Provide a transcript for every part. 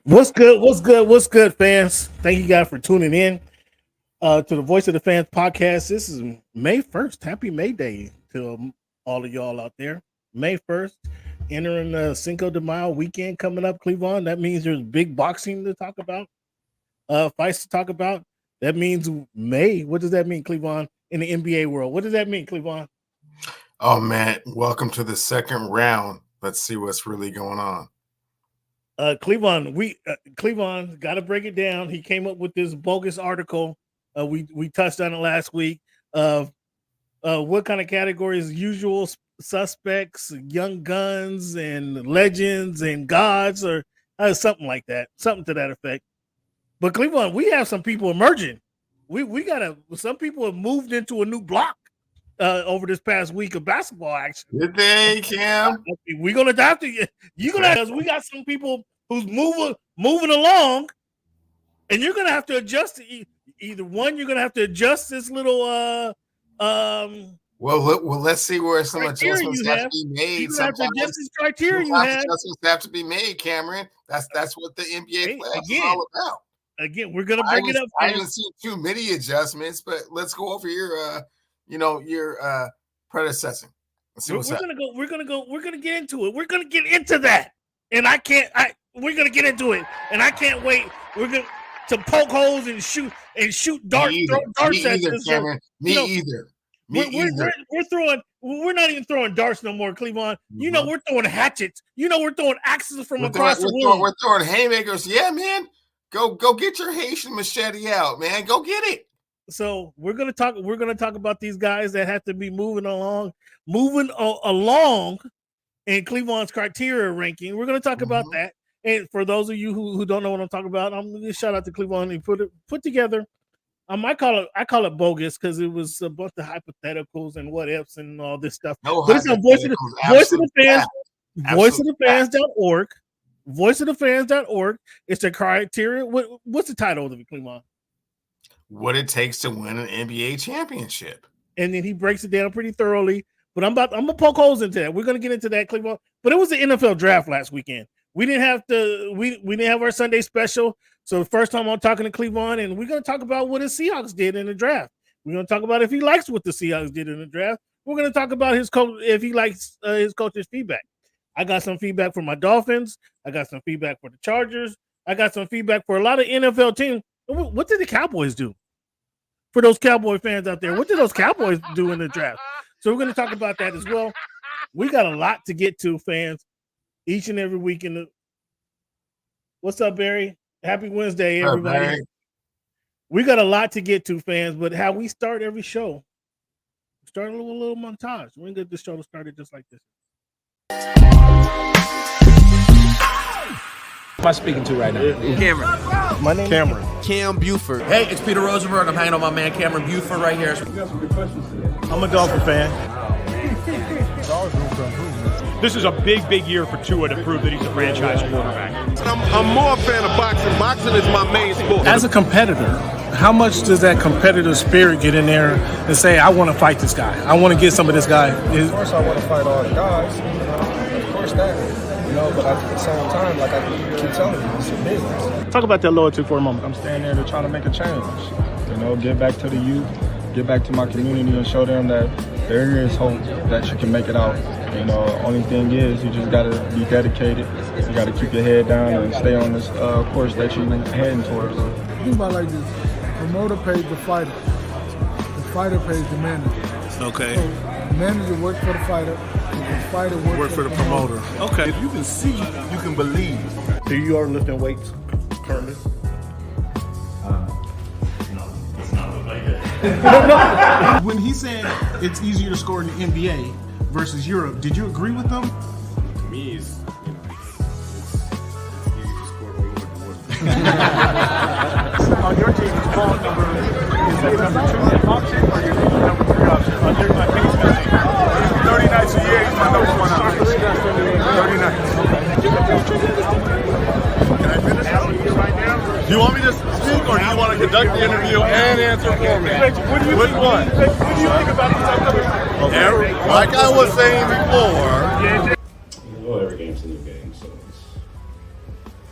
What's good? What's good? What's good, fans? Thank you guys for tuning in to the Voice of the Fans podcast. This is May 1st. Happy May Day to all of y'all out there. May 1st, entering the Cinco de Mayo weekend coming up, Cleveland. That means there's big boxing to talk about, fights to talk about. That means May. What does that mean, Cleveland, in the NBA world? What does that mean, Cleveland? Oh, man. Welcome to the second round. Let's see what's really going on. Cleveland got to break it down. He came up with this bogus article. We touched on it last week of what kind of categories: usual suspects, young guns, and legends, and gods, or something like that, something to that effect. But Cleveland, we have some people emerging. Some people have moved into a new block over this past week of basketball action. Did they, Cam? We're gonna have to. You're gonna because we got some people who's moving along, and you're gonna have to adjust to either one. You're gonna have to adjust this little Well, let's see where some adjustments have to be made. Adjustments have to be made, Cameron. That's what the NBA playoffs is all about. Again, we're gonna break it up. I haven't seen too many adjustments, but let's go over your predecessor. Let's see we're gonna get into it. We're gonna get into that, and we're gonna get into it, and I can't wait. We're gonna to poke holes and shoot darts. Me either, Cameron. We're not even throwing darts no more, Cleveland. You know, we're throwing hatchets. You know, we're throwing axes from across the room. We're throwing haymakers. Yeah, man. Go get your Haitian machete out, man. Go get it. So we're gonna talk about these guys that have to be moving along in Cleveland's criteria ranking. We're gonna talk about that. And for those of you who don't know what I'm talking about, I'm gonna shout out to Cleveland and put together. I call it bogus because it was a bunch of hypotheticals and what ifs and all this stuff. But it's on Voice of the Fans, voiceofthefans.org. Voiceofthefans.org. It's the criteria. What's the title of it, Cleveland? What it takes to win an NBA championship. And then he breaks it down pretty thoroughly. But I'm gonna poke holes into that. We're gonna get into that, Cleveland. But it was the NFL draft last weekend. We didn't have our Sunday special. So the first time I'm talking to Cleveland, and we're gonna talk about what the Seahawks did in the draft. We're gonna talk about if he likes what the Seahawks did in the draft. We're gonna talk about his coach if he likes his coach's feedback. I got some feedback for my Dolphins. I got some feedback for the Chargers. I got some feedback for a lot of NFL teams. What did the Cowboys do? For those Cowboy fans out there, what did those Cowboys do in the draft? So we're going to talk about that as well. We got a lot to get to, fans, each and every week. What's up, Barry? Happy Wednesday, everybody. We got a lot to get to, fans, but how we start every show, start a little montage. We're going to get this show started just like this. Who am I speaking to right now? Cameron. My name is Cameron. Cam Buford. Hey, it's Peter Rosenberg. I'm hanging on my man Cameron Buford right here. I'm a Dolphin fan. This is a big year for Tua to prove that he's a franchise quarterback. I'm more a fan of boxing. Boxing is my main sport. As a competitor, how much does that competitive spirit get in there and say, I want to fight this guy. I want to get some of this guy. Of course, I want to fight all the guys. Of course that. But at the same time, like I keep telling you, it's a business. Talk about that loyalty for a moment. I'm standing there to try to make a change. Give back to the youth, get back to my community and show them that there is hope that you can make it out. Only thing is you just got to be dedicated. You got to keep your head down and stay on this course that you're heading towards. Think about it like this. The promoter pays the fighter. The fighter pays the manager. Okay. So the manager works for the fighter. The fighter works for the promoter. Okay. If you can see, you can believe. So you are lifting weights currently? When he said it's easier to score in the NBA versus Europe, did you agree with them? To me, it's easy to score when you work the work. On your team, his ball number is the number 2 option or your number 3 option? On Kenny's team, 30 nights a year, he's my number 1 option. 30 nights. Can I finish right now? Do you want me to speak or do you want to conduct the interview and answer for me? Which one? What do you think about these upcoming? Like I was saying before. Well, every game's a new game, so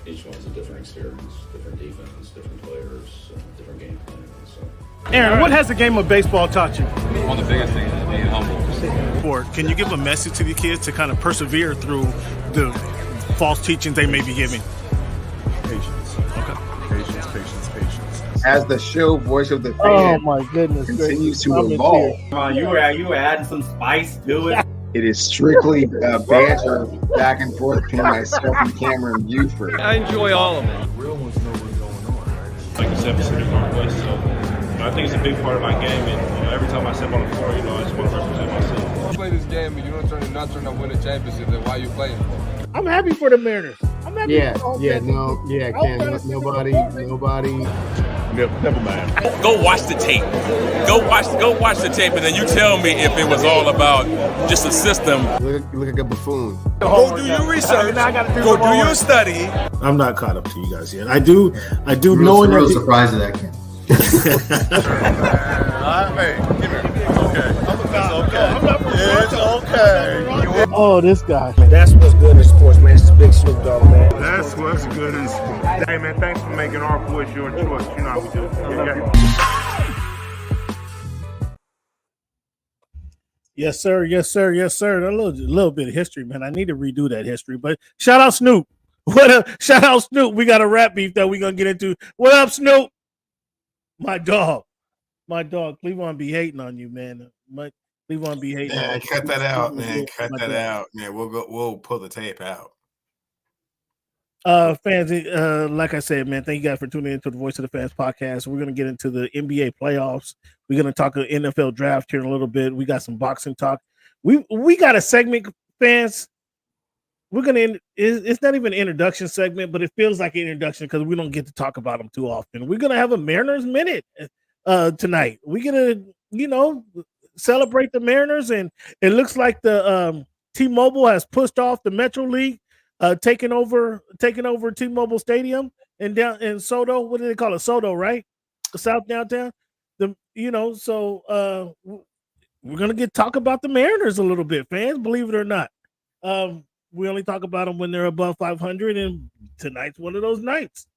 Each one's a different experience, different defense, different players, different game plan. So, Aaron, what has the game of baseball taught you? One of the biggest things is being humble. Or can you give a message to the kids to kind of persevere through the false teachings they may be giving? Patience. Okay. Patience. As the show voice of the fan, Oh my goodness! continues to I'm in evolve. tears. Come on, you were adding some spice to it. It is strictly banter back and forth between myself and Cameron Buford. I enjoy all of it. Real ones know what's going on, right? Like you said, Pacific Northwest. So I think it's a big part of my game, and every time I step on the floor, I just want to represent myself. You play this game and you don't turn to win a championship, then why are you playing for? I'm happy for the Mariners. I'm happy. Yeah, for all yeah, that. Ken, nobody. Never mind. Go watch the tape. Go watch the tape, and then you tell me if it was all about just a system. You look like a buffoon. Go do your research. Go do your study. I'm not caught up to you guys yet. I do know I'm real surprised at that, Ken. Hey, give here. It's okay. Oh, this guy. That's what's good in sports, man. It's Big Snoop Dogg, man. That's what's good in sports. Hey, man, thanks for making our voice your choice. You know how we do. Yes, sir. Yes, sir. Yes, sir. A little bit of history, man. I need to redo that history. But shout out Snoop. What up? Shout out Snoop. We got a rap beef that we're gonna get into. What up, Snoop? My dog. Cleveland be hating on you, man. Cleveland be hating. Yeah, on cut that out, man. Cut that dog. out. Yeah, we'll pull the tape out. Fans, like I said, man, thank you guys for tuning into the Voice of the Fans podcast. We're gonna get into the NBA playoffs. We're gonna talk NFL draft here in a little bit. We got some boxing talk. We got a segment, fans. We're gonna. It's not even an introduction segment, but it feels like an introduction because we don't get to talk about them too often. We're gonna have a Mariners minute tonight. We're gonna, celebrate the Mariners, and it looks like the T-Mobile has pushed off the Metro League. Taking over T-Mobile Stadium and down in Soto. What do they call it? Soto, right? South downtown. So we're gonna talk about the Mariners a little bit, fans. Believe it or not, we only talk about them when they're above 500, and tonight's one of those nights.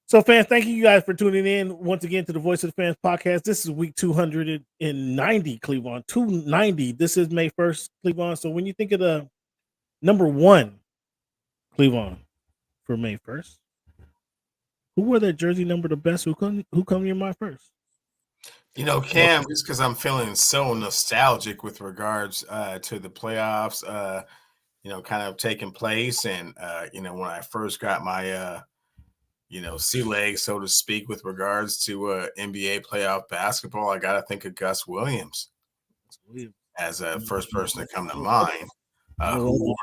So, fans, thank you guys for tuning in once again to the Voice of the Fans podcast. This is week 290, Cleveland. 290. This is May 1st, Cleveland. So when you think of the number one, Cleveland, for May 1st, who wore that jersey number the best? Who come your mind first? Cam, just because I'm feeling so nostalgic with regards to the playoffs, kind of taking place. And, when I first got my, sea legs, so to speak, with regards to NBA playoff basketball, I got to think of Gus Williams as a first person to come to mind. Who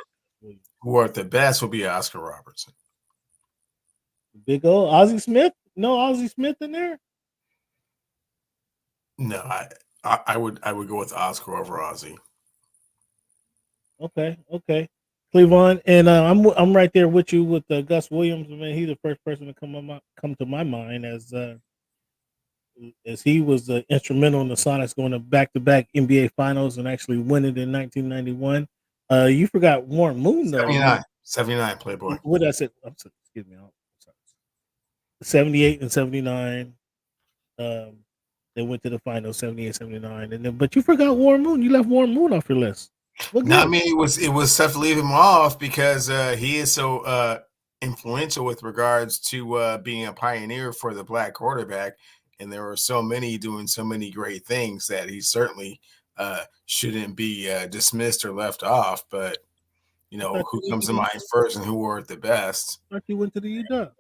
wore it the best would be Oscar Robertson. Big old Ozzie Smith? No Ozzie Smith in there? No, I would go with Oscar over Ozzie. Okay. Cleveland, and I'm right there with you with Gus Williams. I mean, he's the first person to come to my mind as he was instrumental in the Sonics going to back-to-back NBA Finals and actually winning in 1991. You forgot Warren Moon though. 79, Playboy. What I said? Excuse me. 78 and 79. They went to the finals, 78, 79, and then but you forgot Warren Moon. You left Warren Moon off your list. No, I mean it was tough to leave him off because he is so influential with regards to being a pioneer for the black quarterback, and there were so many doing so many great things that he certainly shouldn't be dismissed or left off. But who comes to mind first and who wore it the best? He went to the UW.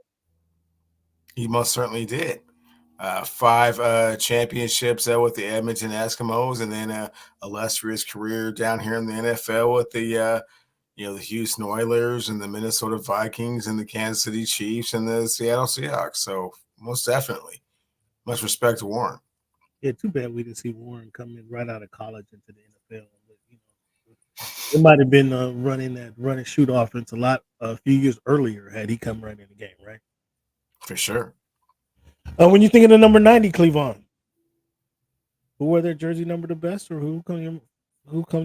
He most certainly did. 5 championships with the Edmonton Eskimos, and then a illustrious career down here in the NFL with the the Houston Oilers and the Minnesota Vikings and the Kansas City Chiefs and the Seattle Seahawks. So most definitely, much respect to Warren. Yeah, too bad we didn't see Warren come in right out of college into the NFL. But, it might have been running that run and shoot offense a few years earlier had he come right in the game, right? For sure. When you think of the number 90, Cleveland, who wore their jersey number the best, or who come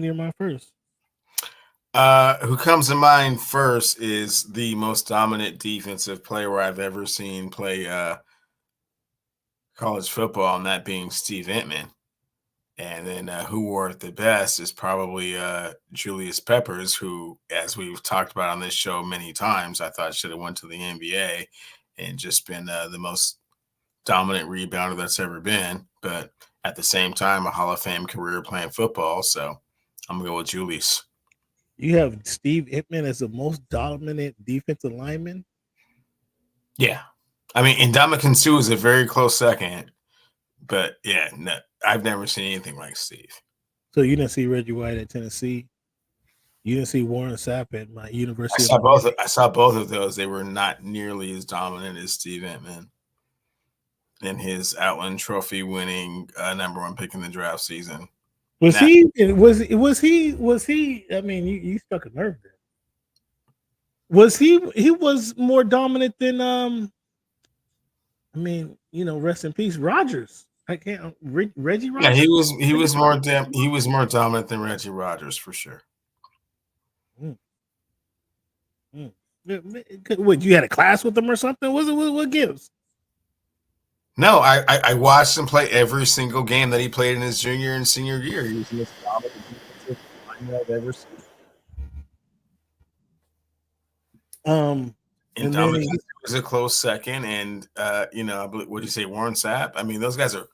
to your mind first? Who comes to mind first is the most dominant defensive player I've ever seen play college football, and that being Steve Entman. And then who wore it the best is probably Julius Peppers, who, as we've talked about on this show many times, I thought should have went to the NBA and just been the most dominant rebounder that's ever been. But at the same time, a Hall of Fame career playing football. So I'm going to go with Julius. You have Steve Entman as the most dominant defensive lineman? Yeah. I mean, Ndamukong Suh is a very close second. But, yeah, no, I've never seen anything like Steve. So you didn't see Reggie White at Tennessee? You didn't see Warren Sapp at my University I saw both of those. They were not nearly as dominant as Steve Entman in his Outland Trophy winning number 1 pick in the draft season. Was he? I mean, you struck a nerve there. Was he? He was more dominant than I mean, rest in peace, Rodgers. I can't Reggie Rodgers. Yeah, he was more dominant than Reggie Rodgers for sure. What, you had a class with him or something? What gives? No, I watched him play every single game that he played in his junior and senior year. He was the most dominant defensive lineman I've ever seen. And Ndamukong was a close second, and I believe, what do you say, Warren Sapp? I mean, those guys are,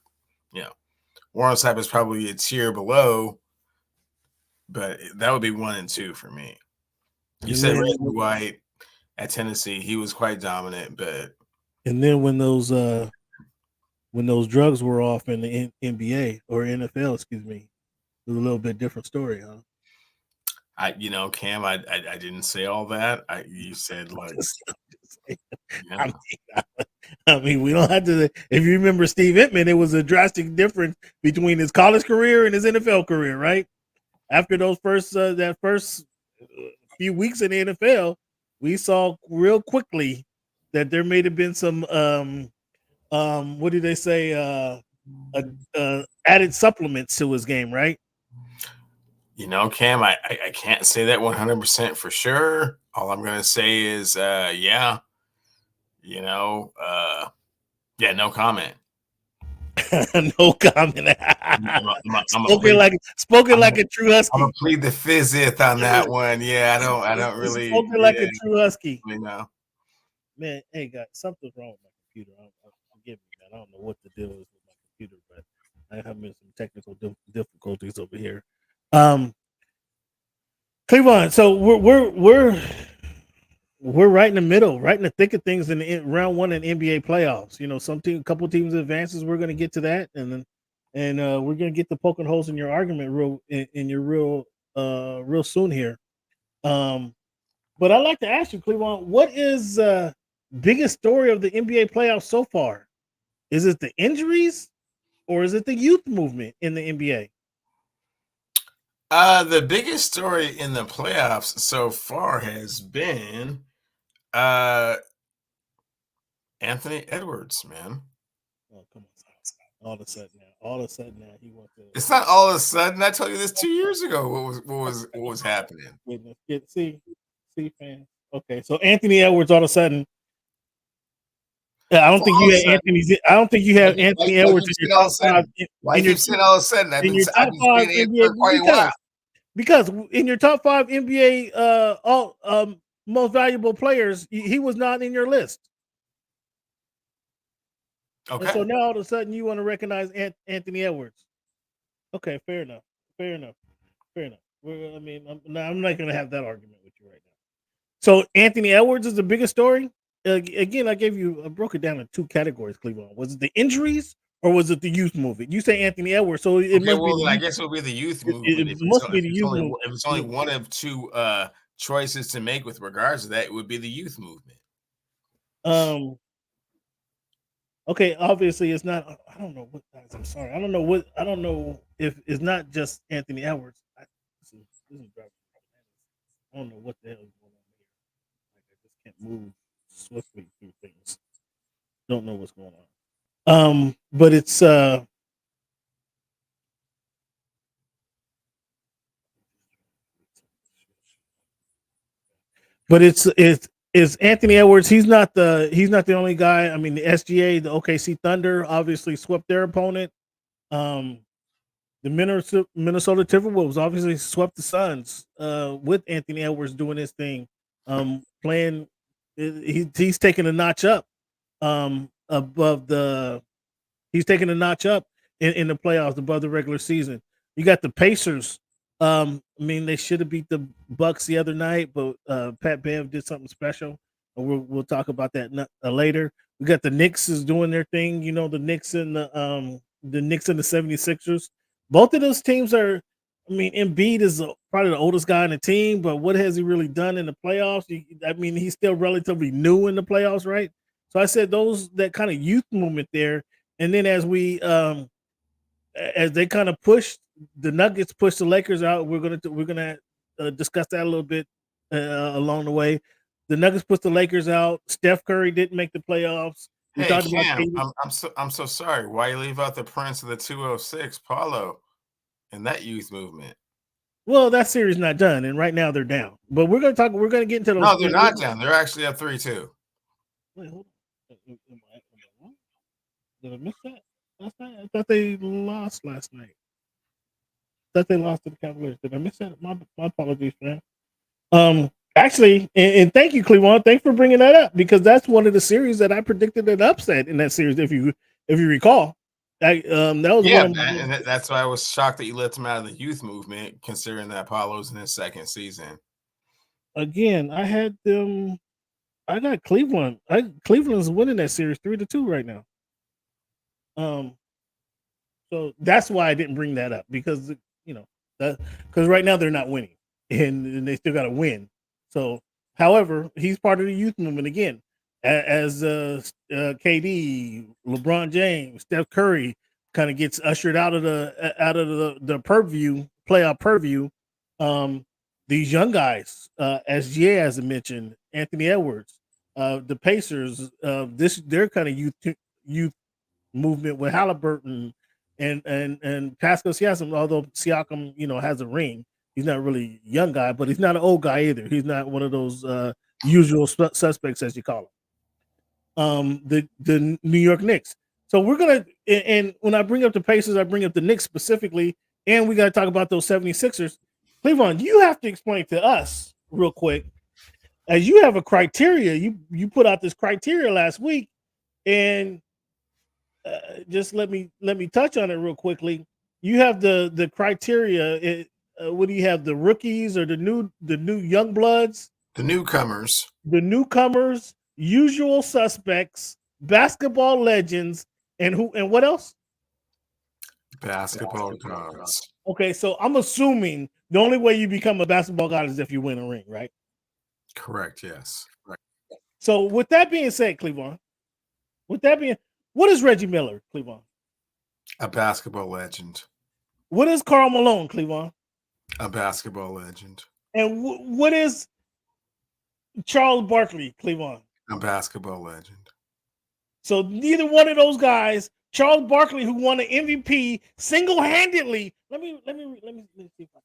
Warren Sapp is probably a tier below, but that would be 1 and 2 for me. You said Reggie White at Tennessee, he was quite dominant, but then when those drugs were off in the NBA or NFL, excuse me, it was a little bit different story, huh? Cam, I didn't say all that. You said like, I mean, we don't have to. If you remember Steve Entman, it was a drastic difference between his college career and his NFL career, right? After those first few weeks in the NFL, we saw real quickly that there may have been some what do they say? Added supplements to his game, right? Cam, I can't say that 100% for sure. All I'm going to say is, yeah, no comment. No comment. Spoken like a true Husky. I'm gonna plead the fifth on that one. Yeah, I don't really. Spoken like a true Husky. Man, hey guys, something's wrong with my computer. Forgive me, man. I don't know what the deal is with my computer, but I have some technical difficulties over here. Cleveland. So we're right in the middle, right in the thick of things in round 1 in NBA playoffs. A couple teams advances. We're going to get to that, and we're going to get to poking holes in your argument real soon here. But I'd like to ask you, Cleveland, what is biggest story of the NBA playoffs so far? Is it the injuries, or is it the youth movement in the NBA? The biggest story in the playoffs so far has been Anthony Edwards, man. Oh, come on. All of a sudden now he wants to. It's not all of a sudden. I told you this 2 years ago. What was happening? See, fans. Okay, so Anthony Edwards all of a sudden. I don't think you had Anthony. I don't think you have Anthony Edwards in your top 5. Why you said all of a sudden? I've been saying it for quite a while. Because in your top 5 NBA most valuable players, he was not in your list. Okay. And so now all of a sudden you want to recognize Anthony Edwards. Okay, fair enough. I'm not going to have that argument with you right now. So Anthony Edwards is the biggest story. Again, I broke it down in 2 categories, Cleveland. Was it the injuries or was it the youth movement? You say Anthony Edwards, so it must be. I guess it would be the youth movement. It must be the youth movement. If it's only one of 2 choices to make with regards to that, it would be the youth movement. Okay, obviously it's not. I don't know what. I'm sorry. I don't know if it's not just Anthony Edwards. I don't know what the hell is going on here. Like, I just can't move swiftly through things. Don't know what's going on. But it's But it's Anthony Edwards. He's not the only guy. I mean, the SGA, the OKC Thunder, obviously swept their opponent. The Minnesota Timberwolves obviously swept the Suns with Anthony Edwards doing his thing, playing. He's taking a notch up above the. He's taking a notch up in the playoffs above the regular season. You got the Pacers. I mean, they should have beat the Bucks the other night, but Pat Bev did something special. And we'll talk about that later. We got the Knicks is doing their thing. You know, the Knicks and the 76ers. Both of those teams are. I mean, Embiid is probably the oldest guy on the team, but what has he really done in the playoffs? I mean, he's still relatively new in the playoffs, right? So I said that kind of youth movement there. And then as they kind of push the Nuggets, push the Lakers out, we're gonna discuss that a little bit along the way. The Nuggets pushed the Lakers out. Steph Curry didn't make the playoffs. Hey, Cam, I'm so sorry. Why you leave out the Prince of the 206, Paulo, and that youth movement? Well, that series not done, and right now they're down. But we're gonna get into those. No, they're not down. They're actually up 3-2. Wait, hold on. Did I miss that last night? I thought they lost last night. I thought they lost to the Cavaliers. Did I miss that? My apologies, man. Actually, and thank you, Cleveland. Thanks for bringing that up because that's one of the series that I predicted an upset in that series. If you recall, that was man, and that's why I was shocked that you let them out of the youth movement, considering that Apollo's in his second season. Again, I had them. I got Cleveland. Cleveland's winning that series 3-2 right now. So that's why I didn't bring that up because because right now they're not winning and they still got to win. So, however, he's part of the youth movement again, as KD, LeBron James, Steph Curry kind of gets ushered out of the purview, playoff purview. These young guys, SGA, as I mentioned, Anthony Edwards, the Pacers, their kind of youth movement with Halliburton and Pascal Siakam. Although Siakam, has a ring, he's not really a young guy, but he's not an old guy either. He's not one of those usual suspects, as you call them. The New York Knicks. So we're gonna, and when I bring up the Pacers, I bring up the Knicks specifically, and we got to talk about those 76ers. Cleveland, you have to explain to us real quick, as you have a criteria. You put out this criteria last week, and just let me touch on it real quickly. You have the criteria. What do you have? The rookies or the new young bloods? The newcomers. The newcomers, usual suspects, basketball legends, and what else? Basketball gods. Okay, so I'm assuming the only way you become a basketball god is if you win a ring, right? Correct. Yes. Right. So with that being said, Cleveland, what is Reggie Miller, Cleveland? A basketball legend. What is Karl Malone, Cleveland? A basketball legend. And what is Charles Barkley, Cleveland? A basketball legend. So neither one of those guys, Charles Barkley, who won the MVP single-handedly. Let me see if I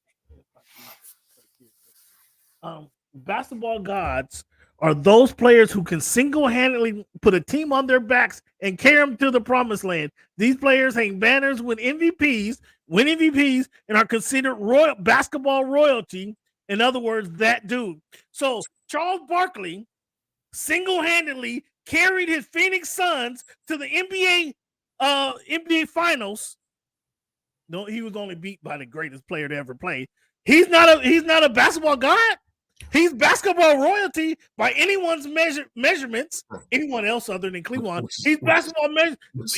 can. Basketball gods are those players who can single-handedly put a team on their backs and carry them to the promised land. These players hang banners with MVPs, win MVPs, and are considered basketball royalty. In other words, that dude. So Charles Barkley single-handedly carried his Phoenix Suns to the NBA Finals. No, he was only beat by the greatest player to ever play. He's not a basketball god. He's basketball royalty by anyone's measurements. Anyone else other than Cleveland, he's basketball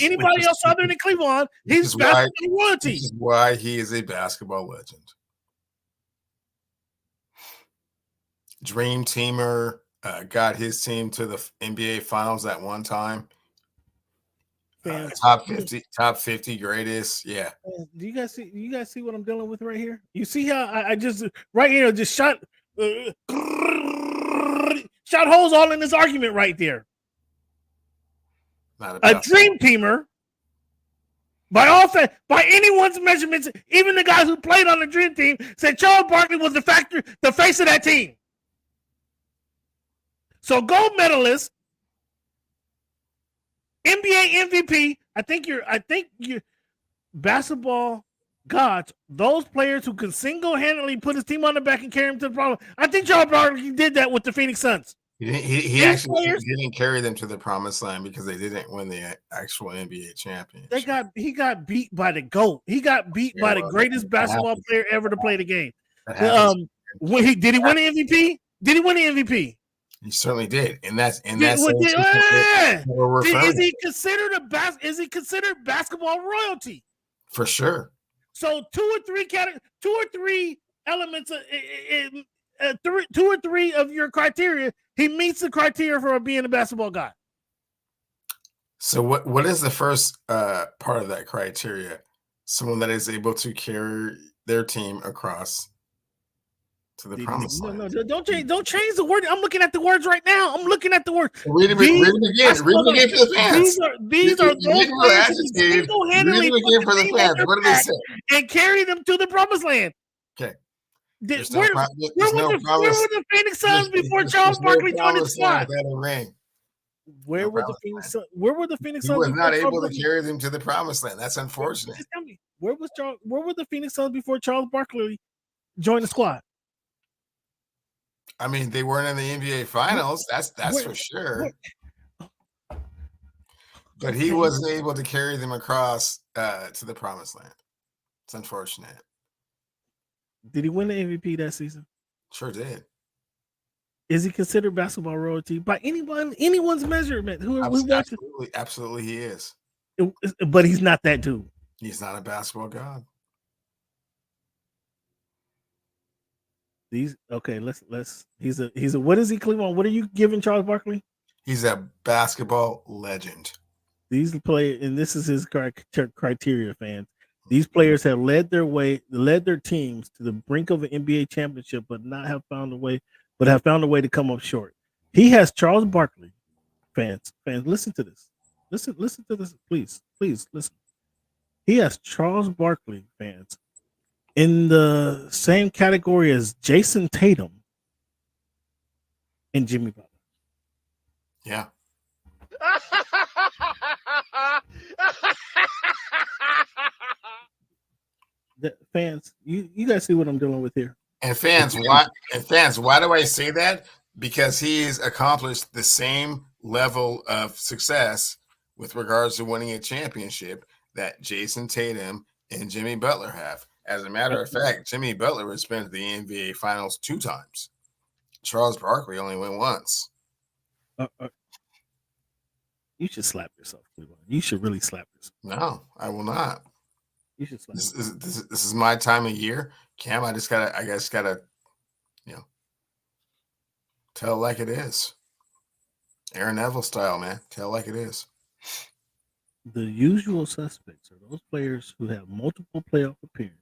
anybody else other than Cleveland, he's basketball royalty. This is why he is a basketball legend. Dream teamer, got his team to the NBA Finals at one time. Top 50 greatest. Yeah. Do you guys see what I'm dealing with right here? You see how I just right here just shot holes all in this argument right there. A dream teamer by anyone's measurements, even the guys who played on the dream team said Charles Barkley was the face of that team. So gold medalist, NBA MVP. I think you're basketball gods. Those players who can single-handedly put his team on the back and carry him to the problem. I think Charles Barkley did that with the Phoenix Suns. He actually didn't carry them to the promised land because they didn't win the actual NBA championship. He got beat by the GOAT. He got beat by the greatest basketball player ever to play the game. Did he win the MVP? Did he win the MVP? He certainly did, and that's is he considered is he considered basketball royalty? For sure. So two or three elements, two or three of your criteria, he meets the criteria for being a basketball god. So what is the first part of that criteria? Someone that is able to carry their team across to the promised land. No, don't change the word. I'm looking at the words right now. I'm looking at the words. Read it again. Read it again for the fans. These are those players who single-handedly for the fans. What do they say? And carry them to the promised land. Okay. Where were the Phoenix Suns before Charles Barkley joined the squad? Where were the Phoenix Suns? He was not able to carry them to the promised land. That's unfortunate. Just tell me, where were the Phoenix Suns before Charles Barkley joined the squad? I mean, they weren't in the NBA Finals. That's for sure. But he wasn't able to carry them across to the promised land. It's unfortunate. Did he win the MVP that season? Sure did. Is he considered basketball royalty by anyone's measurement? Absolutely, he is. But he's not that dude. He's not a basketball god. He's okay. Let's. He's a. What is he, Cleveland? What are you giving Charles Barkley? He's a basketball legend. These players, and this is his criteria, fans. These players have led their teams to the brink of an NBA championship, but have found a way to come up short. He has Charles Barkley. Fans, listen to this. Listen to this, please listen. He has Charles Barkley, fans, in the same category as Jason Tatum and Jimmy Butler. Yeah. Fans, you guys see what I'm dealing with here. And fans, why do I say that? Because he's accomplished the same level of success with regards to winning a championship that Jason Tatum and Jimmy Butler have. As a matter of fact, Jimmy Butler has been to the NBA Finals 2 times. Charles Barkley only went once. You should slap yourself, Cleveland. You should really slap yourself. No, I will not. You should slap. This is my time of year, Cam. I just gotta, tell it like it is. Aaron Neville style, man. Tell it like it is. The usual suspects are those players who have multiple playoff appearances,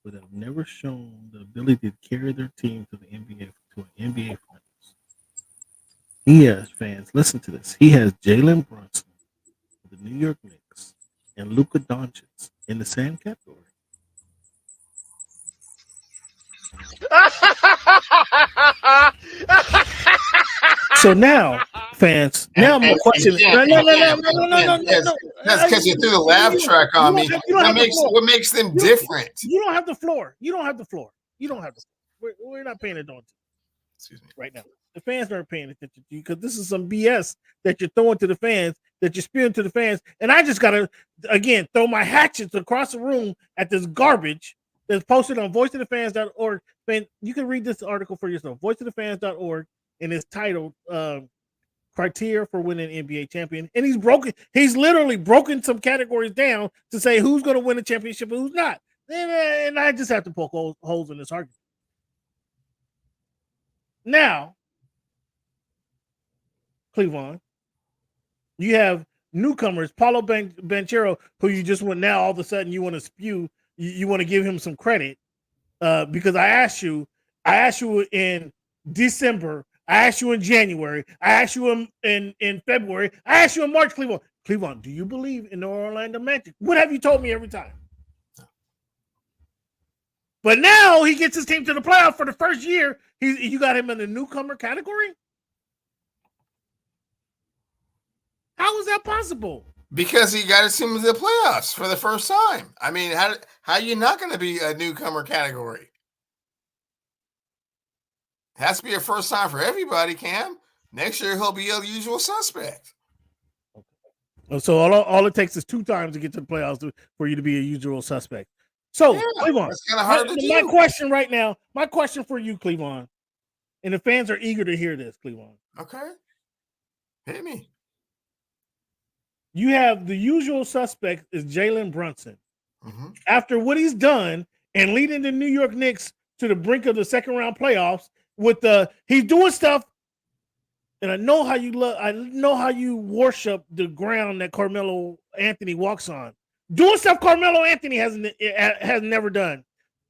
but have never shown the ability to carry their team to the NBA to an NBA Finals. He has fans. Listen to this. He has Jalen Brunson, the New York Knicks, and Luka Doncic in the same category. So now, fans, my question is no. That's because you threw the laugh track on me. What makes them different? You don't have the floor. We're not paying attention. Excuse me. Right now, the fans aren't paying attention to you because this is some BS that you're throwing to the fans, that you're spewing to the fans, and I just gotta again throw my hatchets across the room at this garbage that's posted on voiceofthefans.org. Man, you can read this article for yourself. Voiceofthefans.org, and it's titled "Criteria for Winning NBA Champion." And he's literally broken some categories down to say who's going to win the championship and who's not. And I just have to poke holes in this argument. Now, Cleveland, you have newcomers, Paulo Banchero, who you just want now all of a sudden you want to spew. You want to give him some credit because I asked you in December, I asked you in January, I asked you in February, I asked you in March, Cleveland, do you believe in the Orlando Magic? What have you told me every time? But now he gets his team to the playoff for the first year. You got him in the newcomer category? that possible? Because he got his team to the playoffs for the first time. I mean, how are you not going to be a newcomer category? Has to be a first time for everybody, Cam. Next year he'll be a usual suspect. So all it takes is 2 times to get to the playoffs for you to be a usual suspect. So, Cleveland, that's kind of hard to do. My question right now, my question for you, Cleveland, and the fans are eager to hear this, Cleveland. Okay. Hit me. You have the usual suspect is Jalen Brunson. Mm-hmm. After what he's done and leading the New York Knicks to the brink of the second round playoffs, he's doing stuff, and I know how you worship the ground that Carmelo Anthony walks on. Doing stuff Carmelo Anthony has never done.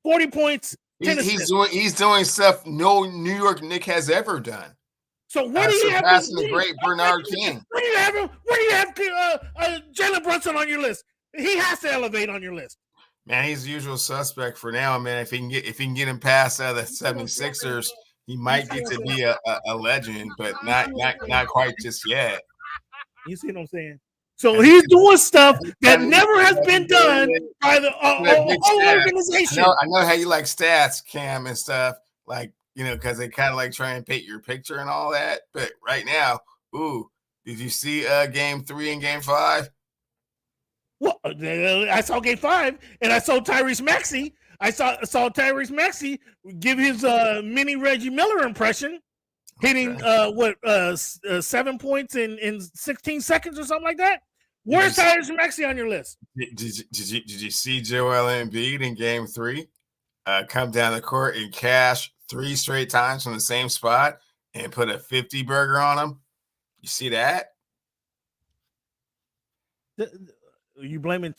40 points. He's doing stuff no New York Knick has ever done. So where do you have the great Bernard King? Where do you have Jalen Brunson on your list? He has to elevate on your list. Man, he's the usual suspect for now, man. If he can get him past the 76ers, he might get to be a legend, but not quite just yet. You see what I'm saying? So he's doing stuff that never has been done by the whole organization. I know how you like stats, Cam, and stuff, like, because they kind of like try and paint your picture and all that. But right now, did you see game 3 and game 5? Well, I saw game 5, and I saw Tyrese Maxey. I saw Tyrese Maxey give his mini Reggie Miller impression, hitting 7 points in 16 seconds or something like that. Where's Tyrese Maxey on your list? Did you see Joel Embiid in game 3 come down the court and cash 3 straight times from the same spot and put a 50 burger on him? You see that? You blaming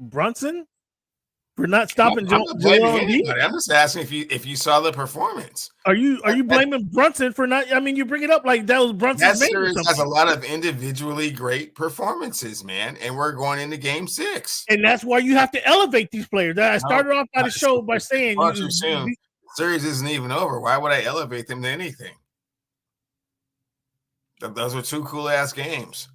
Brunson for not stopping Joel Embiid? I'm just asking if you saw the performance. Are you blaming Brunson for not? I mean, you bring it up like that was Brunson's That name. series has a lot of individually great performances, man, and we're going into game 6. And that's why you have to elevate these players. I started off by the show by saying series isn't even over. Why would I elevate them to anything? Those are 2 cool ass games.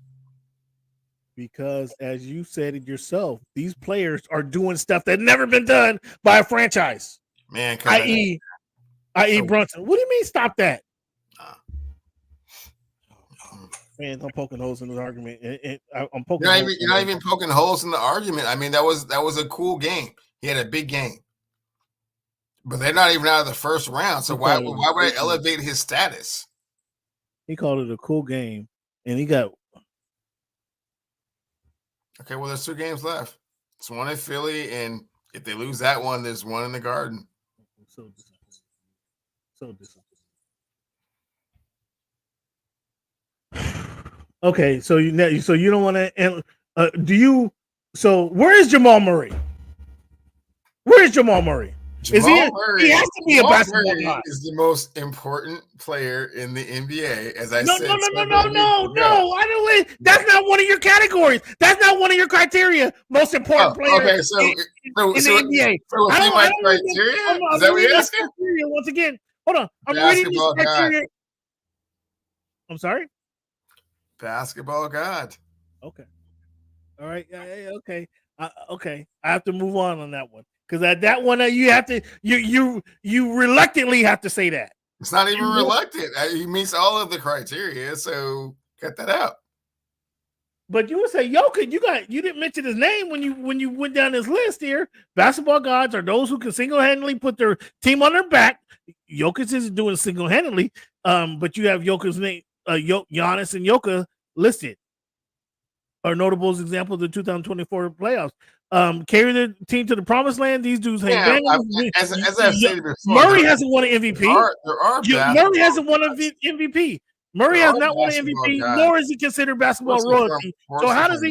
Because, as you said it yourself, these players are doing stuff that never been done by a franchise. Man, i.e. Brunson. What do you mean? Stop that. Man, I'm poking holes in this argument. I'm poking. You're not even poking holes in the argument. I mean, that was a cool game. He had a big game, but they're not even out of the first round. So why would I elevate his status? He called it a cool game, and he got. Okay, well, there's 2 games left. It's one in Philly, and if they lose that one, there's one in the Garden. So okay, so you don't want to. Do you? So where is Jamal Murray? Where is Jamal Murray? He has to be a basketball guy. Is the most important player in the NBA, as I said. No. I don't. That's not one of your categories. That's not one of your criteria. Most important player. Okay, so in the NBA. So I don't criteria. Is that what you're asking? Once again, hold on. I'm reading these criteria. I'm sorry. Basketball god. Okay. All right. Okay. Okay. I have to move on that one. Because at that one, you have to you reluctantly have to say that. It's not even reluctant. He meets all of the criteria, so cut that out. But you would say Jokic. You didn't mention his name when you went down this list here. Basketball gods are those who can single-handedly put their team on their back. Jokic isn't doing single-handedly, but you have Jokic's name, Giannis and Jokic listed. Are notable examples of the 2024 playoffs. Carry the team to the promised land. These dudes as I've said before, Murray hasn't won an MVP. Murray hasn't won an MVP. Murray has not won an MVP, nor is he considered basketball royalty. So how does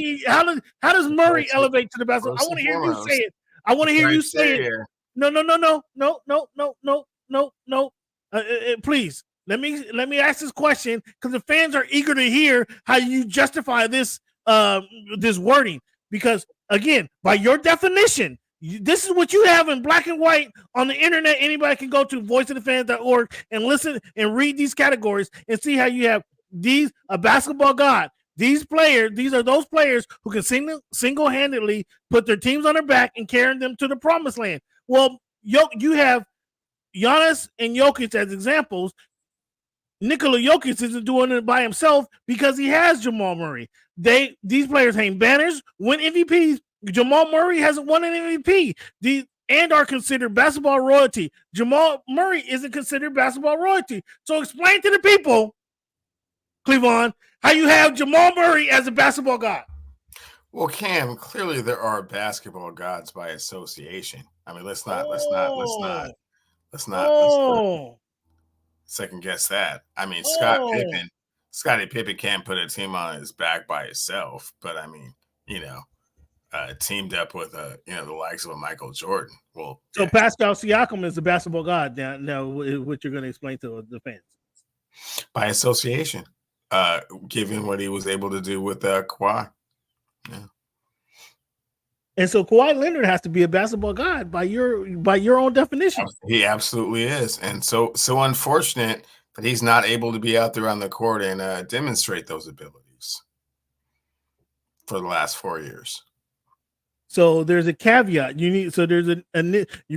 Murray elevate to the basketball? I want to hear you say it. I want to hear you say it. No. Please let me ask this question because the fans are eager to hear how you justify this this wording. Because again, by your definition, this is what you have in black and white on the internet. Anybody can go to voiceoftefans.org and listen and read these categories and see how you have a basketball god, These are those players who can single-handedly put their teams on their back and carry them to the promised land. Well, you have Giannis and Jokic as examples. Nikola Jokic isn't doing it by himself because he has Jamal Murray. These players hang banners, win MVPs. Jamal Murray hasn't won an MVP. And are considered basketball royalty. Jamal Murray isn't considered basketball royalty. So explain to the people, Cleavon, how you have Jamal Murray as a basketball god. Well, Cam, clearly there are basketball gods by association. I mean, let's not second guess that. I mean, Scottie Pippen can't put a team on his back by himself, but I mean, teamed up with the likes of a Michael Jordan. Well, so Pascal Siakam is the basketball god. Now, what you're going to explain to the fans? By association, given what he was able to do with Kawhi. Yeah. And so Kawhi Leonard has to be a basketball god by your own definition. He absolutely is, and so unfortunate that he's not able to be out there on the court and demonstrate those abilities for the last 4 years. So there's a caveat. You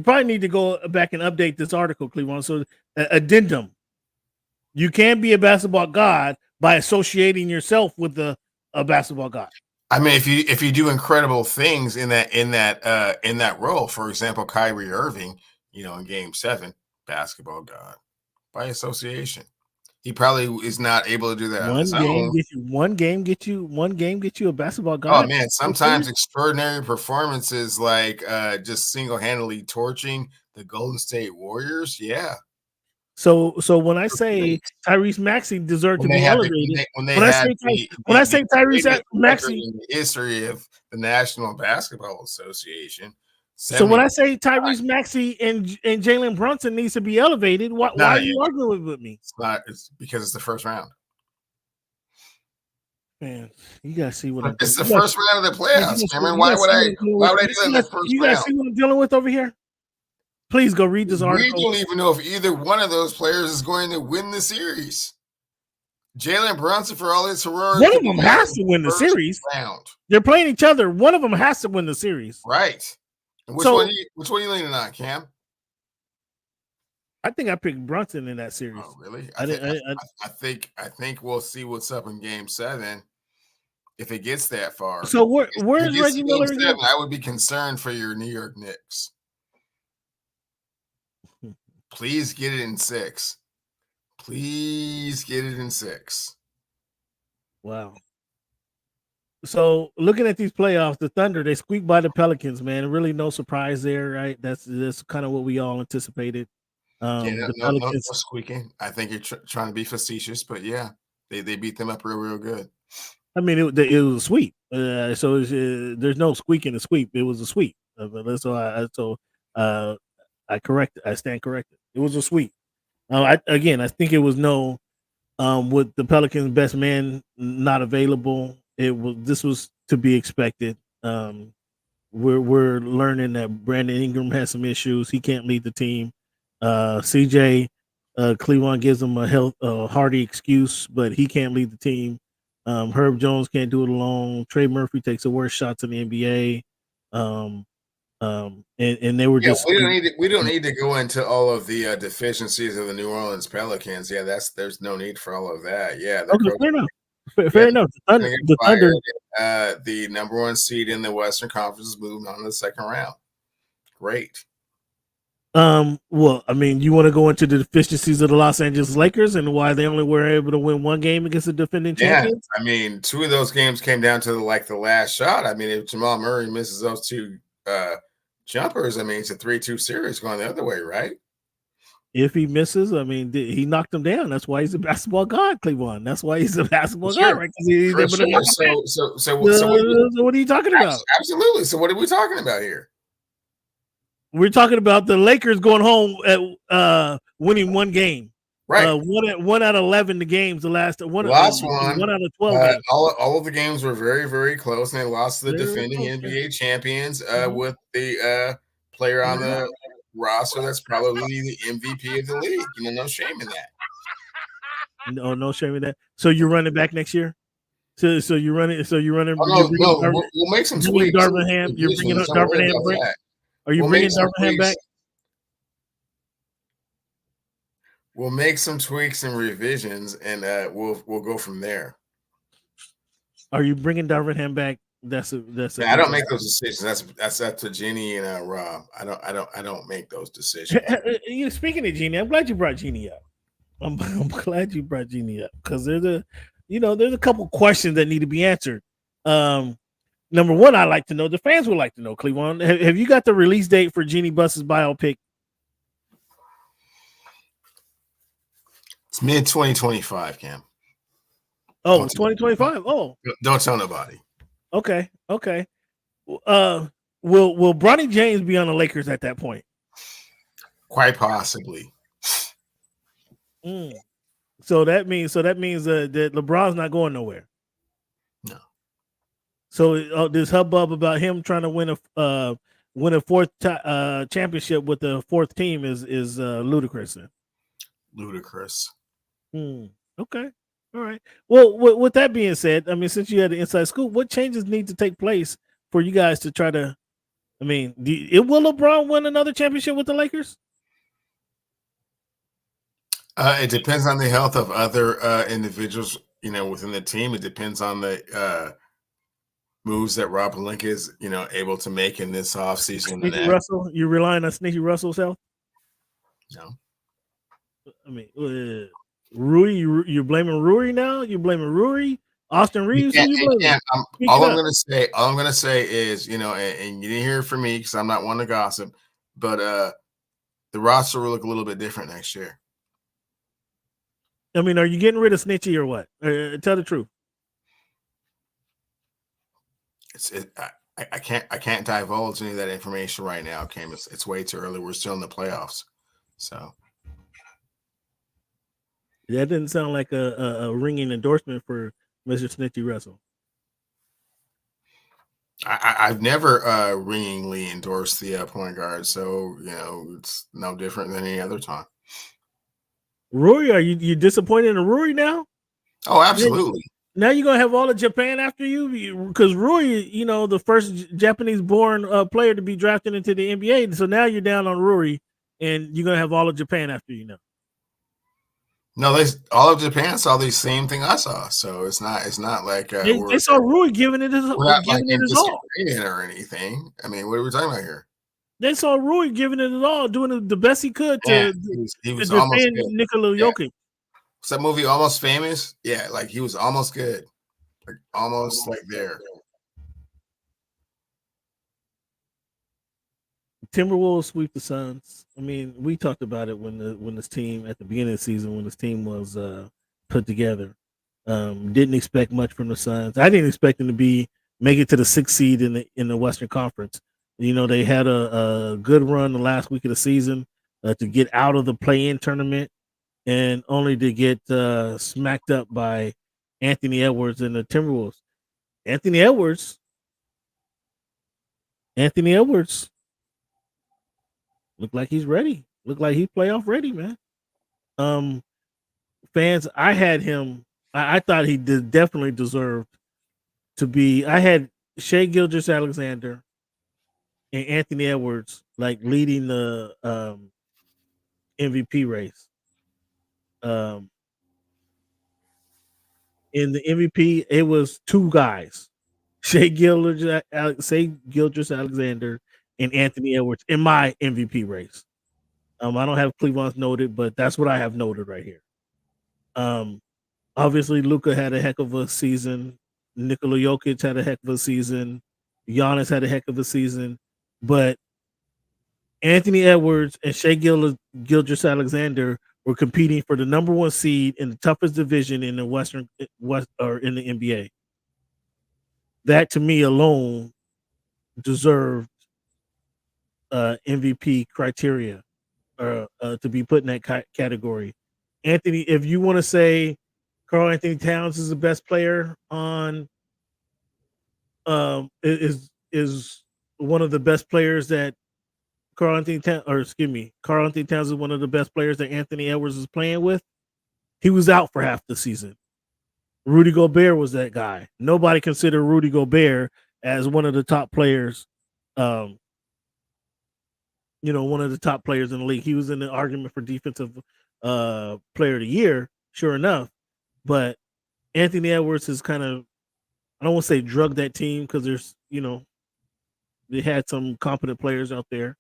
probably need to go back and update this article, Cleveland. So addendum. You can be a basketball god by associating yourself with a basketball god. I mean, if you do incredible things in that role, for example, Kyrie Irving, in Game 7, basketball god by association. He probably is not able to do that. One game get you a basketball god. Oh man, sometimes extraordinary performances like just single-handedly torching the Golden State Warriors. Yeah. So when I say Tyrese Maxey deserved to be elevated, when I say Tyrese Maxey, in the history of the National Basketball Association. So when I say Tyrese Maxey and Jalen Brunson needs to be elevated, why are you arguing with me? It's because it's the first round. Man, you gotta see what it's the first round of the playoffs, Cameron. Why would I do that in the first round? You guys see what I'm dealing with over here? Please go read this article. We don't even know if either one of those players is going to win the series. Jalen Brunson, for all his heroics, one of them has to win the series. They're playing each other. One of them has to win the series. Right. Which one are you leaning on, Cam? I think I picked Brunson in that series. Oh, really? I think we'll see what's up in Game 7 if it gets that far. So where's Reggie Miller again? I would be concerned for your New York Knicks. Please get it in 6. Please get it in 6. Wow. So looking at these playoffs, the Thunder, they squeaked by the Pelicans, man. Really no surprise there, right? That's kind of what we all anticipated. No squeaking. I think you're trying to be facetious, but yeah, they beat them up real good. I mean, it was a sweep. So there's no squeaking a sweep. It was a sweep. So I stand corrected. It was a sweep. I think it was with the Pelicans' best man not available. This was to be expected. We're learning that Brandon Ingram has some issues. He can't lead the team. CJ Cleveland gives him a hearty excuse, but he can't lead the team. Herb Jones can't do it alone. Trey Murphy takes the worst shots in the NBA. And they were just. We don't need to go into all of the deficiencies of the New Orleans Pelicans. Yeah, there's no need for all of that. Yeah, fair enough. The Thunder, the number 1 seed in the Western Conference, is moving on to the second round. Great. Well, I mean, you want to go into the deficiencies of the Los Angeles Lakers and why they only were able to win one game against the defending champions? I mean, 2 of those games came down to the last shot. I mean, if Jamal Murray misses those 2 jumpers, I mean, it's a 3-2 series going the other way, right? If he misses, I mean, he knocked him down. That's why he's a basketball god, Cleveland. That's why he's a basketball god, right? So what are you talking about? Absolutely. So what are we talking about here? We're talking about the Lakers going home at winning one game. Right. 1 out of 11 the games, the last one. 1 out of 12 games. All of the games were very, very close, and they lost to the defending NBA champions with the player on the roster that's probably the MVP of the league. No shame in that. No shame in that. So you're running back next year? So you're running. So you're running. Oh, no, we'll make some tweaks. Darvin Ham. You're bringing up Darvin Ham back. Are you bringing Darvin Ham back? We'll make some tweaks and revisions, and we'll go from there. Are you bringing Darvin Ham back? That's a. I don't make those decisions. That's up to Jeannie and Rob. I don't make those decisions. Speaking of Jeannie, I'm glad you brought Jeannie up. I'm glad you brought Jeannie up because there's a couple questions that need to be answered. Number one, I'd like to know, the fans would like to know, Cleveland, have you got the release date for Jeannie Buss's biopic? It's mid-2025, Cam. Oh, it's 2025. Oh, don't tell nobody. Okay. Will Bronny James be on the Lakers at that point? Quite possibly. So that means that LeBron's not going nowhere. No. So this hubbub about him trying to win a fourth championship with the fourth team is ludicrous. Then. Ludicrous. Okay. All right. Well, with that being said, I mean, since you had the inside scoop, what changes need to take place for you guys to try to? I mean, will LeBron win another championship with the Lakers? It depends on the health of other individuals, within the team. It depends on the moves that Rob Pelinka is, able to make in this offseason. Sneaky Russell, you relying on Sneaky Russell's health? No. I mean, Rui, you're blaming Rui now? You're blaming Rui? Austin Reeves? All I'm gonna say is, and you didn't hear it from me because I'm not one to gossip, but the roster will look a little bit different next year. I mean, are you getting rid of Snitchy or what? Tell the truth. I can't divulge any of that information right now, Cam. It's way too early. We're still in the playoffs, so. That didn't sound like a ringing endorsement for Mr. Snitchy Russell. I've never ringingly endorsed the point guard, so it's no different than any other time. Rui, are you disappointed in Rui now? Oh, absolutely. Now you're gonna have all of Japan after you, because Rui, the first Japanese-born player to be drafted into the NBA. So now you're down on Rui, and you're gonna have all of Japan after you now. No, all of Japan saw the same thing I saw, so it's not like they saw Rui giving it his all or anything. I mean, what are we talking about here? They saw Rui giving it his all, doing the best he could to defend Nikola Jokic. What's that movie, Almost Famous? Yeah, like he was almost good, like almost like there. Timberwolves sweep the Suns. I mean, we talked about it when this team at the beginning of the season, when this team was put together. Didn't expect much from the Suns. I didn't expect them to make it to the 6th seed in the Western Conference. They had a good run the last week of the season to get out of the play-in tournament, and only to get smacked up by Anthony Edwards and the Timberwolves. Anthony Edwards looked like he's ready. Looked like he's playoff ready, man. Fans, I had him. I thought he definitely deserved to be. I had Shai Gilgeous-Alexander and Anthony Edwards leading the MVP race. In the MVP, it was two guys, Shai Gilgeous-Alexander and Anthony Edwards in my MVP race. I don't have Cleveland's noted, but that's what I have noted right here. Obviously, Luka had a heck of a season. Nikola Jokic had a heck of a season. Giannis had a heck of a season. But Anthony Edwards and Shai Gilgeous-Alexander were competing for the number 1 seed in the toughest division in the in the NBA. That, to me alone, deserved MVP criteria to be put in that category. Anthony, if you want to say Karl Anthony Towns is the best player on, is one of the best players that Karl Anthony Towns is one of the best players that Anthony Edwards is playing with. He was out for half the season, Rudy Gobert was that guy. Nobody considered Rudy Gobert as one of the top players. One of the top players in the league. He was in the argument for defensive player of the year, sure enough. But Anthony Edwards is kind of, I don't want to say drug that team because there's, they had some competent players out there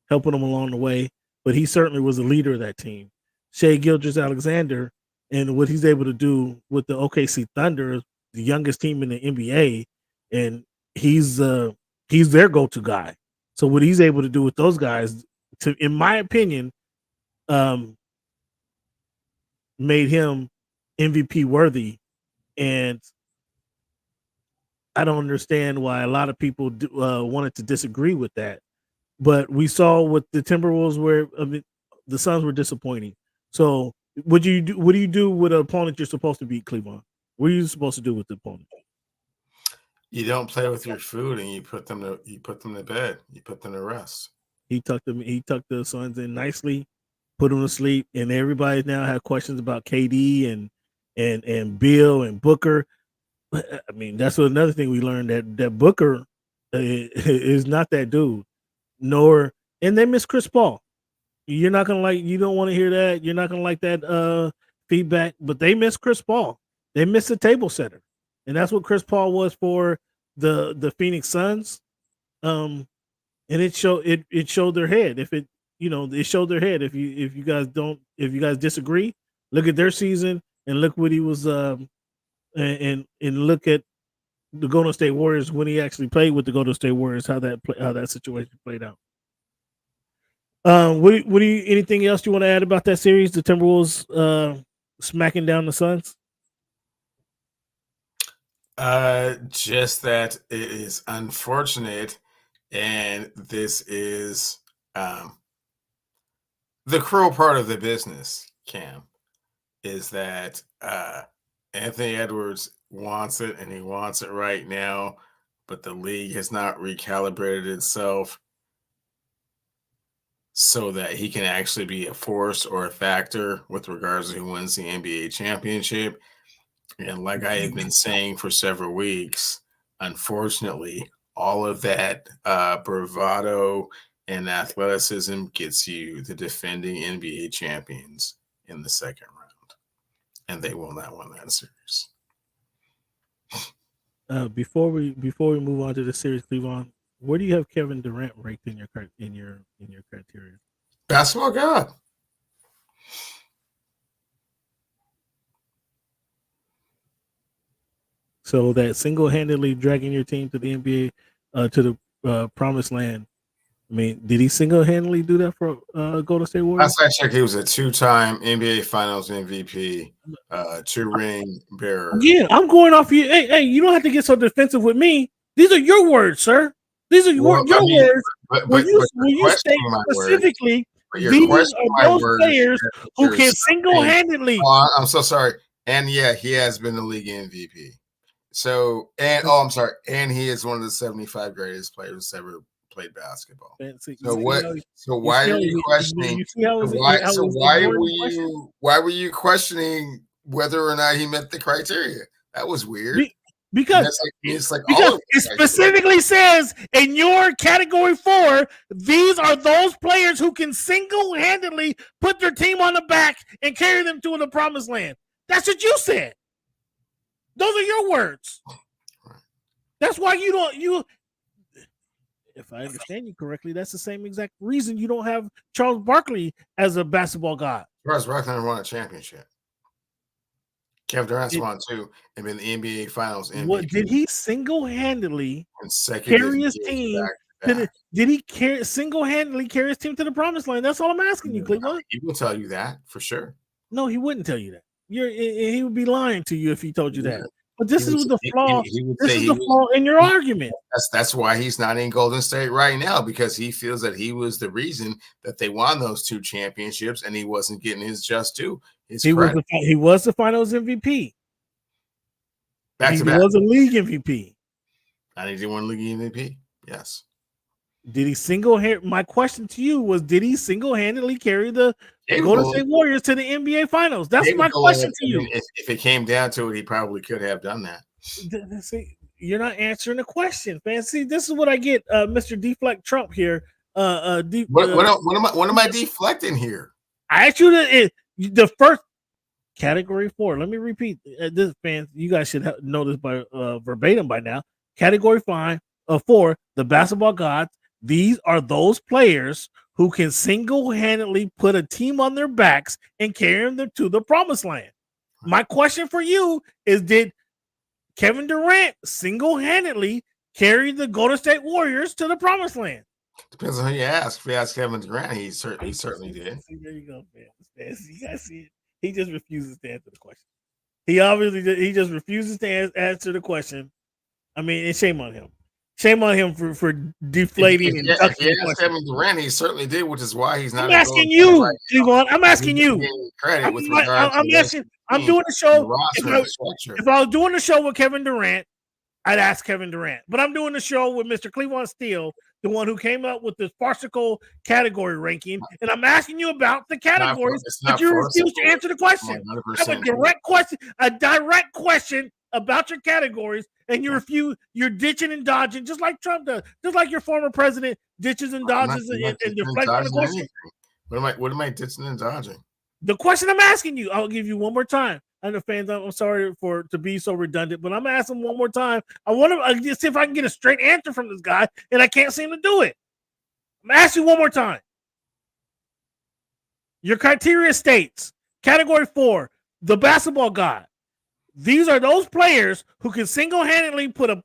helping them along the way, but he certainly was a leader of that team. Shai Gilgeous-Alexander and what he's able to do with the OKC Thunder, the youngest team in the NBA, and he's their go-to guy. So what he's able to do with those guys, in my opinion, made him MVP worthy. And I don't understand why a lot of people wanted to disagree with that. But we saw with the Timberwolves where the Suns were disappointing. So what do you do with an opponent you're supposed to beat, Cleveland? What are you supposed to do with the opponent? You don't play with your food, and you put them to bed. You put them to rest. He tucked the Suns in nicely, put them to sleep, and everybody now have questions about KD and Bill and Booker. I mean, that's another thing we learned, that Booker is not that dude. And they miss Chris Paul. You don't want to hear that. You're not gonna like that feedback, but they miss Chris Paul. They miss the table setter. And that's what Chris Paul was for the Phoenix Suns. And it showed their head. It showed their head. If you guys disagree, look at their season and look what he was and look at the Golden State Warriors when he actually played with the Golden State Warriors, how that situation played out. Anything else you want to add about that series? The Timberwolves smacking down the Suns? Just that it is unfortunate, and this is the cruel part of the business, Cam, is that Anthony Edwards wants it, and he wants it right now, but the league has not recalibrated itself so that he can actually be a force or a factor with regards to who wins the NBA championship. And like I have been saying for several weeks, unfortunately, all of that bravado and athleticism gets you the defending NBA champions in the second round, and they will not win that series. Before we move on to the series, Cleveland, where do you have Kevin Durant ranked in your criteria? Basketball god. So that single-handedly dragging your team to the NBA, to the promised land. I mean, did he single-handedly do that for Golden State Warriors? Last I checked, he was a two-time NBA Finals MVP, two-ring bearer. Yeah, I'm going off you. Hey, you don't have to get so defensive with me. These are your words, sir. These are your words. When you say specifically, these are those players who can single-handedly. Oh, I'm so sorry. And yeah, he has been the league MVP. And he is one of the 75 greatest players ever played basketball. So why are you questioning? Why were you questioning whether or not he met the criteria? That was weird. Because it specifically says in your category 4, these are those players who can single-handedly put their team on the back and carry them to the promised land. That's what you said. Those are your words. That's why if I understand you correctly, that's the same exact reason you don't have Charles Barkley as a basketball god. Charles Barkley never won a championship. Kevin Durant's won 2 and been the NBA Finals MVP. What did he single-handedly carry his team? Did he single-handedly carry his team to the promised land? That's all I'm asking you, Cleveland. He will tell you that for sure. No, he wouldn't tell you that. He would be lying to you if he told you that. But this is the flaw. This is the flaw in your argument. That's why he's not in Golden State right now, because he feels that he was the reason that they won those 2 championships, and he wasn't getting his just due. He was the Finals MVP. Back to back. He was a league MVP. And he did win league MVP. Yes. Did he single-handed? My question to you was: did he single-handedly carry the Capable. Golden State Warriors to the NBA Finals? That's my question to you. If it came down to it, he probably could have done that. See, you're not answering the question, man. See, this is what I get, Mr. Deflect Trump here. What am I deflecting here? I asked you the first category 4. Let me repeat this, fans. You guys should know this by verbatim by now. Category 4, the basketball gods. These are those players who can single-handedly put a team on their backs and carry them to the promised land. My question for you is: did Kevin Durant single-handedly carry the Golden State Warriors to the promised land? Depends on who you ask. If you ask Kevin Durant, he certainly did. There you go, man. You guys see it. He just refuses to answer the question. He just refuses to answer the question. I mean, and shame on him. Shame on him for deflating and if you ask Kevin Durant, he certainly did, which is why he's not. I'm asking you, Cleveland. I'm asking you. Credit with I'm asking. I'm doing a show. If I was doing the show with Kevin Durant, I'd ask Kevin Durant. But I'm doing the show with Mr. Cleveland Steele, the one who came up with this farcical category ranking, and I'm asking you about the categories, but you refuse to answer the question. I have a direct question about your categories, and you refuse. You're ditching and dodging, just like Trump does, just like your former president ditches and dodges and deflects on the question. What am I ditching and dodging? The question I'm asking you, I'll give you one more time. I know, fans, I'm sorry to be so redundant, but I'm asking one more time. I want to see if I can get a straight answer from this guy, and I can't seem to do it. I'm asking you one more time. Your criteria states, category 4, the basketball god. These are those players who can single-handedly put a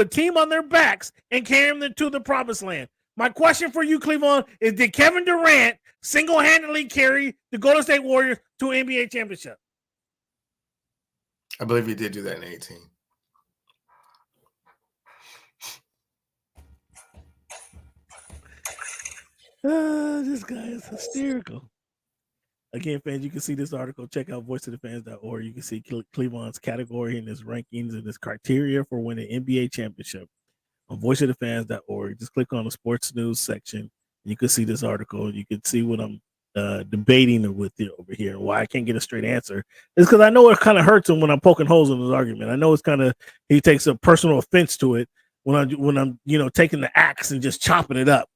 team on their backs and carry them to the promised land. My question for you, Cleveland, is: did Kevin Durant single-handedly carry the Golden State Warriors to an NBA championship? I believe he did do that in 18. This guy is hysterical. Again, fans, you can see this article. Check out voiceofthefans.org. You can see Cleveland's category and his rankings and his criteria for winning NBA championship on voiceofthefans.org. Just click on the sports news section. You can see this article. You can see what I'm debating with you over here. Why I can't get a straight answer is because I know it kind of hurts him when I'm poking holes in his argument. I know it's kind of, he takes a personal offense to it when I'm taking the axe and just chopping it up.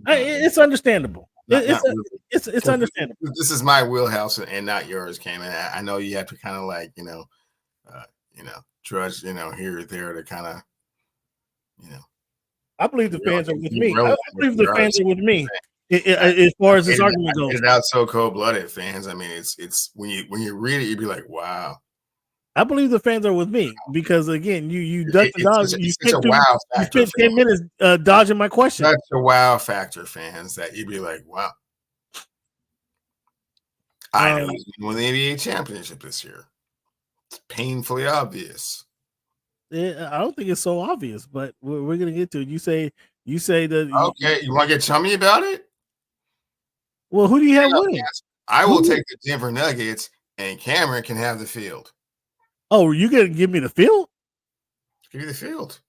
It's understandable. It's understandable. This is my wheelhouse and not yours, Cam. And I know you have to kind of like drudge here or there to kind of I believe the fans are with me. I believe the fans are with me as far as this argument goes. It's not so cold-blooded, fans. I mean, it's when you read it, you'd be like, wow. I believe the fans are with me because again, you ducked the dodge. You spent wow factor, 10 minutes dodging my question. That's a wow factor, fans. That you'd be like, wow. I know he's going to win the NBA championship this year. It's painfully obvious. Yeah, I don't think it's so obvious, but we're going to get to it. You say that. Okay, you want to get chummy about it? Well, who do you have winning? I will take the Denver Nuggets, and Cameron can have the field. Oh, you gonna give me the field? Give me the field.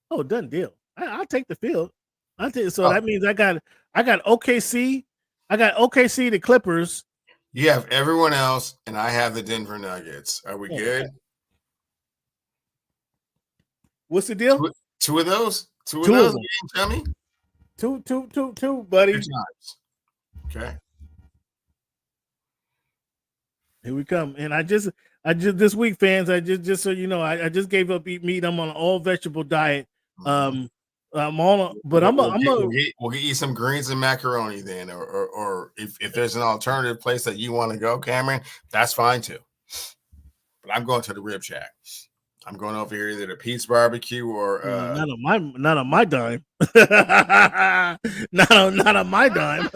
Oh, done deal. I'll take the field. That means I got OKC. I got OKC, the Clippers. You have everyone else, and I have the Denver Nuggets. Are we good? What's the deal? Two of those. Two of those. Chummy. Two, buddy. 2 times. Okay. Here we come. And I just this week, fans, I just so you know, I just gave up eat meat. I'm on an all vegetable diet. I'm on, but we'll get you some greens and macaroni then, or if there's an alternative place that you want to go, Cameron, that's fine too. But I'm going to the Rib Shack. I'm going over here either to Pete's Barbecue or not on my dime. not on my dime.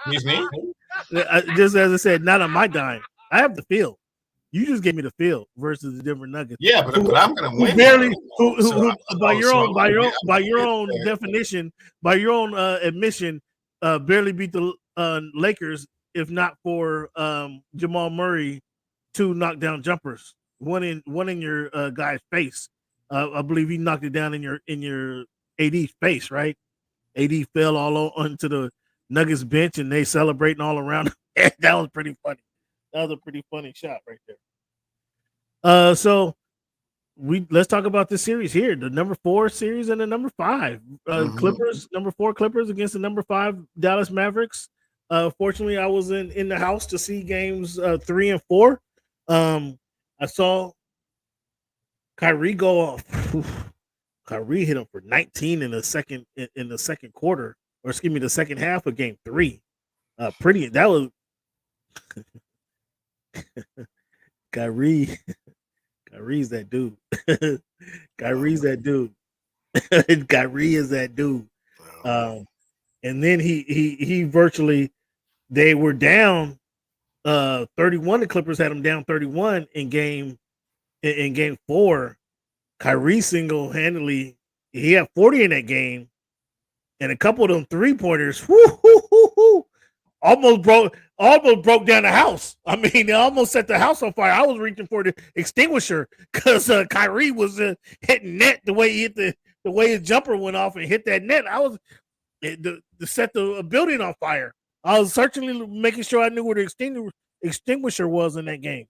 Excuse me? Just as I said, not on my dime. I have the field. You just gave me the field versus the Denver Nuggets. Yeah, but I'm going to win. By your own definition, by your own admission, barely beat the Lakers, if not for Jamal Murray, 2 knockdown jumpers. One in your guy's face. I believe he knocked it down in your AD's face, right? AD fell onto the Nuggets bench and they celebrating all around. That was pretty funny. That was a pretty funny shot right there. So let's talk about this series here. The number 4 series and the number 5. Clippers, number 4 Clippers against the number 5 Dallas Mavericks. Fortunately, I was in the house to see games 3 and 4. I saw Kyrie go off. Kyrie hit him for 19 in the second quarter, or excuse me, the second half of game 3. That was Kyrie. Kyrie's that dude. Kyrie's that dude. Kyrie is that dude. And then he virtually, they were down 31. The Clippers had them down 31 in game 4. Kyrie single-handedly, he had 40 in that game, and a couple of them 3-pointers almost broke down the house. I mean, they almost set the house on fire. I was reaching for the extinguisher because Kyrie was hitting net the way his jumper went off and hit that net. I was to set the building on fire. I was certainly making sure I knew where the extinguisher was in that game.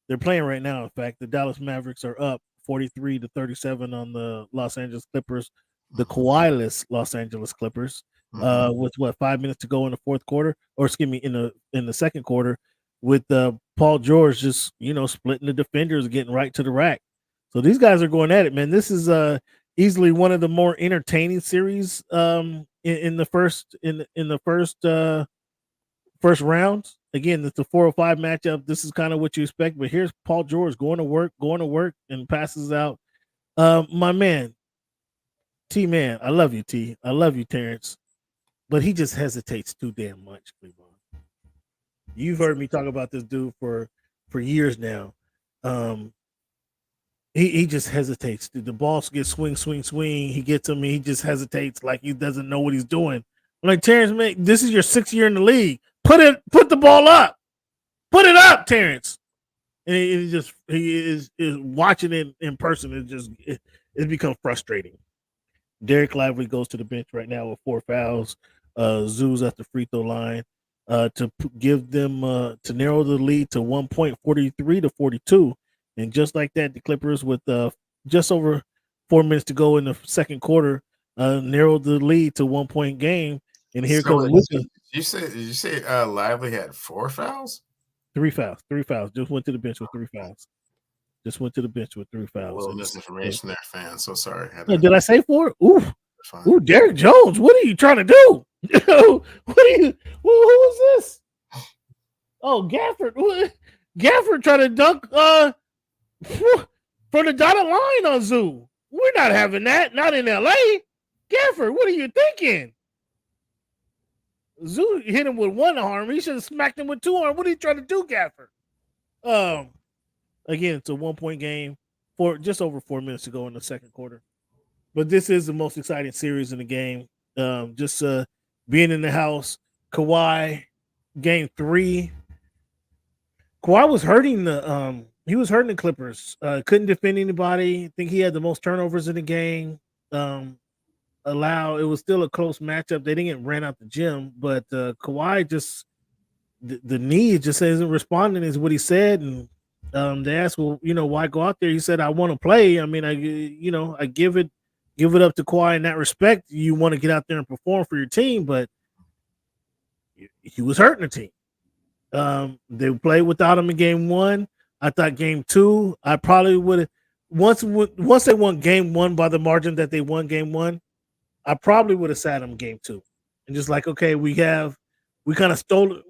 They're playing right now. In fact, the Dallas Mavericks are up 43-37 on the Los Angeles Clippers, the Kawhi-less Los Angeles Clippers, with 5 minutes to go in the fourth quarter, or excuse me, in the second quarter, with Paul George just splitting the defenders, getting right to the rack. So these guys are going at it, man. This is easily one of the more entertaining series in the first round. Again, it's the 4 or 5 matchup. This is kind of what you expect, but here's Paul George going to work, and passes out. My man, T-Man, I love you, T. I love you, Terrence, but he just hesitates too damn much, Cleveland. You've heard me talk about this dude for years now. He just hesitates. The ball gets swing. He gets him, and he just hesitates like he doesn't know what he's doing. I'm like, Terrence, man, this is your 6th year in the league. Put the ball up. Put it up, Terrence. And he is watching it in person. It becomes frustrating. Derek Lively goes to the bench right now with 4 fouls. Zoo's at the free throw line to give them to narrow the lead to 1 point, 43-42. And just like that, the Clippers, with just over 4 minutes to go in the second quarter, narrowed the lead to 1 point game. And here comes Luka. Did you say Lively had 4 fouls? 3 fouls. 3 fouls. Just went to the bench with 3 fouls. A little misinformation there, fan. So sorry. Did I say 4? Ooh, Derek Jones. What are you trying to do? Who is this? Oh, Gafford. Gafford trying to dunk from the dotted line on Zoo. We're not having that. Not in LA. Gafford, what are you thinking? Zoo hit him with 1 arm. He should have smacked him with 2 arms. What are you trying to do, Gafford? Again, it's a 1 point game for just over 4 minutes to go in the second quarter. But this is the most exciting series in the game. Just being in the house. Kawhi, game 3. Kawhi was hurting the Clippers. Couldn't defend anybody. I think he had the most turnovers in the game. It was still a close matchup. They didn't get ran out the gym, but Kawhi just the knee just isn't responding, is what he said. And they asked, well, why go out there? He said, I want to play. I mean, I give it up to Kawhi in that respect. You want to get out there and perform for your team, but he was hurting the team. They played without him in game 1. I thought game 2, I probably would have once they won game 1 by the margin that they won game 1. I probably would have sat him game 2 and just like, okay, we kind of still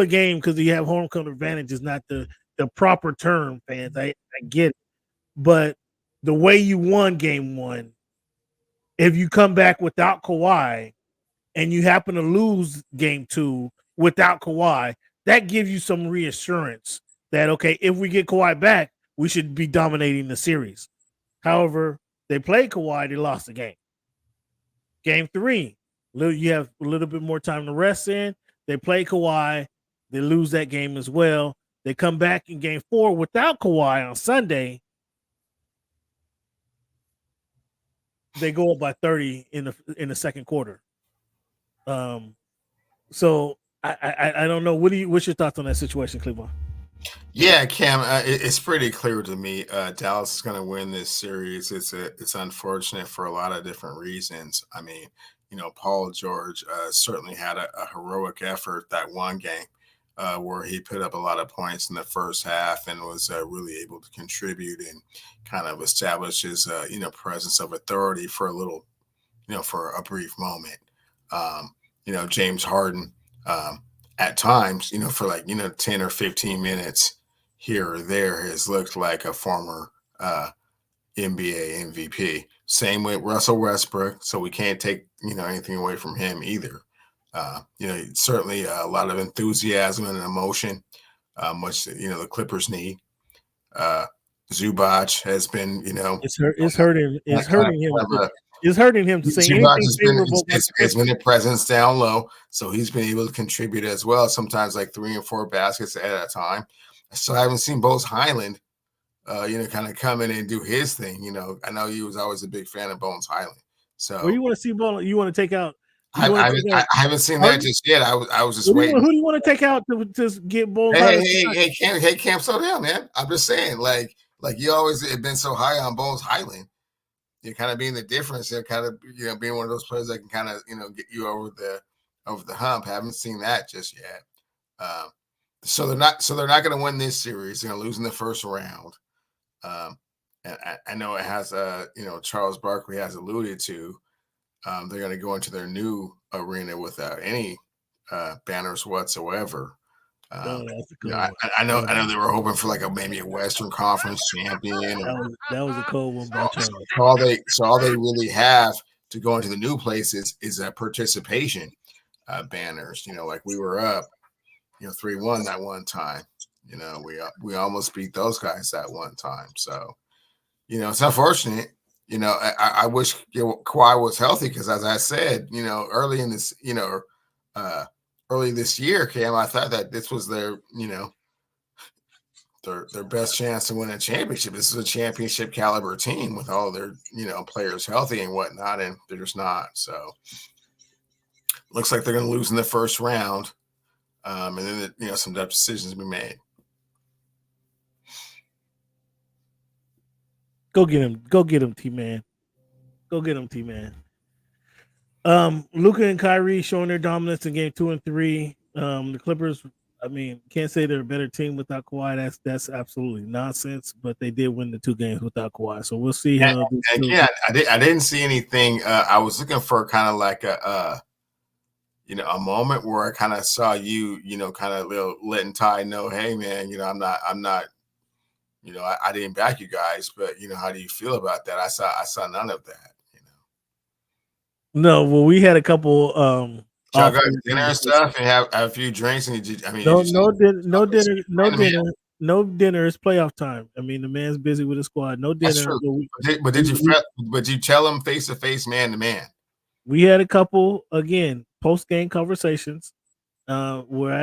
a game because you have home court advantage is not the proper term, fans. I get it. But the way you won game 1, if you come back without Kawhi and you happen to lose game 2 without Kawhi, that gives you some reassurance that, okay, if we get Kawhi back, we should be dominating the series. However, they played Kawhi, they lost the game. Game 3, you have a little bit more time to rest in. They play Kawhi. They lose that game as well. They come back in game 4 without Kawhi on Sunday. they go up by 30 in the second quarter. So I don't know. What's your thoughts on that situation, Cleveland? Yeah, Cam, it's pretty clear to me. Dallas is going to win this series. It's unfortunate for a lot of different reasons. I mean, Paul George certainly had a heroic effort that one game where he put up a lot of points in the first half and was really able to contribute and kind of establish his presence of authority for a little, for a brief moment. James Harden at times, for 10 or 15 minutes here or there has looked like a former NBA MVP. Same with Russell Westbrook, so we can't take anything away from him either. Certainly a lot of enthusiasm and emotion, which the Clippers need. Zubac has been, it's hurting him. It's hurting him to say anything favorable. It's been a presence down low, so he's been able to contribute as well. Sometimes like 3 and 4 baskets at a time. So I haven't seen Bones Highland, kind of come in and do his thing. I know you was always a big fan of Bones Highland. So well, you want to see Bones? You want to take out? I haven't seen that just yet. I was just waiting. Who do you want to take out to get Bones? Hey, Cam, slow down, man. I'm just saying, like you always have been so high on Bones Highland. You're kind of being the difference. You're kind of being one of those players that can kind of get you over the hump. Haven't seen that just yet. So they're not going to win this series. They're going to lose in the first round. And I know it has Charles Barkley has alluded to. They're going to go into their new arena without any banners whatsoever. I know they were hoping for maybe a Western Conference champion. That was a cold one by Charles. All they really have to go into the new places is a participation banners. Like we were up, 3-1 that one time. We almost beat those guys that one time. So, it's unfortunate. I wish Kawhi was healthy because, as I said, early in this, early this year, Cam, I thought that this was their best chance to win a championship. This is a championship caliber team with all their, players healthy and whatnot, and they're just not. So looks like they're going to lose in the first round. And then, some tough decisions be made. Go get him. T-Man. Go get him, T-Man. Luka and Kyrie showing their dominance in game 2 and 3. The Clippers, can't say they're a better team without Kawhi. That's absolutely nonsense. But they did win the 2 games without Kawhi, so we'll see how. I didn't see anything. I was looking for kind of like a moment where I kind of saw you, kind of letting Ty know, hey man, I'm not. I didn't back you guys, but how do you feel about that? I saw none of that. No, well, we had a couple. Y'all got dinner and stuff, and have a few drinks, and no dinner. No dinner. It's playoff time. The man's busy with his squad. No dinner. But did you tell him face to face, man to man? We had a couple again post game conversations. Where I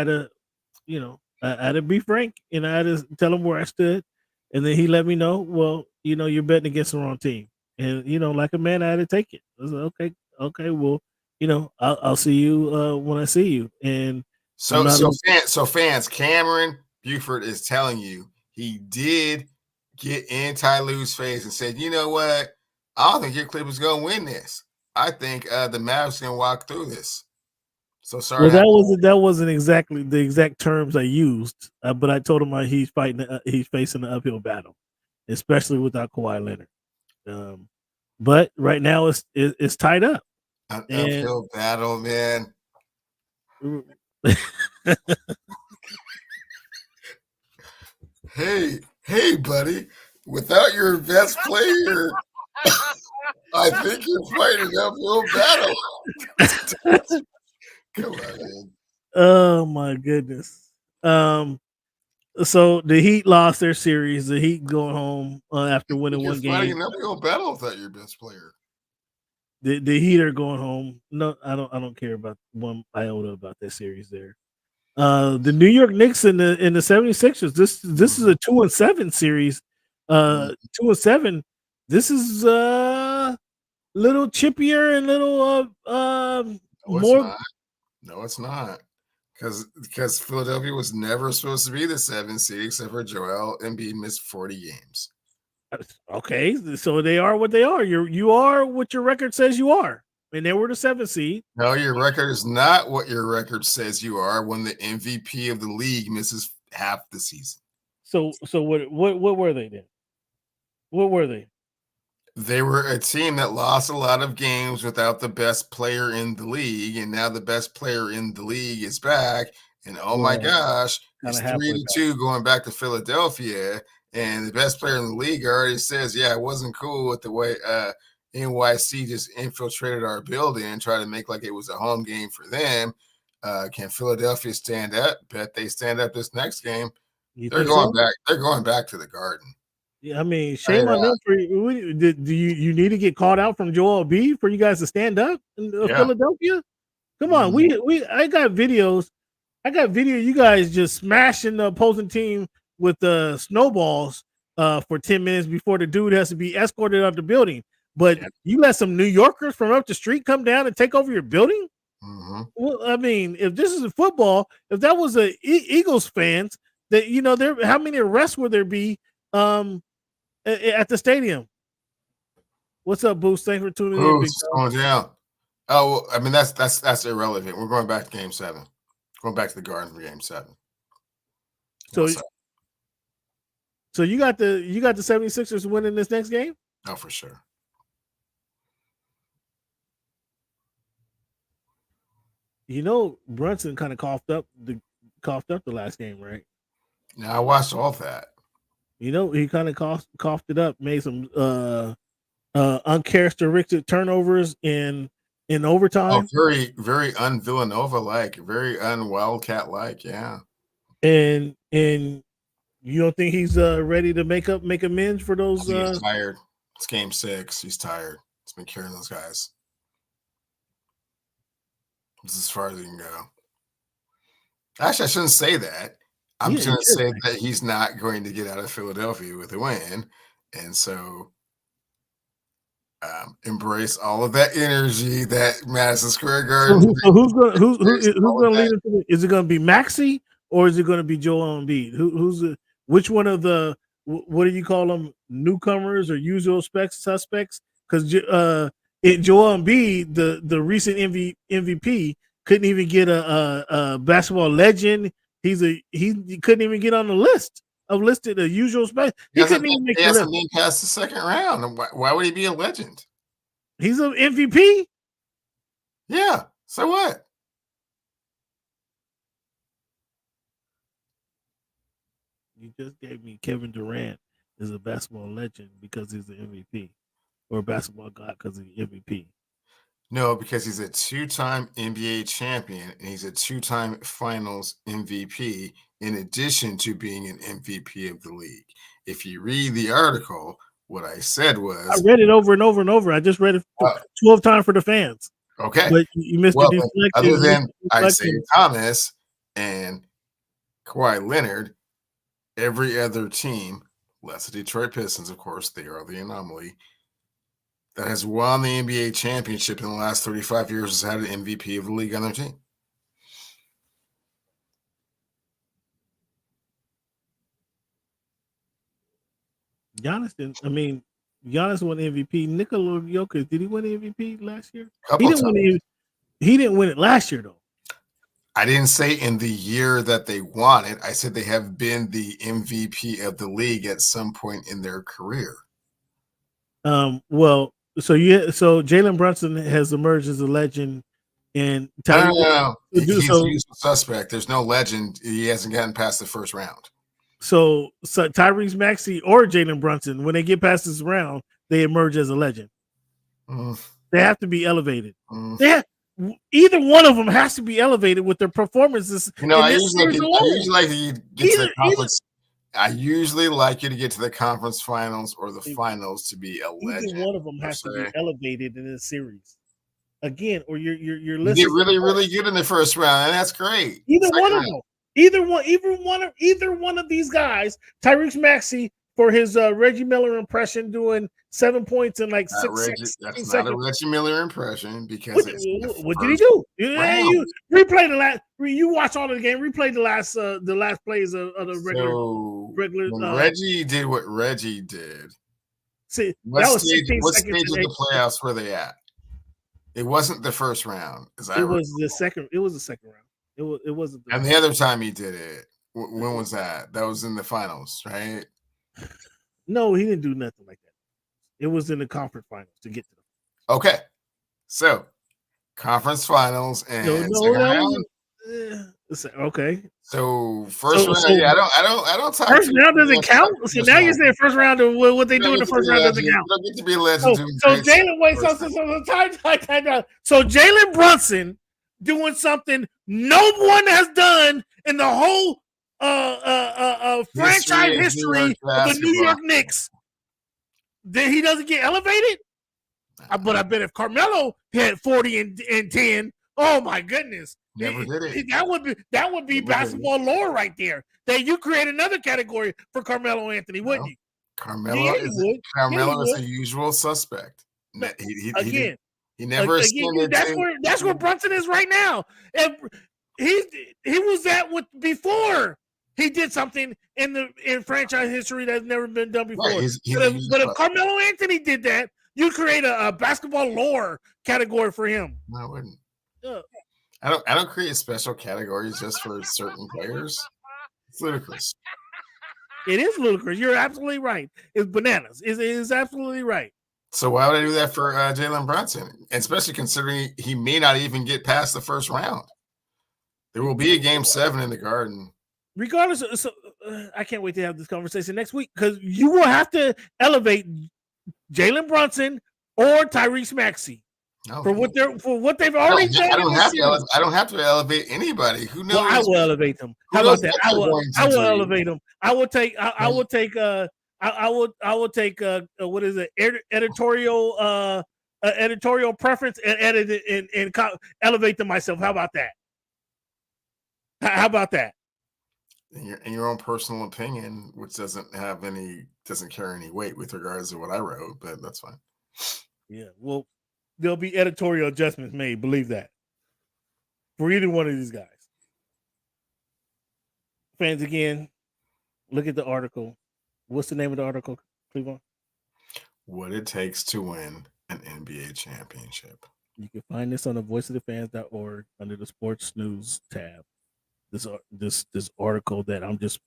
had to be frank, and I had to tell him where I stood, and then he let me know. Well, you're betting against the wrong team, and like a man, I had to take it. I was like, okay, well, I'll see you when I see you. And so fans, Cameron Buford is telling you he did get in Ty Lue's face and said, you know what? I don't think your Clippers gonna win this. I think the Mavs gonna walk through this. So sorry. Well, that wasn't exactly the exact terms I used, but I told him he's facing an uphill battle, especially without Kawhi Leonard. But right now it's tied up. An uphill battle, man. Hey, buddy. Without your best player, I think you're fighting an uphill battle. Come on, man. Oh my goodness. So the Heat lost their series. The Heat going home after winning one game. You're fighting an uphill battle without your best player. The Heat are going home. No, I don't care about one iota about that series there. The New York Knicks and the 76ers. This is a 2-7 series. 2-7. This is little chippier and little No, more. No, it's not. Because Philadelphia was never supposed to be the 7th seed except for Joel Embiid missed 40 games. Okay, so they are what they are. You are what your record says you are, and they were the 7th seed. No, your record is not what your record says you are when the MVP of the league misses half the season. So what were they then? What were they? They were a team that lost a lot of games without the best player in the league, and now the best player in the league is back. And oh my gosh, it's 3-2 going back to Philadelphia, and the best player in the league already says, "Yeah, it wasn't cool with the way NYC just infiltrated our building and tried to make like it was a home game for them." Can Philadelphia stand up? Bet they stand up this next game. They're going back. They're going back to the Garden. Yeah, I mean, shame on them for do you need to get called out from Joel B for you guys to stand up in Philadelphia? Come on, I got videos. I got video you guys just smashing the opposing team with the snowballs for 10 minutes before the dude has to be escorted out the building. But you let some New Yorkers from up the street come down and take over your building? Mm-hmm. Well, I mean, if this is a football, if that was a Eagles fans, that there, how many arrests would there be at the stadium? What's up, Boost? Thanks for tuning in. Boost, going down. Oh, I mean that's irrelevant. We're going back to Game 7. Going back to the Garden for Game 7. So you got the 76ers winning this next game? Oh, for sure. Brunson kind of coughed up the last game, right? Yeah, I watched all that. He kind of coughed it up, made some uncharacteristic turnovers in overtime. Oh, very, very un-Villanova like, very un-Wildcat like, yeah. And you don't think he's ready to make amends for those? He's tired. It's Game 6. He's tired. He's been carrying those guys. This is as far as he can go. Actually, I shouldn't say that. I'm just going to say that he's not going to get out of Philadelphia with a win, and so embrace all of that energy that Madison Square Garden. So who's going to lead into it? Is it going to be Maxey or is it going to be Joel Embiid? Which one of the what do you call them, newcomers or usual suspects? Because Joel Embiid, the recent MVP, couldn't even get a basketball legend. He couldn't even get on the list of listed the usual space. He couldn't even make the list. He hasn't been past the second round. Why would he be a legend? He's an MVP. Yeah. So what? You just gave me Kevin Durant is a basketball legend because he's an MVP, or a basketball god because he's an MVP. No, because he's a 2-time NBA champion and he's a 2-time finals MVP in addition to being an MVP of the league. If you read the article, what I said was... I read it over and over and over. I just read it 12 times for the fans. Okay. But you missed the deflection. Other than Isaiah Thomas and Kawhi Leonard, every other team, less the Detroit Pistons, of course, they are the anomaly, that has won the NBA championship in the last 35 years has had an MVP of the league on their team. Giannis won MVP. Nikola Jokic, did he win the MVP last year? He didn't win it last year, though. I didn't say in the year that they won it. I said they have been the MVP of the league at some point in their career. So Jalen Brunson has emerged as a legend, and no. He's a usual suspect. There's no legend. He hasn't gotten past the first round. So Tyrese Maxey or Jalen Brunson, when they get past this round, they emerge as a legend. They have to be elevated. Either one of them has to be elevated with their performances. I usually like to get to the conference. I usually like you to get to the conference finals or the finals to be a legend. Either one of them has to be elevated in this series. Again, or you're listening. You get really, really good in the first round, and that's great. Either one of these guys, Tyrese Maxey for his Reggie Miller impression, doing 7 points in like That's 16 not a seconds. Reggie Miller impression because What, it's what did he do? Yeah, round. you replay the last. You watch all of the game. Replay the last plays of the regular. So regular. when Reggie did what Reggie did, See, what that was stage, 16 what seconds. stage of the playoffs were they at? It wasn't the first round. It was the second. It was the second round. It wasn't. And the other time he did it, when was that? That was in the finals, right? No, he didn't do nothing like that. It was in the conference finals to get to them. Okay, so conference finals and second round. Okay. So first round, yeah, I don't talk. First round doesn't count. So now you're saying first round of what they do in the first round doesn't count. Don't get to be a legend. So Jalen, wait, so Jalen Brunson doing something no one has done in the whole franchise history of the New York Knicks. Then he doesn't get elevated. But I bet if Carmelo had 40 and 10, oh my goodness. Never did it. That would be basketball lore right there. That you create another category for Carmelo Anthony, wouldn't you? Carmelo is a usual suspect. He never ascended. That's where Brunson is right now. And he was at with before he did something in franchise history that's never been done before. Right, but if Carmelo Anthony did that, you create a basketball lore category for him. No, I wouldn't. Yeah. I don't create special categories just for certain players. It's ludicrous. It is ludicrous. You're absolutely right. It's bananas. It is absolutely right. So why would I do that for Jalen Brunson? Especially considering he may not even get past the first round. There will be a game 7 in the Garden. Regardless, I can't wait to have this conversation next week because you will have to elevate Jalen Brunson or Tyrese Maxey for what they've already done. I don't have to elevate anybody. Who knows? Well, I will elevate them. How about that? I will elevate them. I will take what is it? Editorial preference and edit it and elevate them myself. How about that? How about that? In your own personal opinion, which doesn't carry any weight with regards to what I wrote, but that's fine. Yeah, well, there'll be editorial adjustments made. Believe that for either one of these guys. Fans, again, look at the article. What's the name of the article, Cleveland? What it takes to win an NBA championship. You can find this on the voiceofthefans.org under the sports news tab. This article that I'm just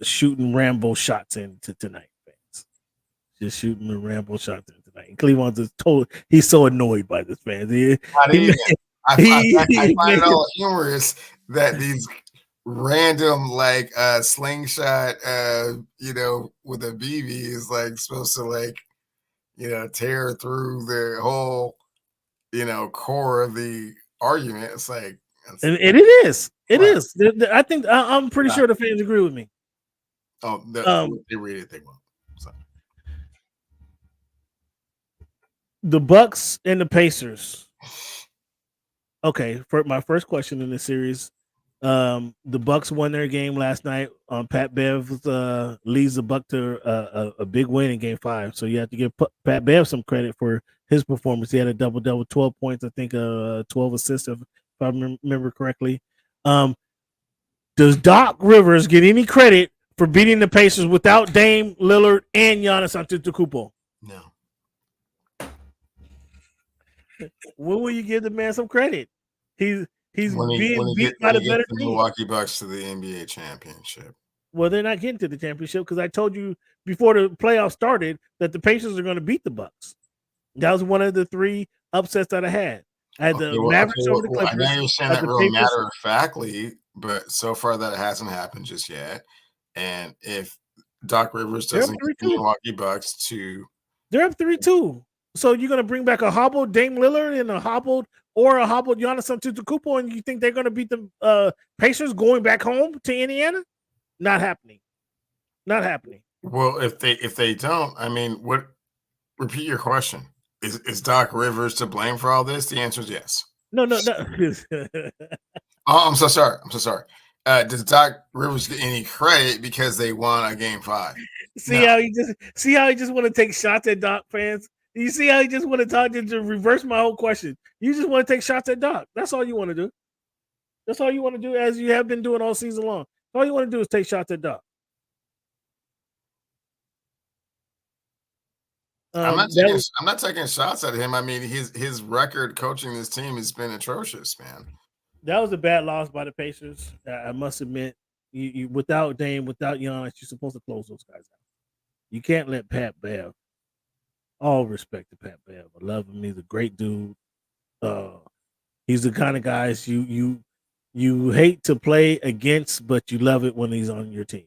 shooting Rambo shots into tonight, fans. Just shooting the Rambo shots in tonight. And Cleveland's just he's so annoyed by this, fans. I find it all humorous that these random slingshot with a BB is supposed to tear through the whole core of the argument. It's like, and it is. It is. I think I'm pretty sure the fans agree with me. Oh, they read it. They won't. So. The Bucks and the Pacers. Okay, for my first question in this series, the Bucks won their game last night. Pat Bev leads the Bucks to a big win in Game 5. So you have to give Pat Bev some credit for his performance. He had a double-double, 12 points, I think 12 assists, if I remember correctly. Does Doc Rivers get any credit for beating the Pacers without Dame Lillard and Giannis Antetokounmpo? No. When will you give the man some credit? He's being beat by the better team. Milwaukee Bucks to the NBA championship. Well, they're not getting to the championship because I told you before the playoffs started that the Pacers are going to beat the Bucks. That was one of the 3 upsets that I had. I had the Mavericks over the Clippers. I know you're saying that real matter-of-factly, but so far that hasn't happened just yet. And if Doc Rivers doesn't get the Milwaukee Bucks to... They're up 3-2. So you're going to bring back a hobbled Dame Lillard and a hobbled Giannis Antetokounmpo, and you think they're going to beat the Pacers going back home to Indiana? Not happening. Not happening. Well, if they don't, I mean, what? Repeat your question. Is Doc Rivers to blame for all this? The answer is yes. No. Oh, I'm so sorry. Does Doc Rivers get any credit because they won a Game 5? See how he just want to take shots at Doc fans. You see how he just want to talk to reverse my whole question. You just want to take shots at Doc. That's all you want to do. That's all you want to do, as you have been doing all season long. All you want to do is take shots at Doc. I'm not taking shots at him. I mean, his record coaching this team has been atrocious, man. That was a bad loss by the Pacers. I must admit, you without Dame, without Giannis, you're supposed to close those guys out. You can't let Pat Bev. All respect to Pat Bev. I love him. He's a great dude. He's the kind of guys you hate to play against, but you love it when he's on your team.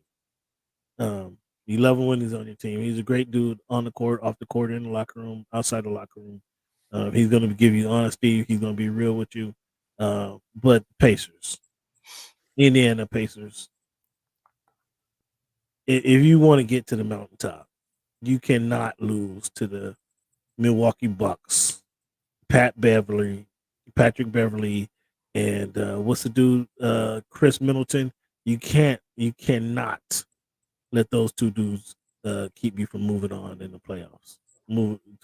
You love him when he's on your team. He's a great dude on the court, off the court, in the locker room, outside the locker room. He's going to give you honesty. He's going to be real with you. But Pacers, Indiana Pacers, if you want to get to the mountaintop, you cannot lose to the Milwaukee Bucks, Patrick Beverly, and what's the dude, Chris Middleton. You cannot let those two dudes keep you from moving on in the playoffs.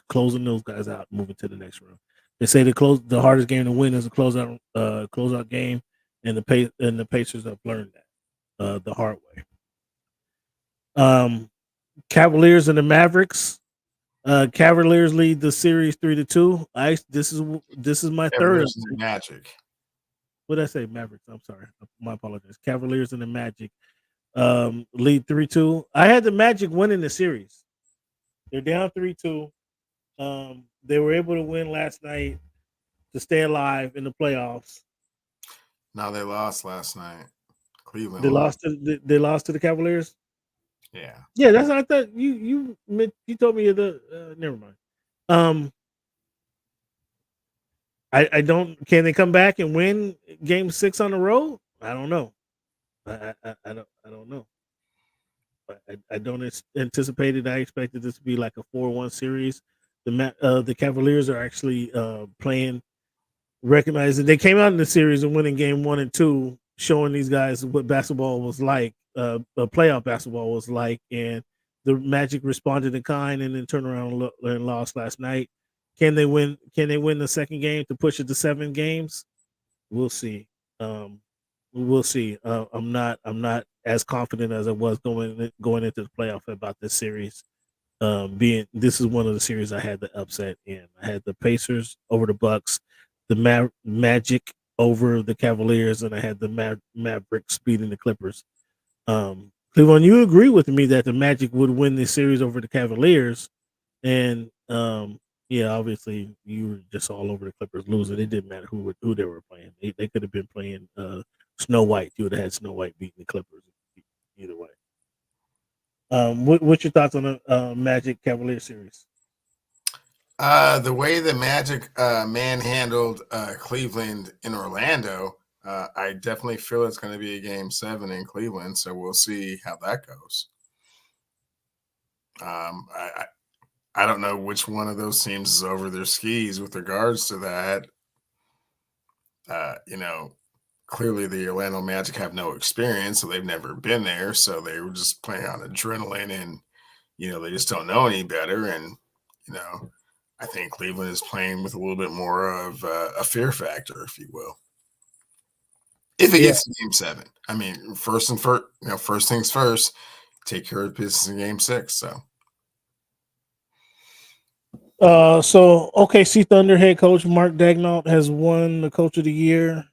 Closing those guys out, moving to the next round. They say the hardest game to win is a closeout game, and the Pacers have learned that the hard way. Cavaliers and the Mavericks. Cavaliers lead the series 3-2. This is my third. Magic. What did I say? Mavericks. I'm sorry. My apologies. Cavaliers and the Magic lead 3-2. I had the Magic winning the series. They're down 3-2. They were able to win last night to stay alive in the playoffs. No, they lost last night. Cleveland. They lost to the Cavaliers. Yeah, that's what I thought. You told me never mind. I don't. Can they come back and win Game 6 on the road? I don't know. I don't know. I don't anticipate it. I expected this to be like a 4-1 series. The Cavaliers are actually playing, recognizing they came out in the series and winning Game 1 and 2, showing these guys what basketball was like, playoff basketball was like, and the Magic responded in kind and then turned around and lost last night. Can they win? Can they win the second game to push it to 7 games? We'll see. We'll see. I'm not as confident as I was going into the playoff about this series. This is one of the series I had the upset in. I had the Pacers over the Bucks, the Magic over the Cavaliers, and I had the Mavericks beating the Clippers. Cleveland, you agree with me that the Magic would win this series over the Cavaliers, and yeah, obviously you were just all over the Clippers losing. It didn't matter who they were playing. They could have been playing Snow White. You would have had Snow White beating the Clippers either way. What's your thoughts on the Magic Cavalier series? The way the Magic manhandled Cleveland in Orlando, I definitely feel it's going to be a Game 7 in Cleveland. So we'll see how that goes. I don't know which one of those teams is over their skis with regards to that. Clearly the Orlando Magic have no experience, so they've never been there. So they were just playing on adrenaline and, they just don't know any better. And, I think Cleveland is playing with a little bit more of a fear factor, if you will. If it gets to Game 7. I mean, first things first, take care of business in Game 6. So OKC Thunder head coach Mark Daigneault has won the Coach of the Year.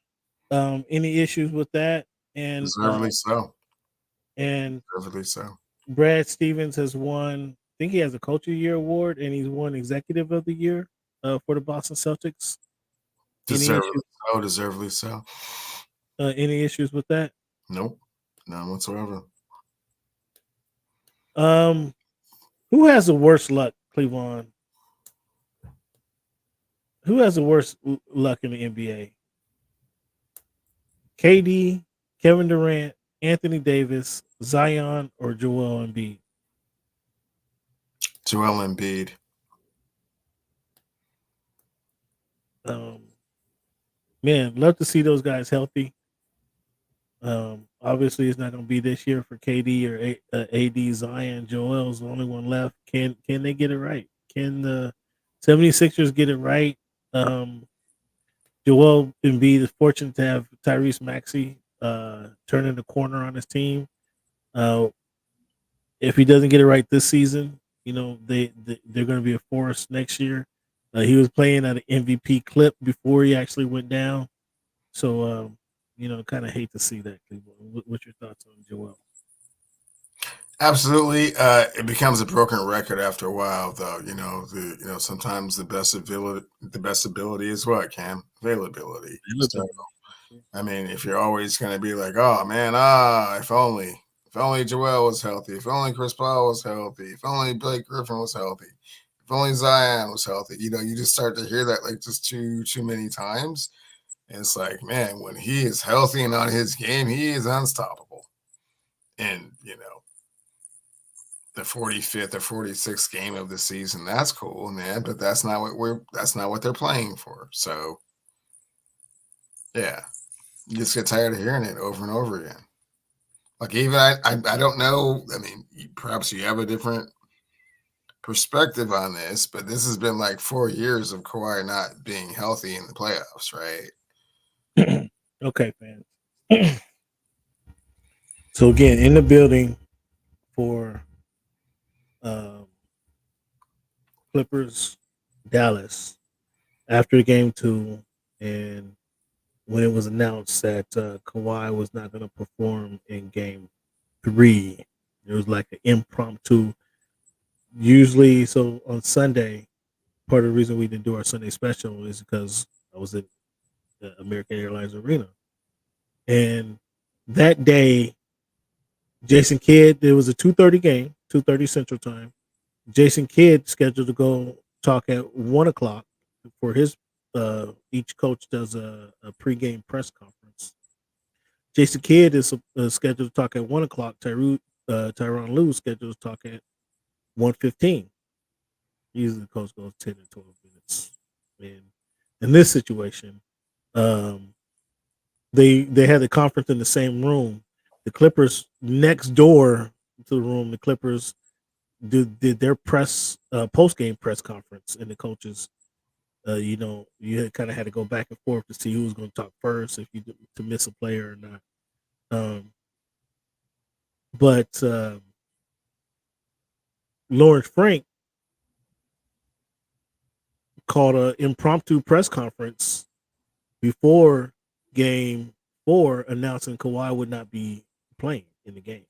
Any issues with that? And deservedly so. And deservedly so. Brad Stevens has won. I think he has a Coach of the Year award, and he's won Executive of the Year for the Boston Celtics. Deservedly so. Any issues with that? Nope, none whatsoever. Who has the worst luck, Cleveland? Who has the worst luck in the NBA? KD, Kevin Durant, Anthony Davis, Zion, or Joel Embiid? Joel Embiid. Man, love to see those guys healthy. obviously it's not going to be this year for KD or AD. Zion, Joel's the only one left. Can they get it right? Can the 76ers get it right? Joel Embiid is fortunate to have Tyrese Maxey turning the corner on his team. If he doesn't get it right this season, they're going to be a force next year. He was playing at an MVP clip before he actually went down. So, kind of hate to see that. Cleveland. What's your thoughts on Joel? Absolutely, it becomes a broken record after a while, though. Sometimes the best ability is what, Cam? Availability. So, I mean, if you're always going to be like, oh man, if only Joel was healthy, if only Chris Paul was healthy, if only Blake Griffin was healthy, if only Zion was healthy, you just start to hear that like just too many times. And it's like, man, when he is healthy and on his game, he is unstoppable. And the 45th or 46th game of the season, that's cool, man. But that's not what they're playing for. So, yeah, you just get tired of hearing it over and over again. Like even I don't know. I mean, perhaps you have a different perspective on this, but this has been like 4 years of Kawhi not being healthy in the playoffs, right? Okay, fans. So again, in the building for Clippers Dallas after game 2, and when it was announced that Kawhi was not going to perform in game 3, it was like an impromptu. Usually, so on Sunday, part of the reason we didn't do our Sunday special is because I was at the American Airlines Arena, and that day, Jason Kidd, there was a 2:30 game, 2:30 Central Time. Jason Kidd scheduled to go talk at 1 o'clock for his. Each coach does a pregame press conference. Jason Kidd is scheduled to talk at 1 o'clock. Tyronn Lue scheduled to talk at 1:15. Usually the coach goes 10 or 12 minutes. And in this situation, they had the conference in the same room. The Clippers next door to the room, the Clippers did their post-game press conference, and the coaches, you kind of had to go back and forth to see who was going to talk first, if you to miss a player or not. But Lawrence Frank called an impromptu press conference before game 4, announcing Kawhi would not be playing in the game.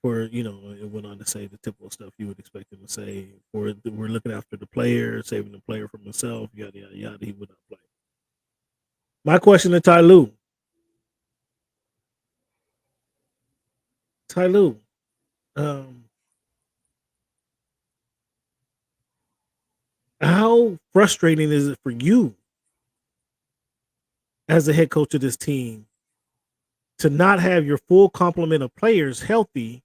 It went on to say the typical stuff you would expect him to say. We're looking after the player, saving the player from himself, yada yada yada. He would not play. My question to Ty Lue. Ty Lue, how frustrating is it for you as the head coach of this team to not have your full complement of players healthy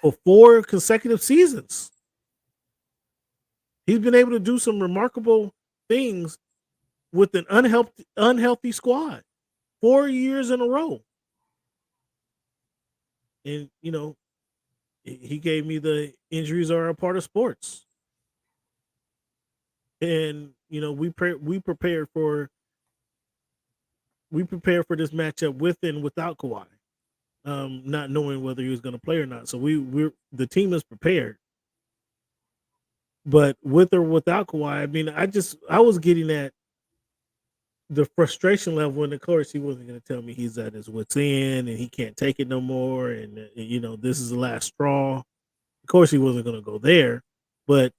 for 4 consecutive seasons? He's been able to do some remarkable things with an unhealthy squad 4 years in a row. And, he gave me the injuries are a part of sports. And, we prepared for this matchup with and without Kawhi, not knowing whether he was going to play or not. So the team is prepared. But with or without Kawhi, I mean, I was getting at the frustration level, and of course he wasn't going to tell me he's at his wit's end and he can't take it no more, and this is the last straw. Of course he wasn't going to go there, but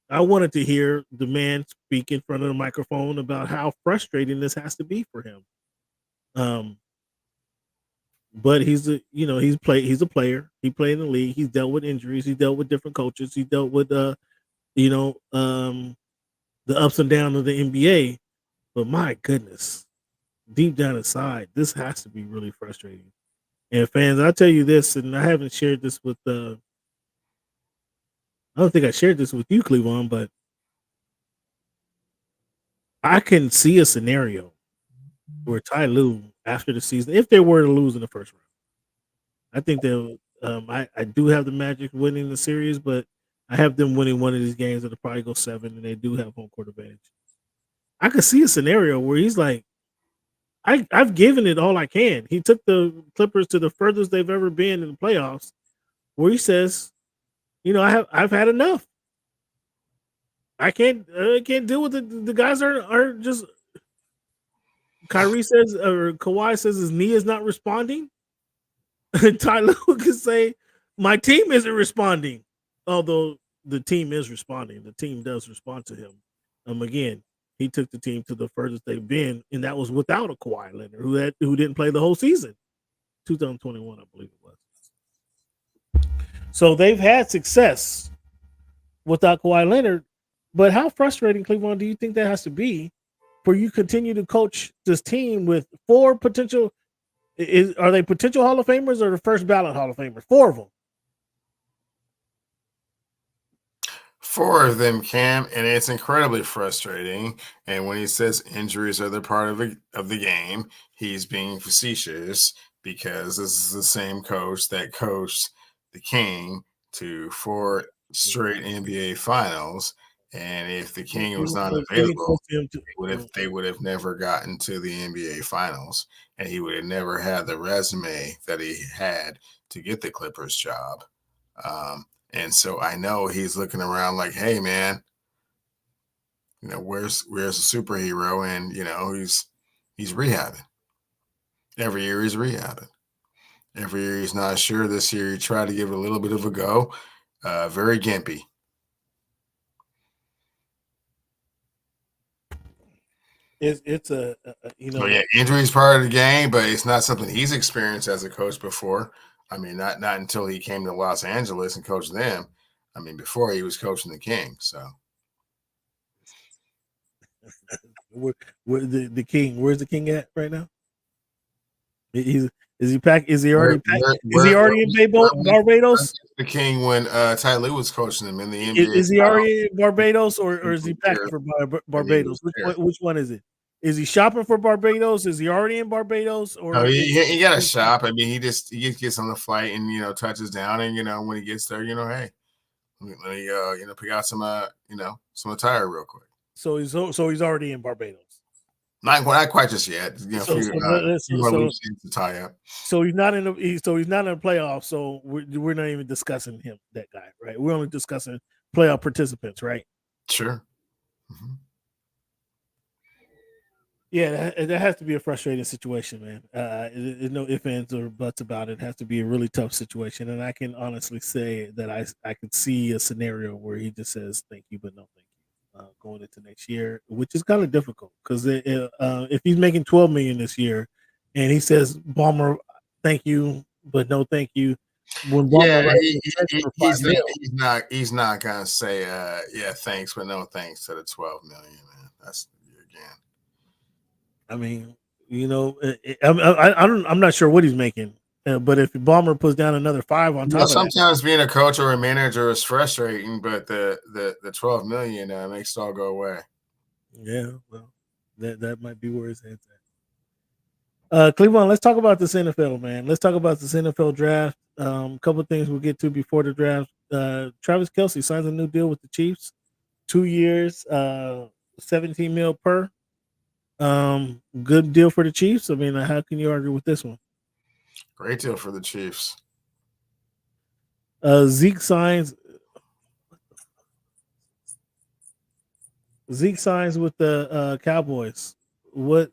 I wanted to hear the man speak in front of the microphone about how frustrating this has to be for him. But he's a player. He played in the league. He's dealt with injuries. He dealt with different coaches. He dealt with the ups and downs of the NBA. But my goodness, deep down inside, this has to be really frustrating. And fans, I'll tell you this, and I haven't shared this with I don't think I shared this with you, Cleavon, but I can see a scenario where Ty Lue after the season if they were to lose in the first round. I think they'll. I do have the Magic winning the series, but I have them winning one of these games that'll probably go 7, and they do have home court advantage. I could see a scenario where he's like, I've given it all I can. He took the Clippers to the furthest they've ever been in the playoffs, where he says, I've had enough. I can't deal with it. The guys are just. Kyrie says, or Kawhi says, his knee is not responding. And Tyler can say, my team isn't responding. Although the team is responding. The team does respond to him. Again, he took the team to the furthest they've been, and that was without a Kawhi Leonard, who didn't play the whole season. 2021, I believe it was. So they've had success without Kawhi Leonard. But how frustrating, Cleveland, do you think that has to be for you continue to coach this team with 4 potential? Are they potential Hall of Famers or the first ballot Hall of Famers? 4 of them. 4 of them, Cam, and it's incredibly frustrating. And when he says injuries are the part of the game, he's being facetious because this is the same coach that coached the King to 4 straight NBA Finals. And if the King was not available, they would have never gotten to the NBA Finals, and he would have never had the resume that he had to get the Clippers job. And so I know he's looking around like, hey, man, where's the superhero? And, he's rehabbing. Every year he's rehabbing. Every year he's not sure. This year he tried to give it a little bit of a go. Very gimpy. It's injury is part of the game, but it's not something he's experienced as a coach before. I mean, not until he came to Los Angeles and coached them. I mean, before he was coaching the King. So, where the King? Where's the King at right now? Is he packed? Is he already packed? Is he already in Barbados? The King when Ty Lue was coaching him in the NBA. Is he already in Barbados or is he packing for Barbados? Which one is it? Is he shopping for Barbados? Is he already in Barbados? Or no, he got to shop. I mean, he gets on the flight and touches down, and when he gets there, hey, let me pick out some some attire real quick. So he's already in Barbados. Not quite just yet. To tie up. So he's not in the playoffs. So we're not even discussing that guy, right? We're only discussing playoff participants, right? Sure. Mm-hmm. Yeah, that has to be a frustrating situation, man. There's no ifs, ands, or buts about it. It has to be a really tough situation, and I can honestly say that I could see a scenario where he just says thank you, but no thank you, going into next year, which is kind of difficult because if he's making $12 million this year, and he says Ballmer, thank you, but no thank you. When Ballmer he's not gonna say thanks, but no thanks to the $12 million, man. That's I mean, I'm not sure what he's making, but if Ballmer puts down another 5 on top, sometimes being a coach or a manager is frustrating, but the $12 million makes it all go away. Yeah, well, that might be where his head's at. Cleveland, let's talk about this NFL, man. Let's talk about this NFL draft. A couple of things we'll get to before the draft. Travis Kelce signs a new deal with the Chiefs, 2 years, $17 million per. Good deal for the Chiefs. I mean, how can you argue with this one? Great deal for the Chiefs. Zeke signs with the Cowboys. What's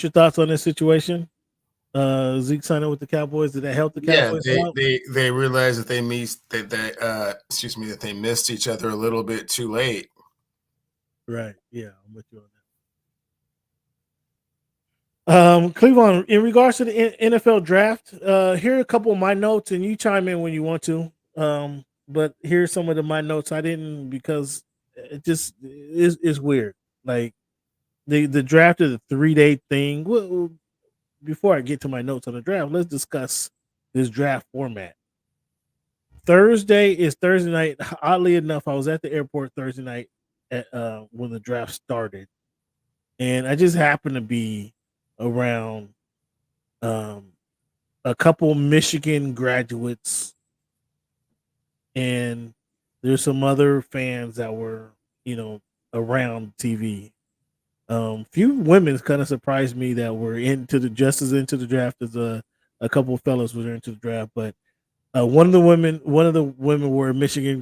your thoughts on this situation? Zeke signing with the Cowboys, did that help the Cowboys? Yeah, they realized that they missed each other a little bit too late. Right. Yeah, I'm with you on that. Cleveland, in regards to the NFL draft, here are a couple of my notes, and you chime in when you want to. But here's some of my notes. I didn't because it just is weird. Like the draft is a 3-day thing. Well, before I get to my notes on the draft, let's discuss this draft format. Thursday is Thursday night. Oddly enough, I was at the airport Thursday night when the draft started. and I just happened to be around a couple Michigan graduates, and there's some other fans that were, around TV. Few women kind of surprised me that were just as into the draft as a couple of fellows were into the draft. But one of the women were a Michigan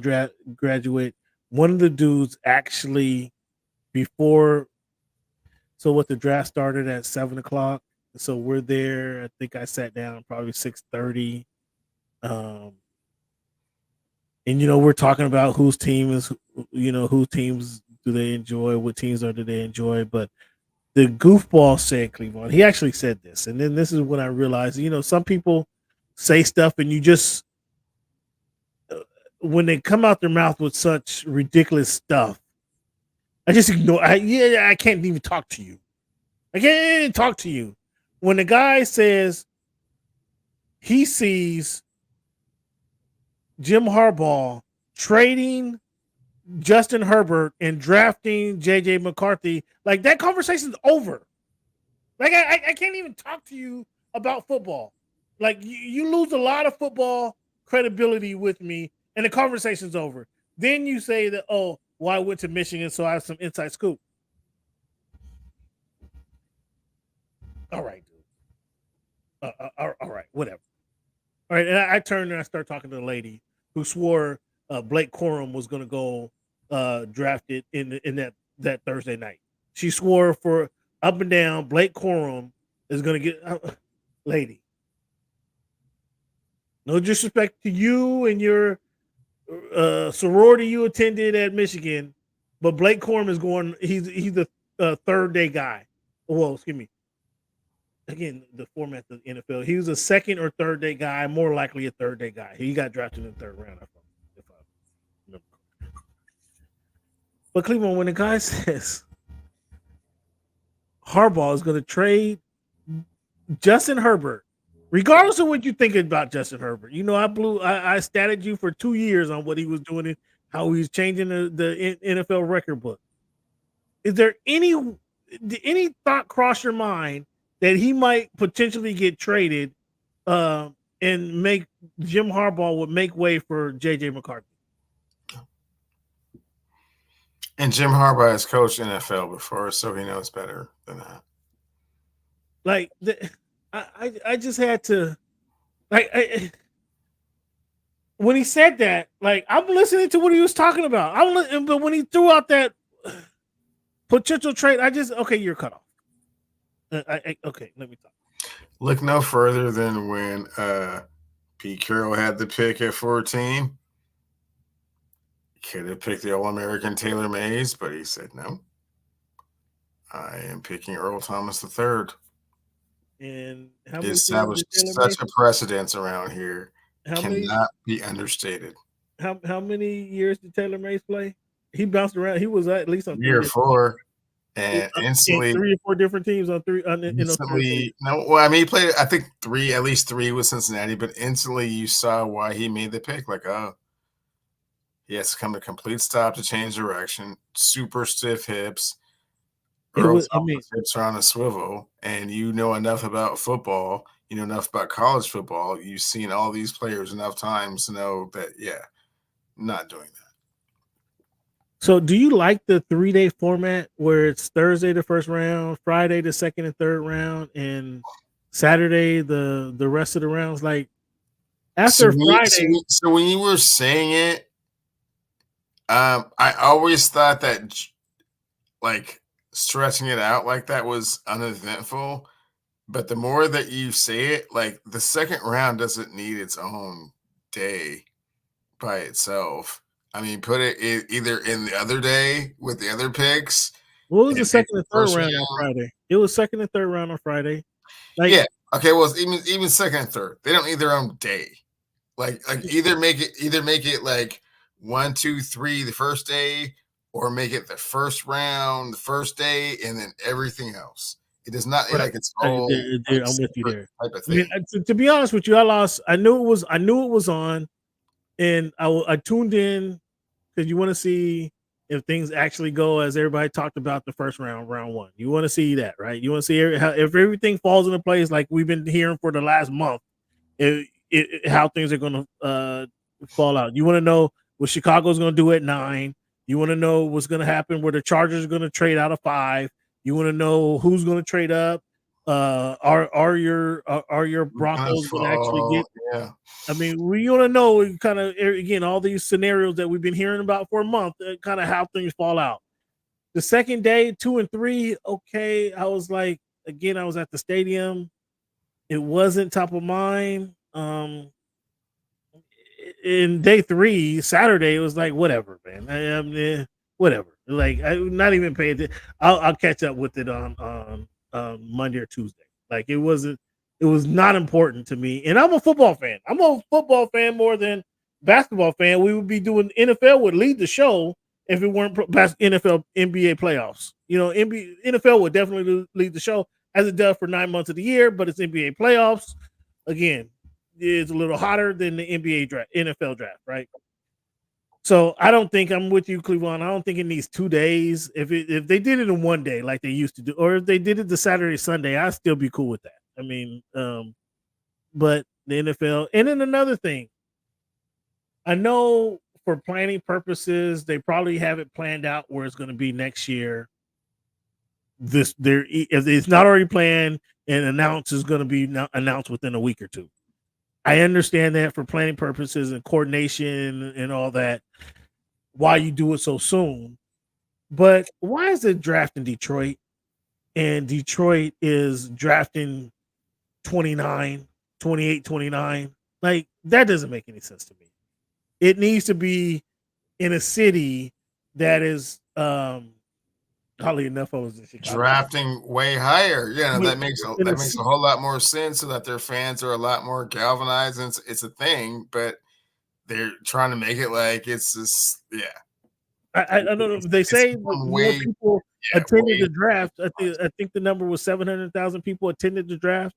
graduate. One of the dudes actually before. So what the draft started at 7:00. So we're there. I think I sat down probably 6:30. And we're talking about whose teams do they enjoy, what teams do they enjoy. But the goofball said, Cleveland, he actually said this. And then this is when I realized, some people say stuff and you just when they come out their mouth with such ridiculous stuff, I just ignore. I can't even talk to you. I can't even talk to you. When the guy says he sees Jim Harbaugh trading Justin Herbert and drafting JJ McCarthy, like that conversation's over. Like I can't even talk to you about football. Like you lose a lot of football credibility with me, and the conversation's over. Then you say that, I went to Michigan, so I have some inside scoop. All right, dude. All right, whatever. All right, and I turned and I started talking to the lady who swore Blake Corum was going to go drafted in that Thursday night. She swore for up and down Blake Corum is going to get lady. No disrespect to you and your sorority you attended at Michigan, but Blake Corum is going. He's the third day guy. Well, excuse me. Again, the format of the NFL. He was a second or third day guy, more likely a third day guy. He got drafted in the third round. If I remember. But Cleveland, when the guy says Harbaugh is going to trade Justin Herbert, regardless of what you think about Justin Herbert, I stated you for 2 years on what he was doing and how he's changing the NFL record book. Is there any thought cross your mind that he might potentially get traded and make Jim Harbaugh would make way for JJ McCarthy? And Jim Harbaugh has coached NFL before, so he knows better than that. Like, I just had to, when he said that, like, I'm listening to what he was talking about. But when he threw out that potential trade, you're cut off. Okay, let me talk. Look no further than when Pete Carroll had the pick at 14. Could have picked the All-American Taylor Mays, but he said no. I am picking Earl Thomas III. And he established such a precedence around here. Cannot be understated. How many years did Taylor Mays play? He bounced around. He was at least on 3 or 4. And instantly 3 or 4 different teams on three. Instantly, he played. I think at least 3 with Cincinnati. But instantly, you saw why he made the pick. Like, he has to come to a complete stop to change direction. Super stiff hips. Hips are on a swivel, and you know enough about football. You know enough about college football. You've seen all these players enough times to know that, not doing that. So do you like the 3-day format where it's Thursday the first round, Friday the second and third round, and Saturday the rest of the rounds? Like after Friday. So when you were saying it, I always thought that like stretching it out like that was uneventful. But the more that you say it, like the second round doesn't need its own day by itself. I mean, put it either in the other day with the other picks. What was the second and third round on Friday? It was second and third round on Friday. Okay. Well, even second and third, they don't need their own day. Like either make it like 1, 2, 3 the first day, or make it the first round the first day, and then everything else. It does not like it's all. I'm with you there. Type of thing. I mean, to be honest with you, I knew it was on. And I tuned in because you want to see if things actually go as everybody talked about the first round 1. You want to see that, right? You want to see if everything falls into place like we've been hearing for the last month, how things are going to fall out. You want to know what Chicago's going to do at 9. You want to know what's going to happen where the Chargers are going to trade out of 5. You want to know who's going to trade up. Are your Broncos going to actually get? Yeah. I mean, we want to know kind of again all these scenarios that we've been hearing about for a month, kind of how things fall out. The second day, 2 and 3, okay. I was like, again, I was at the stadium. It wasn't top of mind. In day 3, Saturday, it was like whatever, man. Whatever. Like I'm not even paying attention. I'll catch up with it on Monday or Tuesday. Like it was not important to me. And I'm a football fan. I'm a football fan more than basketball fan. We would be doing NFL would lead the show if it weren't NFL NBA playoffs. You know, NFL would definitely lead the show as it does for 9 months of the year, but it's NBA playoffs. Again, it's a little hotter than the NFL draft, right? So I don't think I'm with you, Cleveland. I don't think it needs 2 days. If they did it in 1 day like they used to do, or if they did it the Saturday, Sunday, I'd still be cool with that. I mean, but the NFL, and then another thing, I know for planning purposes, they probably have it planned out where it's going to be next year. If it's not already planned and announced, is going to be announced within a week or 2. I understand that for planning purposes and coordination and all that, why you do it so soon. But why is it draft in Detroit? And Detroit is drafting 28, 29. Like, that doesn't make any sense to me. It needs to be in a city that is, oddly enough, I was in Chicago. Drafting way higher. Yeah, that makes a whole lot more sense, so that their fans are a lot more galvanized, and it's a thing, but they're trying to make it like it's just, yeah. I don't know. They say more people attended the draft. I think the number was 700,000 people attended the draft.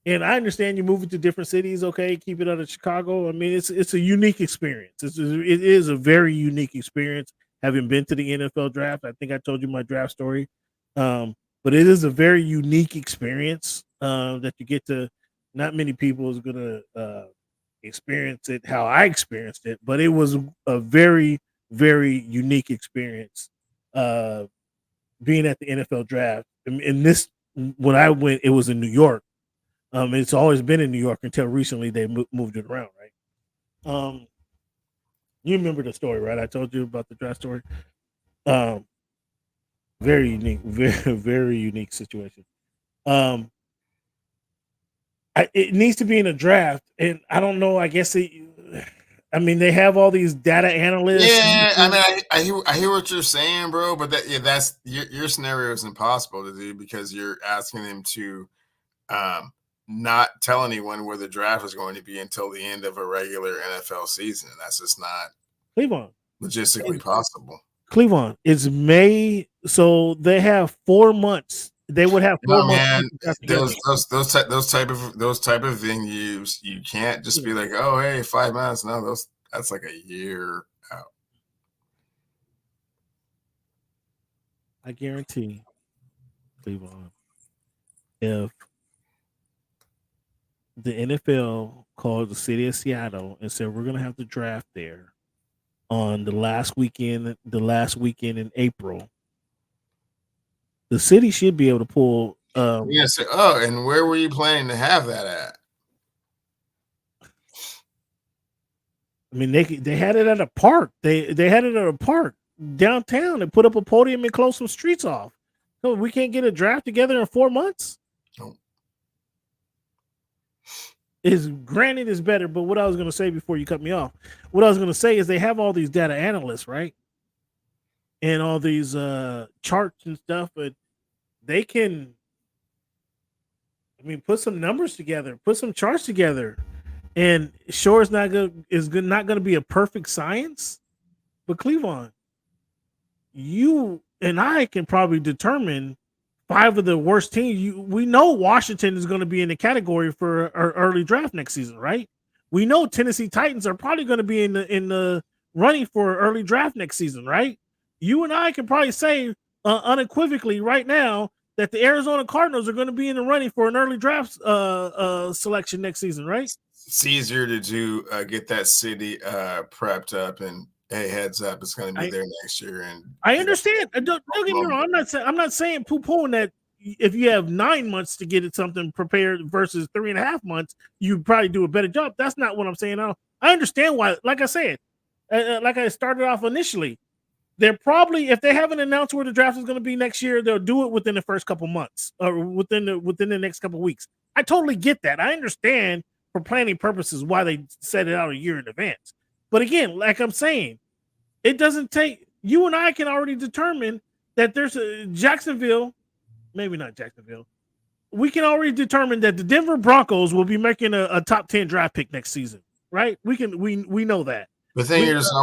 And I understand you move it to different cities. Okay, keep it out of Chicago. I mean, it's a unique experience. It is a very unique experience. Having been to the NFL draft, I think I told you my draft story. But it is a very unique experience that you get to. Not many people is gonna experience it how I experienced it, but it was a very, very unique experience being at the NFL draft. And this, when I went, it was in New York. It's always been in New York until recently they moved it around, right? You remember the story, right? I told you about the draft story. Very unique, very, very unique situation. It needs to be in a draft, and I don't know. I guess they have all these data analysts. Yeah, I mean, I hear what you're saying, bro. But that's your scenario is impossible to do because you're asking them to not tell anyone where the draft is going to be until the end of a regular NFL season. And that's just not Cleveland logistically possible. Cleveland, it's May, so they have 4 months. They would have 4 months. Man, those type of venues, you can't just be like, oh, hey, 5 months. No, that's like a year out. I guarantee, Cleveland, if the NFL called the city of Seattle and said we're going to have the draft there on the last weekend in April, the city should be able to pull. Yes. And where were you planning to have that at? I mean, they had it at a park. They had it at a park downtown and put up a podium and close some streets off. So we can't get a draft together in 4 months. No. Granted is better, but what I was going to say before you cut me off, what I was going to say is they have all these data analysts, right? And all these charts and stuff, but they can, put some numbers together, put some charts together, and sure, it's not going to be a perfect science, but Cleveland, you and I can probably determine 5 of the worst teams. We know Washington is going to be in the category for our early draft next season, right? We know Tennessee Titans are probably going to be in the running for early draft next season, right? You and I can probably say unequivocally right now that the Arizona Cardinals are going to be in the running for an early draft selection next season, right? It's easier to do get that city prepped up and hey, heads up, it's going to be there next year. And I understand. Don't get me wrong. I'm not saying poo-pooing that if you have 9 months to get it something prepared versus 3.5 months, you probably do a better job. That's not what I'm saying. I understand why. Like I said, like I started off initially, they're probably, if they haven't announced where the draft is going to be next year, they'll do it within the first couple months or within the next couple weeks. I totally get that. I understand for planning purposes why they set it out a year in advance. But again, like I'm saying, it doesn't take, you and I can already determine that there's a Jacksonville, maybe not Jacksonville. We can already determine that the Denver Broncos will be making a top 10 draft pick next season, right? We know that. But then you're just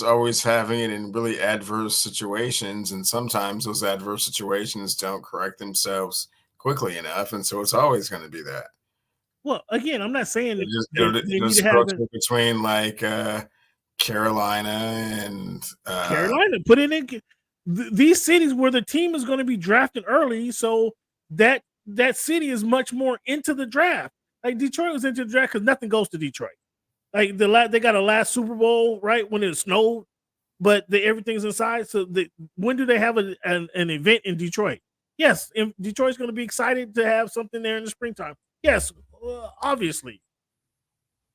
always having it in really adverse situations, and sometimes those adverse situations don't correct themselves quickly enough, and so it's always going to be that. Well, again, I'm not saying between like Carolina and Carolina. Put it in these cities where the team is going to be drafted early, so that city is much more into the draft. Like Detroit was into the draft because nothing goes to Detroit. Like they got a last Super Bowl right when it snowed, but everything's inside. So when do they have an event in Detroit? Yes, Detroit's going to be excited to have something there in the springtime. Yes, obviously.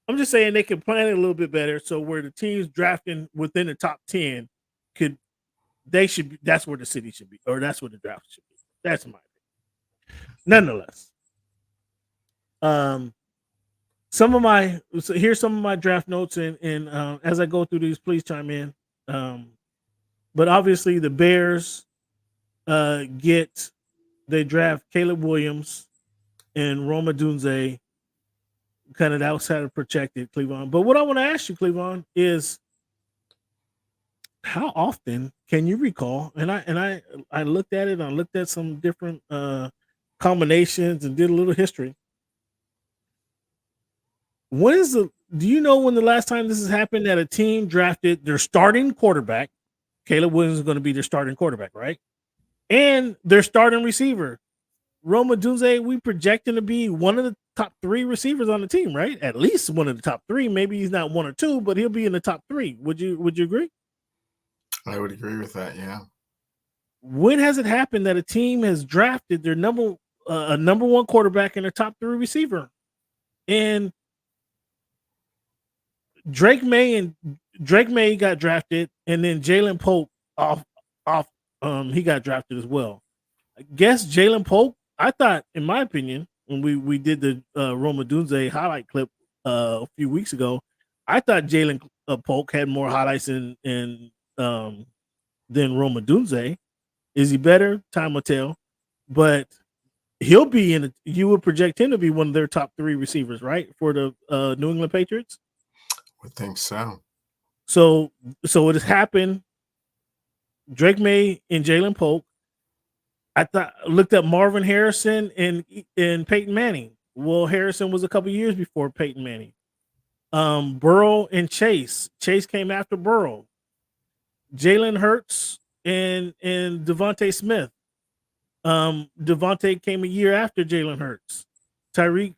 I'm just saying they can plan it a little bit better. So where the teams drafting within the top 10 that's where the city should be, or that's where the draft should be. That's my opinion. Nonetheless, here's some of my draft notes, and as I go through these, please chime in. But obviously the Bears they draft Caleb Williams and Rome Odunze, kind of outside of projected Cleveland. But what I want to ask you, Cleveland, is how often can you recall? And I looked at it. I looked at some different combinations and did a little history. Do you know when the last time this has happened that a team drafted their starting quarterback? Caleb Williams is going to be their starting quarterback, right? And their starting receiver, Rome Odunze, we project him to be one of the top 3 receivers on the team, right? At least one of the top 3. Maybe he's not 1 or 2, but he'll be in the top 3. Would you agree? I would agree with that. Yeah. When has it happened that a team has drafted their number 1 quarterback and their top 3 receiver? And Drake May got drafted, and then Jalen Pope he got drafted as well. I guess Jalen Pope, I thought, in my opinion, when we did the Rome Odunze highlight clip a few weeks ago, I thought Jalen Pope had more highlights than Rome Odunze. Is he better? Time will tell. But he'll be you would project him to be one of their top 3 receivers, right? For the New England Patriots? Would think so. So it has happened. Drake May and Jalen Pope. I looked at Marvin Harrison and Peyton Manning. Well, Harrison was a couple years before Peyton Manning. Burrow and Chase. Chase came after Burrow. Jalen Hurts and Devontae Smith. Devontae came a year after Jalen Hurts. Tua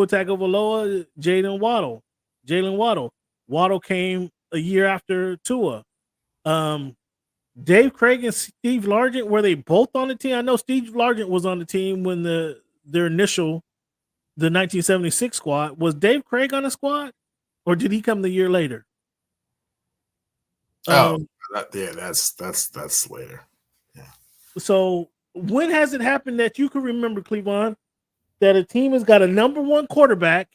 Tagovailoa, Jalen Waddle. Waddle came a year after Tua. Dave Craig and Steve Largent, were they both on the team? I know Steve Largent was on the team when the 1976 squad. Was Dave Craig on the squad, or did he come the year later? That's later. Yeah. So when has it happened that you can remember, Cleveland, that a team has got a number 1 quarterback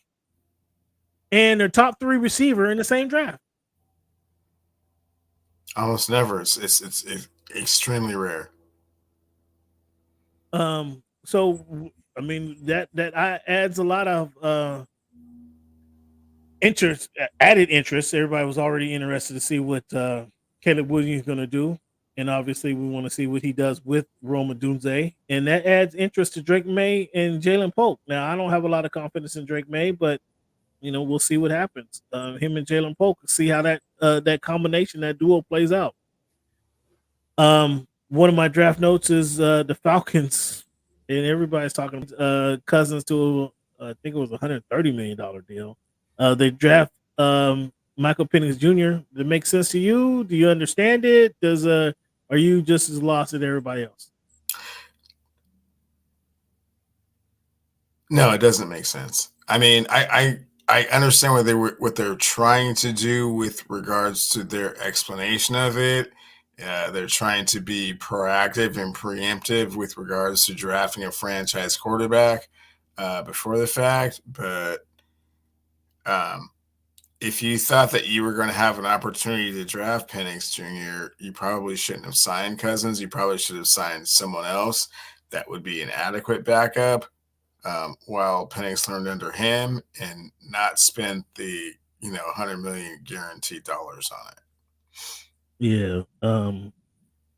and their top 3 receiver in the same draft? Almost never. It's extremely rare. So I mean that adds a lot of added interest. Everybody was already interested to see what Caleb Williams is going to do, and obviously we want to see what he does with Rome Odunze, and that adds interest to Drake May and Jalen Pope. Now I don't have a lot of confidence in Drake May, but we'll see what happens. Him and Jalen Polk, see how that combination, that duo plays out. One of my draft notes is the Falcons, and everybody's talking Cousins to I think it was $130 million deal. They draft Michael Penix Jr. Does it make sense to you? Do you understand it? Are you just as lost as everybody else? No, it doesn't make sense. I mean, I understand what they're trying to do with regards to their explanation of it. They're trying to be proactive and preemptive with regards to drafting a franchise quarterback before the fact. But if you thought that you were going to have an opportunity to draft Penix Jr., you probably shouldn't have signed Cousins. You probably should have signed someone else that would be an adequate backup while Penix learned under him and not spent the $100 million guaranteed dollars on it. Yeah.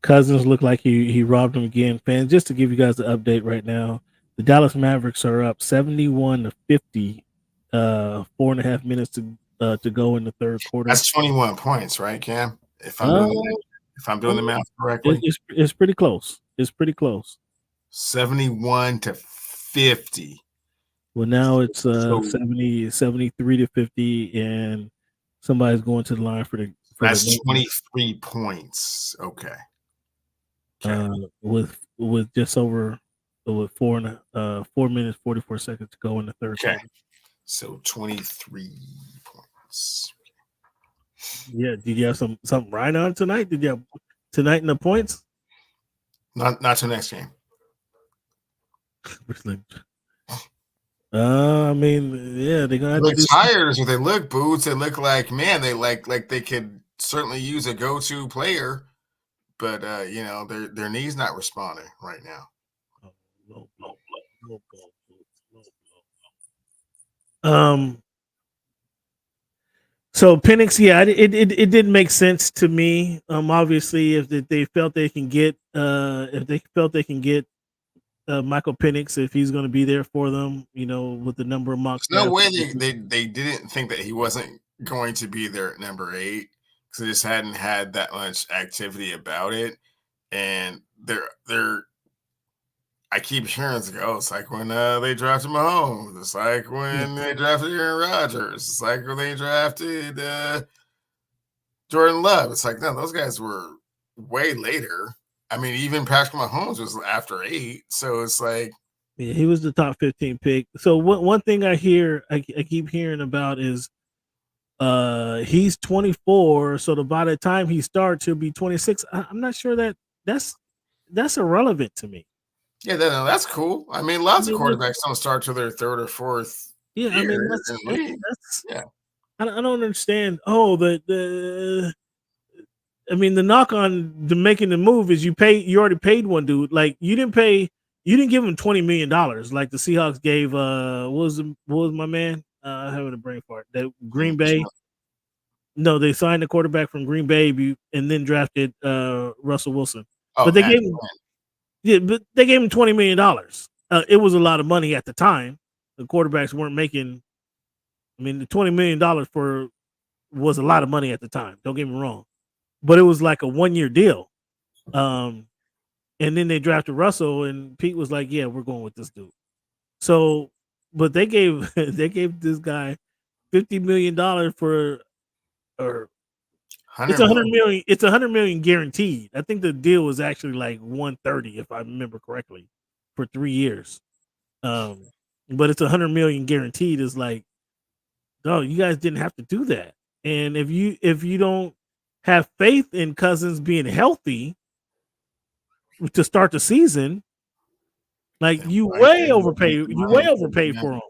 Cousins looked like he robbed him again. Fans, just to give you guys the update right now, the Dallas Mavericks are up 71-50, 4.5 minutes to go in the third quarter. That's 21 points, right, Cam? If I'm doing the math correctly, it's pretty close. It's pretty close. 71-50. Well, now it's 73-50, and somebody's going to the line for the. That's 23 points. Okay. With just over 4 minutes 44 seconds to go in the third quarter. So 23 points. Yeah. Did you have something right on tonight? Did you have tonight in the points? Not till next game. I mean, yeah, they're gonna have look to tired is what they look, Boots. They look like, man, they like they could certainly use a go-to player, but their knee's not responding right now. So Penix, yeah, it didn't make sense to me. Obviously, if they felt they can get Michael Penix, if he's going to be there for them, with the number of mocks. There's no way they didn't think that he wasn't going to be there at number 8 because they just hadn't had that much activity about it. And I keep hearing it's like when they drafted Mahomes, it's like when they drafted Aaron Rodgers, it's like when they drafted Jordan Love. It's like, no, those guys were way later. I mean, even Patrick Mahomes was after 8, so it's like, yeah, he was the top 15 pick. So one thing I keep hearing about is he's 24, so by the time he starts, he'll be 26. I'm not sure that's irrelevant to me. Yeah, that's cool. I mean, lots of quarterbacks don't start till their 3rd or 4th. Yeah, I mean, that's yeah. I don't understand. Oh, I mean, the knock on the making the move is you already paid one dude. Like you didn't give him $20 million like the Seahawks gave what was my man? Having a brain fart. That Green Bay. No, they signed the quarterback from Green Bay and then drafted Russell Wilson. Oh, but they gave him $20 million. It was a lot of money at the time. The quarterbacks weren't making. I mean, the $20 million was a lot of money at the time. Don't get me wrong. But it was like a 1-year deal. And then they drafted Russell, and Pete was like, yeah, we're going with this dude. So, but they gave this guy $50 million or it's $100 million. It's $100 million guaranteed. I think the deal was actually like $130, if I remember correctly, for 3 years. But it's $100 million guaranteed. Is like, no, you guys didn't have to do that. And if you don't have faith in Cousins being healthy to start the season, like you way overpaid for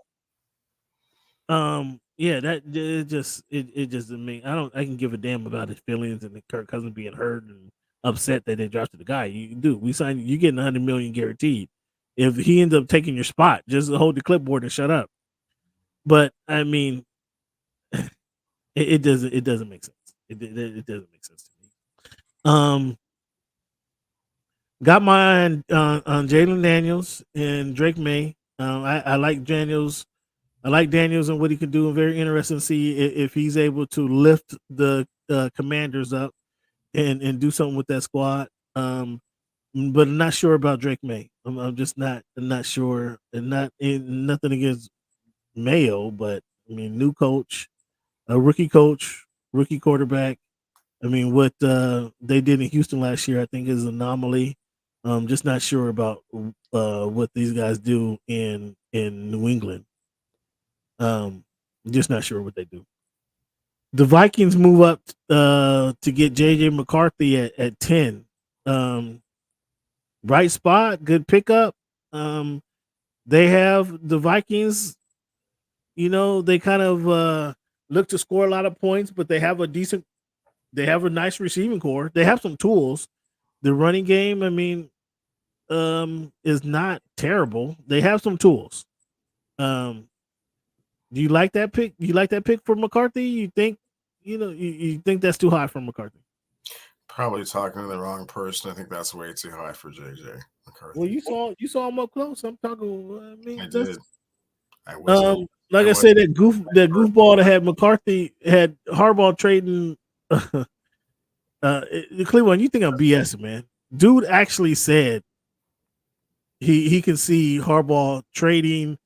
him. Yeah, that it just I can give a damn about his feelings and Kirk Cousins being hurt and upset that they drafted the guy. You getting $100 million guaranteed. If he ends up taking your spot, just hold the clipboard and shut up. But I mean, it doesn't make sense. It doesn't make sense to me. Got my eye on Jalen Daniels and Drake May. I like Daniels I like Daniels and what he can do. I'm very interested to see if he's able to lift the Commanders up and do something with that squad. But I'm not sure about Drake May. I'm just not sure, and nothing against Mayo, but I mean, new coach, a rookie coach, rookie quarterback. I mean, what they did in Houston last year, I think, is an anomaly. Just not sure about what these guys do in New England. Just not sure what they do. The Vikings move up to get JJ McCarthy at 10. Right spot, good pickup. They have the Vikings, they kind of look to score a lot of points, but they have a nice receiving core. They have some tools. The running game, I mean, is not terrible. They have some tools. Do you like that pick? Do you like that pick for McCarthy? You think, you think that's too high for McCarthy? Probably talking to the wrong person. I think that's way too high for JJ McCarthy. Well, you saw him up close. I'm talking. I mean, I did. I said, that goofball that had McCarthy had Harbaugh trading. Cleveland, you think I'm BS, man? Dude actually said he can see Harbaugh trading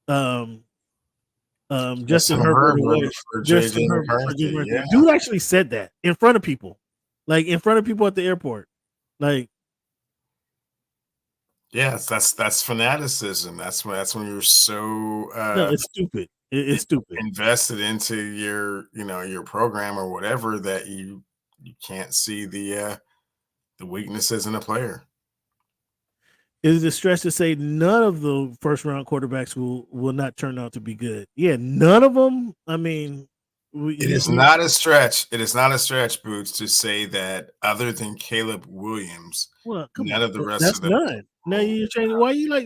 Justin Herbert for JJ McCarthy. Yeah. Dude actually said that in front of people, like in front of people at the airport. Like, yes, that's fanaticism. That's when you're so no, it's stupid. It's stupid. Invested into your program or whatever that you can't see the weaknesses in a player. Is it a stretch to say none of the first round quarterbacks will not turn out to be good? Yeah, none of them. I mean, it is not a stretch. It is not a stretch, Boots, to say that other than Caleb Williams, none of the rest of them. None. Now you're changing. Why you like?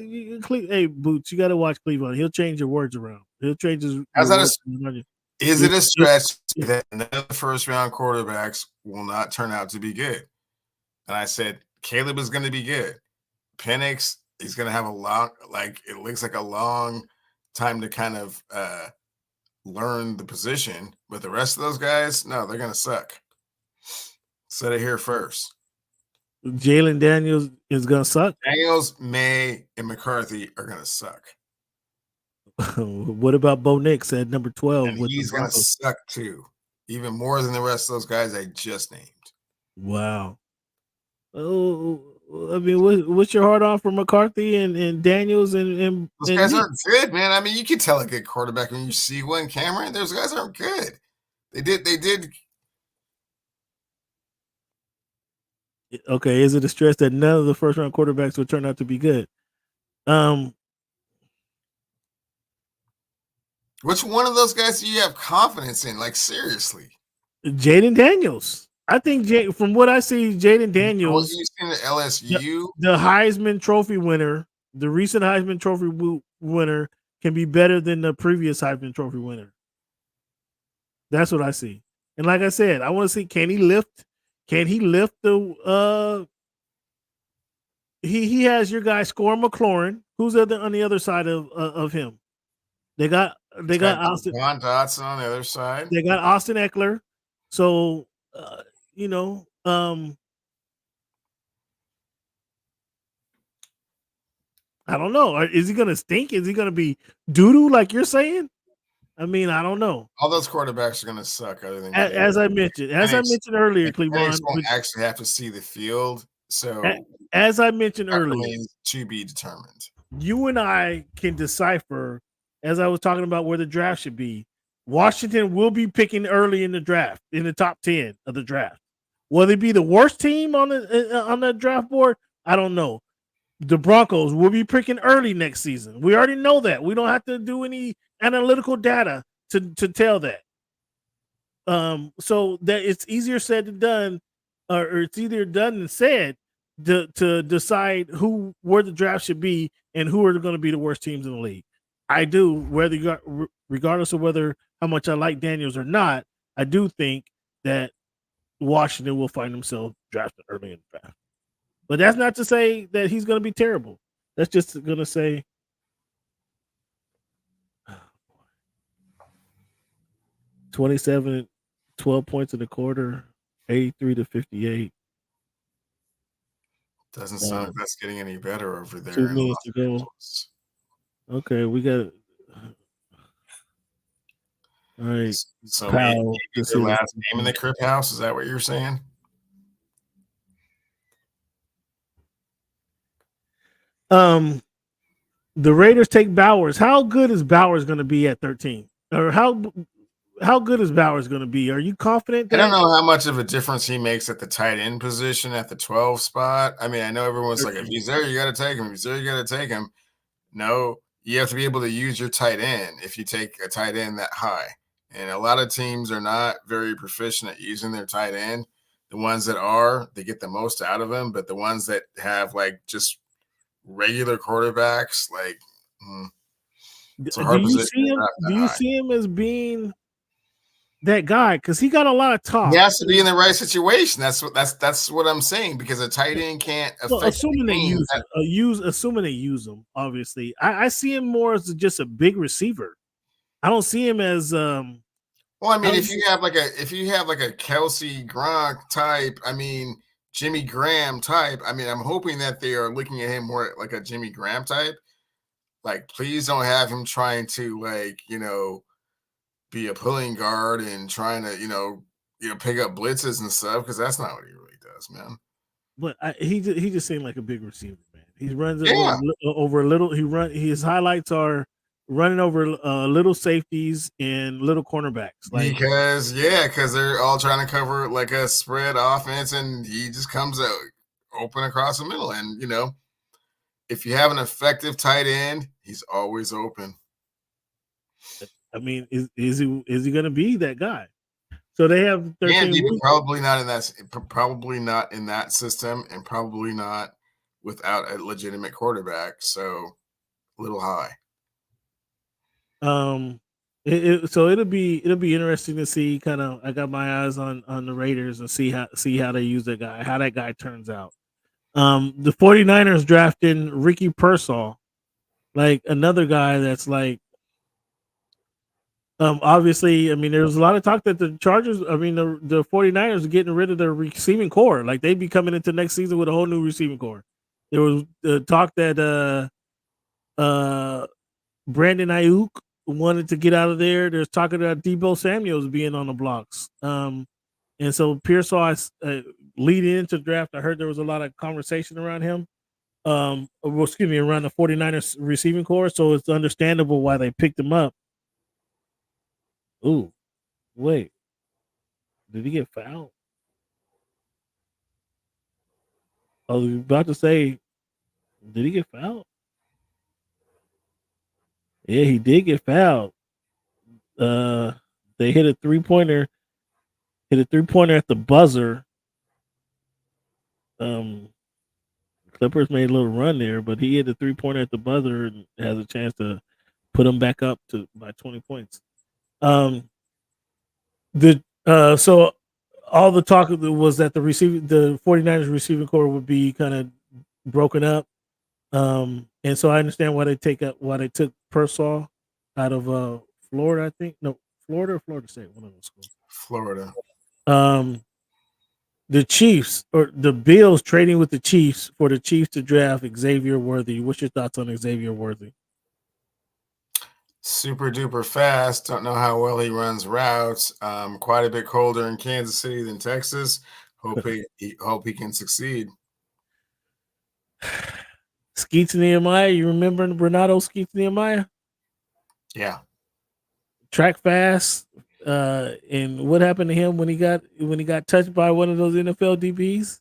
Hey, Boots, you got to watch Cleveland. He'll change your words around. He'll change his. Is it a stretch that none of the first round quarterbacks will not turn out to be good? And I said Caleb is going to be good. Penix, he's going to have it looks like a long time to kind of learn the position. But the rest of those guys, no, they're going to suck. Said it here first. Jalen Daniels is going to suck. Daniels, May, and McCarthy are going to suck. What about Bo Nix at number 12? And he's going to suck too, even more than the rest of those guys I just named. Wow. Oh, I mean, what's your heart on for McCarthy and Daniels and those guys aren't good, man. I mean, you can tell a good quarterback when you see one. Cameron, those guys aren't good. They did. Okay, is it a stress that none of the first round quarterbacks will turn out to be good? Which one of those guys do you have confidence in? Like, seriously, Jaden Daniels. I think from what I see, Jaden Daniels, you seen the LSU, the Heisman Trophy winner, the recent Heisman Trophy winner, can be better than the previous Heisman Trophy winner. That's what I see. And like I said, I want to see, can he lift? Can he lift the? He has your guy Score McLaurin. Who's on the other side of him? They got Austin Dotson on the other side. They got Austin Eckler. So. I don't know. Is he going to stink? Is he going to be doo-doo like you're saying? I mean, I don't know. All those quarterbacks are going to suck. Other than as I mentioned earlier, Cleveland won't actually have to see the field. So as I mentioned earlier, to be determined. You and I can decipher, as I was talking about where the draft should be. Washington will be picking early in the draft, in the top 10 of the draft. Will they be the worst team on the draft board? I don't know. The Broncos will be picking early next season. We already know that. We don't have to do any analytical data to tell that. So that it's easier said than done, or it's either done than said to decide where the draft should be and who are going to be the worst teams in the league. I do, regardless of how much I like Daniels or not. I do think that Washington will find himself drafted early in the draft. But that's not to say that he's going to be terrible. That's just going to say 27, 12 points in the quarter, 83-58. Doesn't sound like that's getting any better over there. 2 in minutes to Los go. Angeles. Okay, we got. All right. So Powell, maybe let's their see this. last game in the Crip House. Is that what you're saying? The Raiders take Bowers. How good is Bowers going to be at 13? Or how good is Bowers going to be? Are you confident I that don't know how much of a difference he makes at the tight end position at the 12 spot. I mean, I know everyone's like, if he's there, you got to take him. If he's there, you got to take him. No, you have to be able to use your tight end if you take a tight end that high. And a lot of teams are not very proficient at using their tight end. The ones that are, they get the most out of them. But the ones that have like just regular quarterbacks, like it's a hard position. Do you see him as being that guy? Because he got a lot of talk. He has to be in the right situation. That's what I'm saying, because a tight end can't affect. Well, assuming they use him, obviously. I see him more as just a big receiver. I don't see him as well, I mean, if you have like a Kelsey Gronk type, I mean Jimmy Graham type, I mean, I'm hoping that they are looking at him more like a Jimmy Graham type. Like, please don't have him trying to be a pulling guard and trying to pick up blitzes and stuff, because that's not what he really does, man. But he just seemed like a big receiver, man. He runs over a little. His highlights are running over little safeties and little cornerbacks. Because they're all trying to cover like a spread offense, and he just comes out open across the middle. And if you have an effective tight end, he's always open. I mean, is he going to be that guy? So they have 13 weeks. Probably not in that system, and probably not without a legitimate quarterback. So a little high. So it'll be interesting to see. Kind of, I got my eyes on the Raiders and see how they use that guy, how that guy turns out. The 49ers drafting Ricky Pearsall, like another guy that's like, obviously, I mean, there's a lot of talk that the Chargers, the 49ers are getting rid of their receiving core. Like, they'd be coming into next season with a whole new receiving core. There was talk that Brandon Ayuk wanted to get out of there. There's talking about Deebo Samuels being on the blocks. And so Pearsall, leading into the draft, I heard there was a lot of conversation around him. Around the 49ers receiving core. So it's understandable why they picked him up. Ooh, wait. Did he get fouled? I was about to say, did he get fouled? Yeah, he did get fouled. They hit a three-pointer at the buzzer. Clippers made a little run there, but he hit a three-pointer at the buzzer and has a chance to put them back up by 20 points. So all the talk was that the 49ers receiving core would be kind of broken up. And so I understand why they took Pearsall out of Florida, I think. No, Florida or Florida State, one of those schools. Florida. The Chiefs or the Bills trading with the Chiefs for the Chiefs to draft Xavier Worthy. What's your thoughts on Xavier Worthy? Super duper fast. Don't know how well he runs routes. Quite a bit colder in Kansas City than Texas. Hope he can succeed. Skeets Nehemiah, you remember Renato Skeets Nehemiah? Yeah. Track fast. And what happened to him when he got touched by one of those NFL DBs?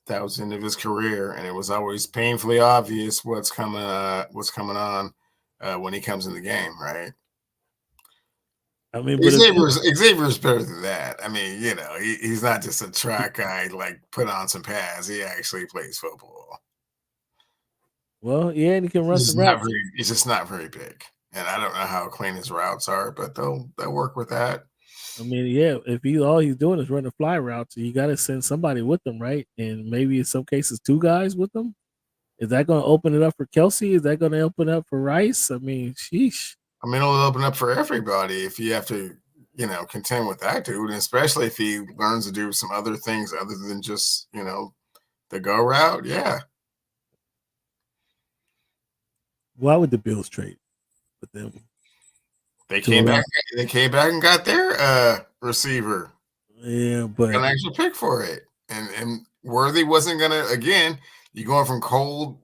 That was the end of his career, and it was always painfully obvious what's coming on when he comes in the game, right? I mean, Xavier's better than that. I mean, he's not just a track guy like put on some pads. He actually plays football. Well, yeah, and he can run some routes. He's just not very big, and I don't know how clean his routes are, but they'll work with that. I mean, yeah, if all he's doing is running fly routes, you got to send somebody with them, right? And maybe in some cases 2 guys with them. Is that going to open it up for Kelsey? Is that going to open up for Rice? I mean, sheesh. I mean, it'll open up for everybody if you have to contend with that dude, and especially if he learns to do some other things other than just, the go route. Yeah. Why would the Bills trade with them? They came back and got their receiver. Yeah, but an extra pick for it. And Worthy wasn't gonna, again, you're going from cold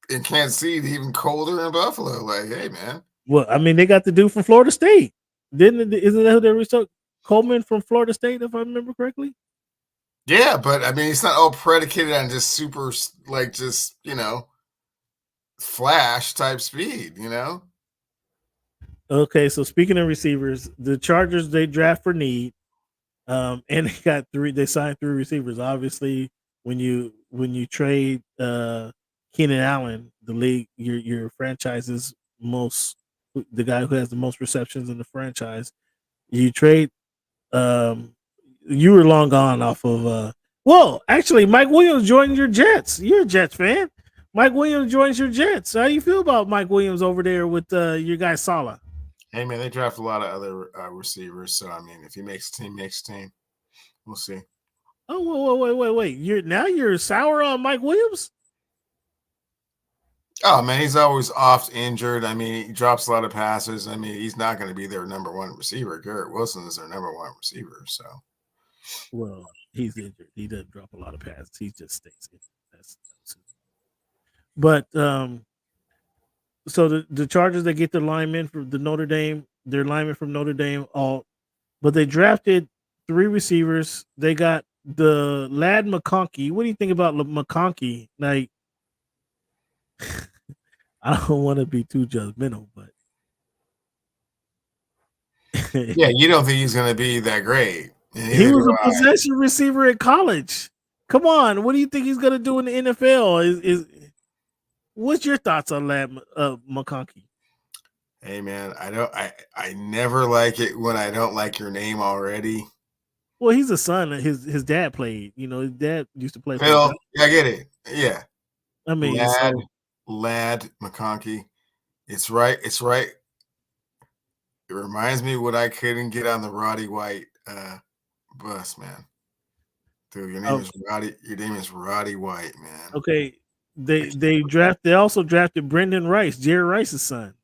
in Kansas City to even colder in Buffalo. Like, hey man. Well, I mean, they got the dude from Florida State. Isn't that who they reached Coleman from Florida State, if I remember correctly? Yeah, but I mean, it's not all predicated on just super, like, just, flash type speed, Okay, so speaking of receivers, the Chargers, they draft for need. And they signed 3 receivers. Obviously, when you trade Keenan Allen, the league, your franchise's the guy who has the most receptions in the franchise, you trade you were long gone off of well, actually, Mike Williams joined your Jets. You're a Jets fan. Mike Williams joins your Jets. How do you feel about Mike Williams over there with your guy Saleh? Hey man, they draft a lot of other receivers, so I mean, if he makes a team, makes a team. We'll see. Oh, wait! You're sour on Mike Williams? Oh man, he's always oft injured. I mean, he drops a lot of passes. I mean, he's not going to be their number 1 receiver. Garrett Wilson is their number 1 receiver. So, well, he's injured. He doesn't drop a lot of passes. He just stays in. But so the Chargers, they get their linemen from their linemen from Notre Dame, but they drafted 3 receivers. They got the lad McConkey. What do you think about McConkey? Like, I don't want to be too judgmental, but yeah, you don't think he's going to be that great. He was a possession receiver at college. Come on, what do you think he's going to do in the NFL? What's your thoughts on lad McConkey? Hey man, I never like it when I don't like your name already. Well, he's a son. His dad played. His dad used to play. Phil, yeah, I get it. Yeah, I mean, lad McConkey. It's right. It reminds me what I couldn't get on the Roddy White bus, man. Dude, your name is Roddy. Your name is Roddy White, man. Okay, they also drafted Brendan Rice, Jerry Rice's son.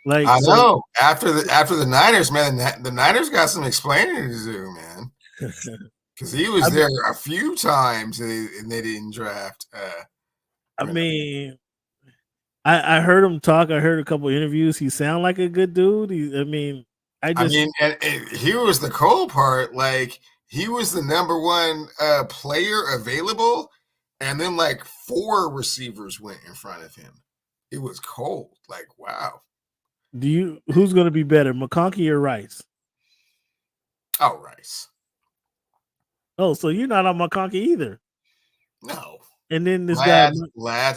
Like, I know after the Niners, man, the Niners got some explaining to do, man. Because he was there a few times and they didn't draft. I mean, I heard him talk. I heard a couple interviews. He sounded like a good dude. And he was the cool part. Like, he was the number 1 player available, and then like 4 receivers went in front of him. It was cold. Like, wow. Who's going to be better, McConkey or Rice? Oh, Rice. Oh, so you're not on McConkey either? No. And then this lad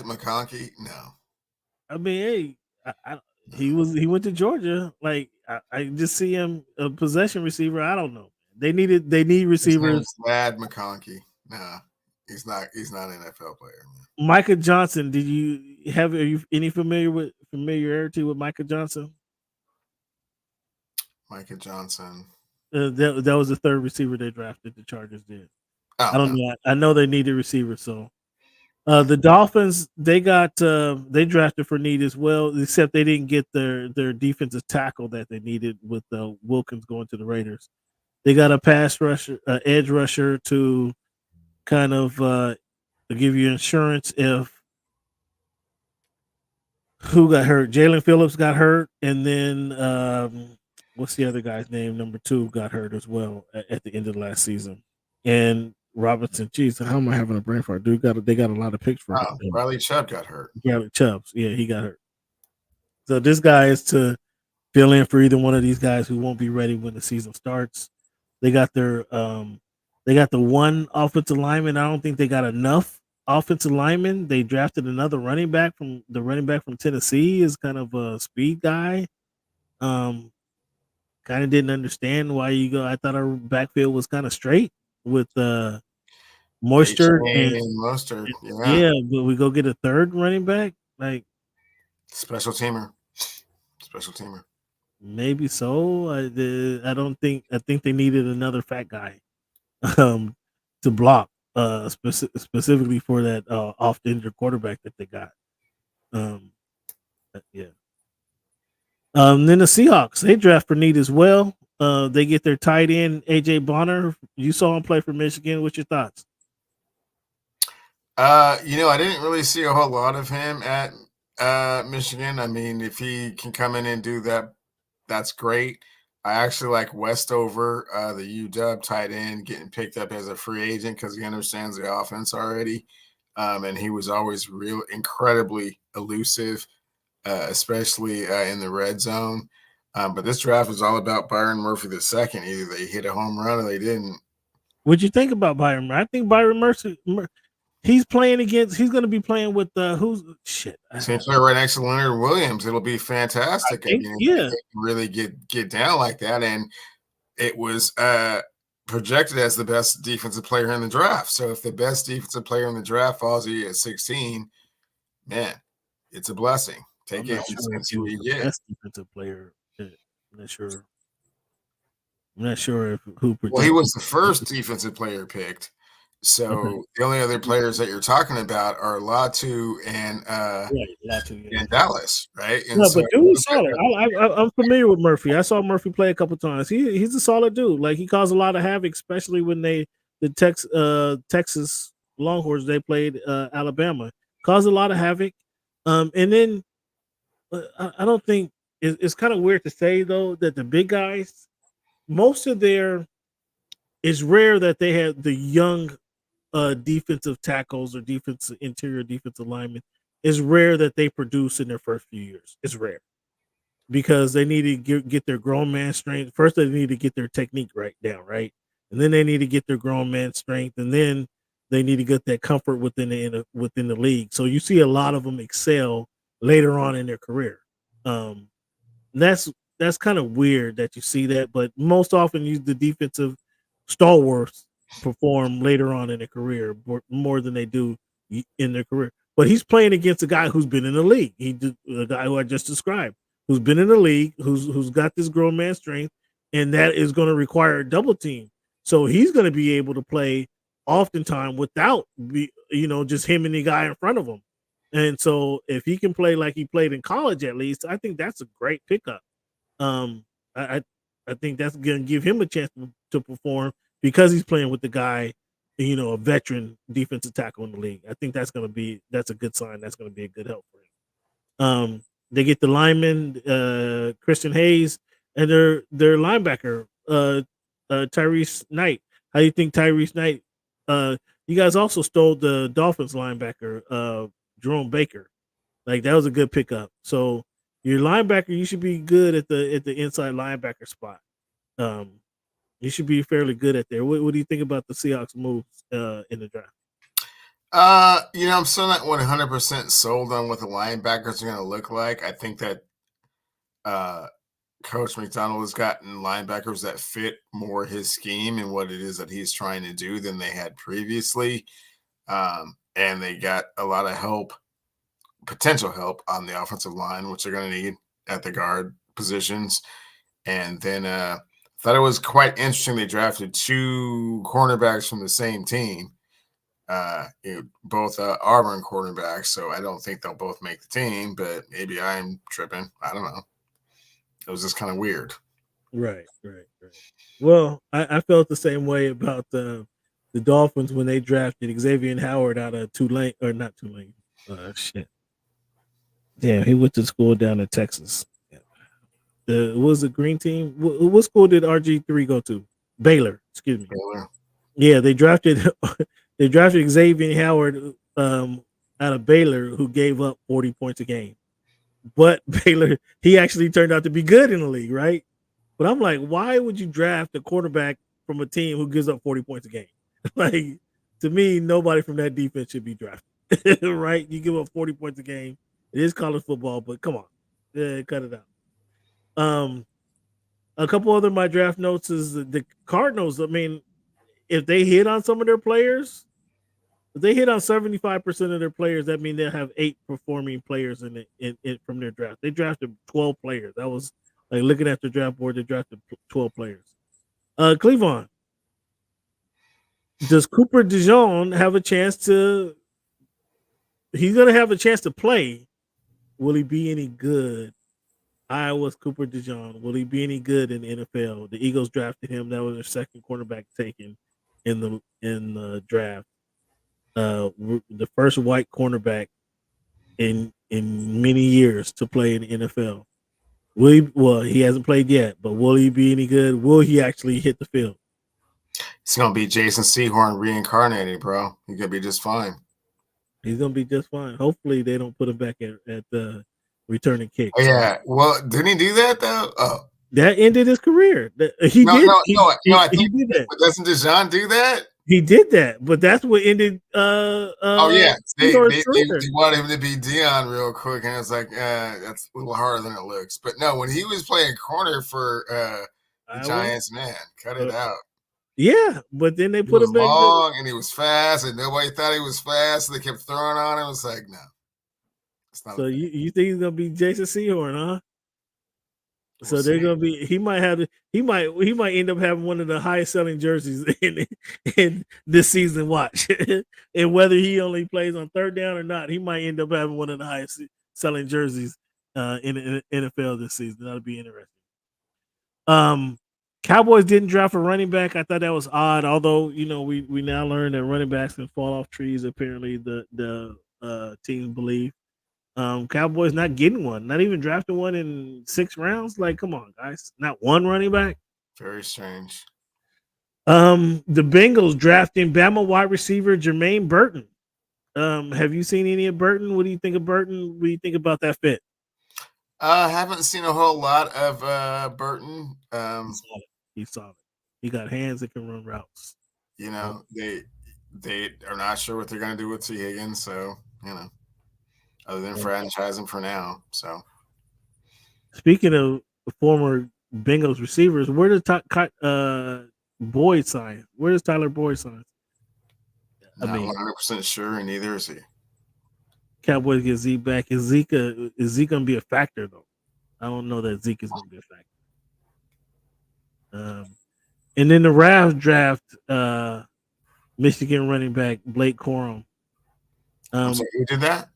McConkey, no. I mean, hey, he went to Georgia. Like, I just see him a possession receiver. I don't know. They need receivers. Lad McConkey. Nah, he's not an NFL player. Man. Micah Johnson. Are you any familiarity with Micah Johnson? Micah Johnson. That was the 3rd receiver they drafted. The Chargers did. Oh, I don't know. I know they needed receivers. So the Dolphins, they drafted for need as well, except they didn't get their defensive tackle that they needed with Wilkins going to the Raiders. They got a pass rusher, edge rusher to kind of give you insurance if who got hurt. Jalen Phillips got hurt, and then what's the other guy's name? Number 2 got hurt as well at the end of last season. And Robinson, geez, how am I having a brain fart? Dude, they got a lot of picks for him. Riley Chubb got hurt. Riley Chubb, yeah, he got hurt. So this guy is to fill in for either one of these guys who won't be ready when the season starts. They got the 1 offensive lineman. I don't think they got enough offensive linemen. They drafted another running back from Tennessee, is kind of a speed guy. Kind of didn't understand why you go. I thought our backfield was kind of straight with Mostert and Mostert. Yeah, but we go get a 3rd running back, like special teamer. Maybe so. I don't think. I think they needed another fat guy, um, to block, specifically for that off the injured quarterback that they got. Um, yeah. Then the Seahawks, they draft for need as well. They get their tight end AJ Bonner. You saw him play for Michigan. What's your thoughts? I didn't really see a whole lot of him at Michigan. I mean, if he can come in and do that, that's great. I actually like Westover, the UW tight end, getting picked up as a free agent because he understands the offense already. And he was always real incredibly elusive, especially in the red zone. But this draft was all about Byron Murphy II. Either they hit a home run or they didn't. What'd you think about Byron? I think Byron Mercer. He's playing against. He's going to be playing with who's shit. Same player right next to Leonard Williams. It'll be fantastic. I think, yeah, really get down like that, and it was projected as the best defensive player in the draft. So if the best defensive player in the draft falls to you at 16, man, it's a blessing. Take it. Best defensive player. I'm not sure. I'm not sure who. Well, he was the first defensive player picked. So the only other players that you're talking about are Latu and and Dallas, right? And no, but dude is solid. I'm familiar with Murphy. I saw Murphy play a couple times. He's a solid dude. Like he caused a lot of havoc, especially when the Texas Longhorns they played Alabama. Caused a lot of havoc. And then I don't think it's kind of weird to say though that the big guys, most of their, it's rare that they have the young defensive tackles or interior defensive linemen. It's rare that they produce in their first few years. It's rare because they need to get their grown man strength. First, they need to get their technique right, and then they need to get their grown man strength, and then they need to get that comfort within the league. So you see a lot of them excel later on in their career. That's kind of weird that you see that, but most often the defensive stalwarts perform later on in their career more than they do in their career. But he's playing against a guy who's been in the league. The guy who I just described, who's been in the league, who's got this grown man strength, and that is going to require a double team. So he's going to be able to play oftentimes without just him and the guy in front of him. And so if he can play like he played in college, at least, I think that's a great pickup. I think that's going to give him a chance to perform because he's playing with the guy, a veteran defensive tackle in the league. I think that's a good sign. That's going to be a good help for him. They get the lineman, Christian Hayes, and their linebacker, Tyrese Knight. How do you think Tyrese Knight? You guys also stole the Dolphins linebacker, Jerome Baker. Like that was a good pickup. So your linebacker, you should be good at the inside linebacker spot. You should be fairly good at there. What do you think about the Seahawks moves in the draft? I'm still not 100% sold on what the linebackers are going to look like. I think that Coach McDonald has gotten linebackers that fit more his scheme and what it is that he's trying to do than they had previously. And they got a lot of potential help on the offensive line, which they're going to need at the guard positions. And then thought it was quite interesting. They drafted two cornerbacks from the same team, both Auburn cornerbacks. So I don't think they'll both make the team, but maybe I'm tripping. I don't know. It was just kind of weird. Right. Well, I felt the same way about the Dolphins when they drafted Xavier Howard out of Tulane, or not Tulane. Shit. Damn, he went to school down in Texas. Was the green team? What school did RG3 go to? Baylor. Excuse me. Baylor. Yeah, they drafted Xavier Howard out of Baylor, who gave up 40 points a game. But Baylor, he actually turned out to be good in the league, right? But I'm like, why would you draft a quarterback from a team who gives up 40 points a game? Like, to me, nobody from that defense should be drafted, right? You give up 40 points a game. It is college football, but come on, cut it out. A couple other my draft notes is the Cardinals. I mean, if they hit on some of their players, if they hit on 75% of their players, that means they'll have 8 performing players from their draft. They drafted 12 players. That was Like looking at the draft board, they drafted 12 players. Cleavon, does Cooper DeJean have a chance to? He's gonna have a chance to play. Will he be any good? Iowa's Cooper DeJean. Will he be any good in the NFL? The Eagles drafted him. That was their second cornerback taken in the draft. The first white cornerback in many years to play in the NFL. He hasn't played yet, but will he be any good? Will he actually hit the field? It's gonna be Jason Sehorn reincarnated, bro. He's gonna be just fine. He's gonna be just fine. Hopefully, they don't put him back at the returning kick. Oh, yeah. Well, didn't he do that though? Oh, that ended his career. No, I think, he did that. But doesn't DeJean do that? He did that, but that's what ended. Oh yeah, they career. wanted him to be Dion real quick, and it's like that's a little harder than it looks. But no, when he was playing corner for the Giants, man, cut it out. Yeah, but then they He put was him back. long and he was fast, and nobody thought he was fast. So they kept throwing on him. It's like no. It's not So you think he's gonna be Jason Sehorn, huh? So they're gonna be. He might end up having one of the highest selling jerseys in this season. Watch, and whether he only plays on third down or not, he might end up having one of the highest selling jerseys in the NFL this season. That'll be interesting. Cowboys didn't draft a running back. I thought that was odd. Although we now learn that running backs can fall off trees. Apparently, the teams believe. Cowboys not getting one, not even drafting one in 6 rounds. Like, come on, guys, not one running back. Very strange. The Bengals drafting Bama wide receiver Jermaine Burton. Have you seen any of Burton? What do you think of Burton? What do you think about that fit? Haven't seen a whole lot of Burton. He's solid. He got hands that can run routes. They are not sure what they're going to do with T. Higgins, so other than franchise him for now. So, speaking of former Bengals receivers, where does Boyd sign? Where does Tyler Boyd sign? Not 100% sure, and neither is he. Cowboys get Zeke back. Is Zeke going to be a factor though? I don't know that Zeke is going to be a factor. And then the Ravs draft Michigan running back Blake Corum. So who did that?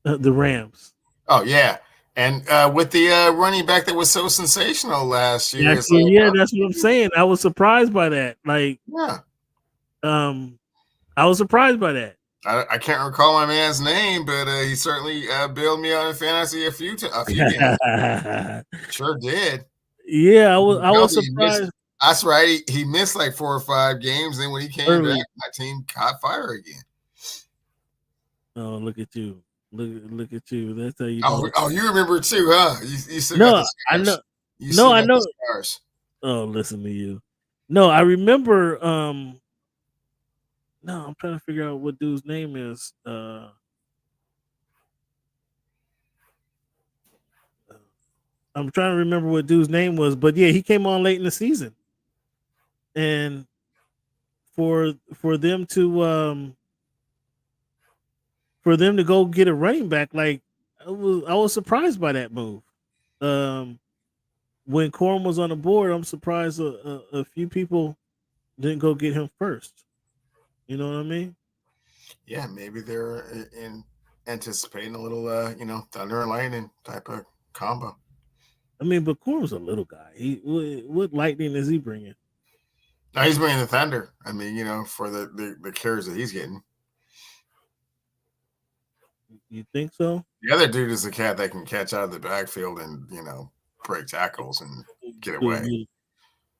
The Rams. Oh yeah, and with the running back that was so sensational last year. That's what I'm saying. I was surprised by that. Like, yeah, I was surprised by that. I can't recall my man's name, but he certainly bailed me out in fantasy a few games. Sure did. Yeah, I was surprised. That's right. He missed like 4 or 5 games. Then when he came back, my team caught fire again. Oh, look at you. Look at you. That's how you. Oh, you remember too, huh? You still no, got the I know. I know. Oh, listen to you. No, I remember. No, I'm trying to figure out what dude's name is. I'm trying to remember what dude's name was, but yeah, he came on late in the season, and for them to go get a running back, like I was surprised by that move. When Corum was on the board, I'm surprised a few people didn't go get him first. You know what I mean? Yeah, maybe they're anticipating a little, thunder and lightning type of combo. I mean, but Corum's a little guy. What lightning is he bringing? No, he's bringing the thunder. I mean, for the carries that he's getting. You think so? The other dude is the cat that can catch out of the backfield and break tackles and get away.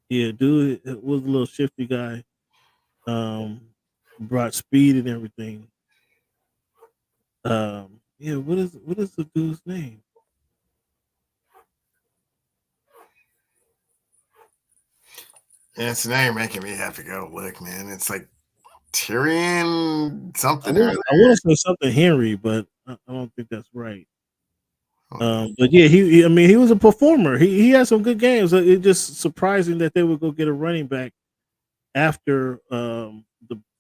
Yeah, dude was a little shifty guy. Brought speed and everything. What is the dude's name? Yeah, it's now you're making me have to go look, man. It's like Tyrion something. I want to say something Henry, but I don't think that's right. But yeah, he was a performer. He had some good games. It's just surprising that they would go get a running back after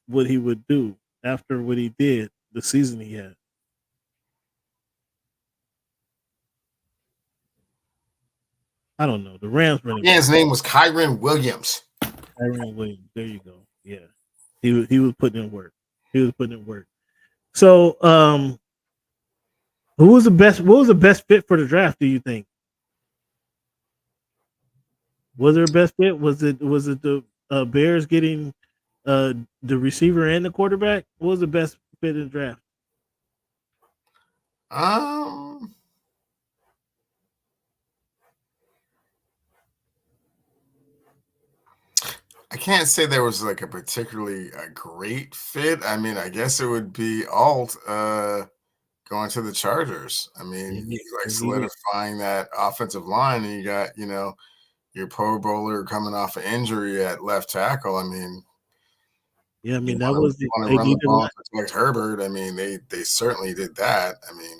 what he would do, after what he did the season he had. I don't know. The Rams running Yeah, his name was Kyron Williams. Kyron Williams. There you go. Yeah, he was putting in work. He was putting in work. So, who was the best? What was the best fit for the draft? Do you think? Was there a best fit? Was it the Bears getting the receiver and the quarterback? What was the best fit in the draft? I can't say there was like a particularly great fit. I mean, I guess it would be Alt going to the Chargers. I mean, he's like solidifying that offensive line, and you got your Pro Bowler coming off an injury at left tackle. I mean, yeah, I mean that was they want to run the ball and protect Herbert. I mean, they certainly did that. I mean,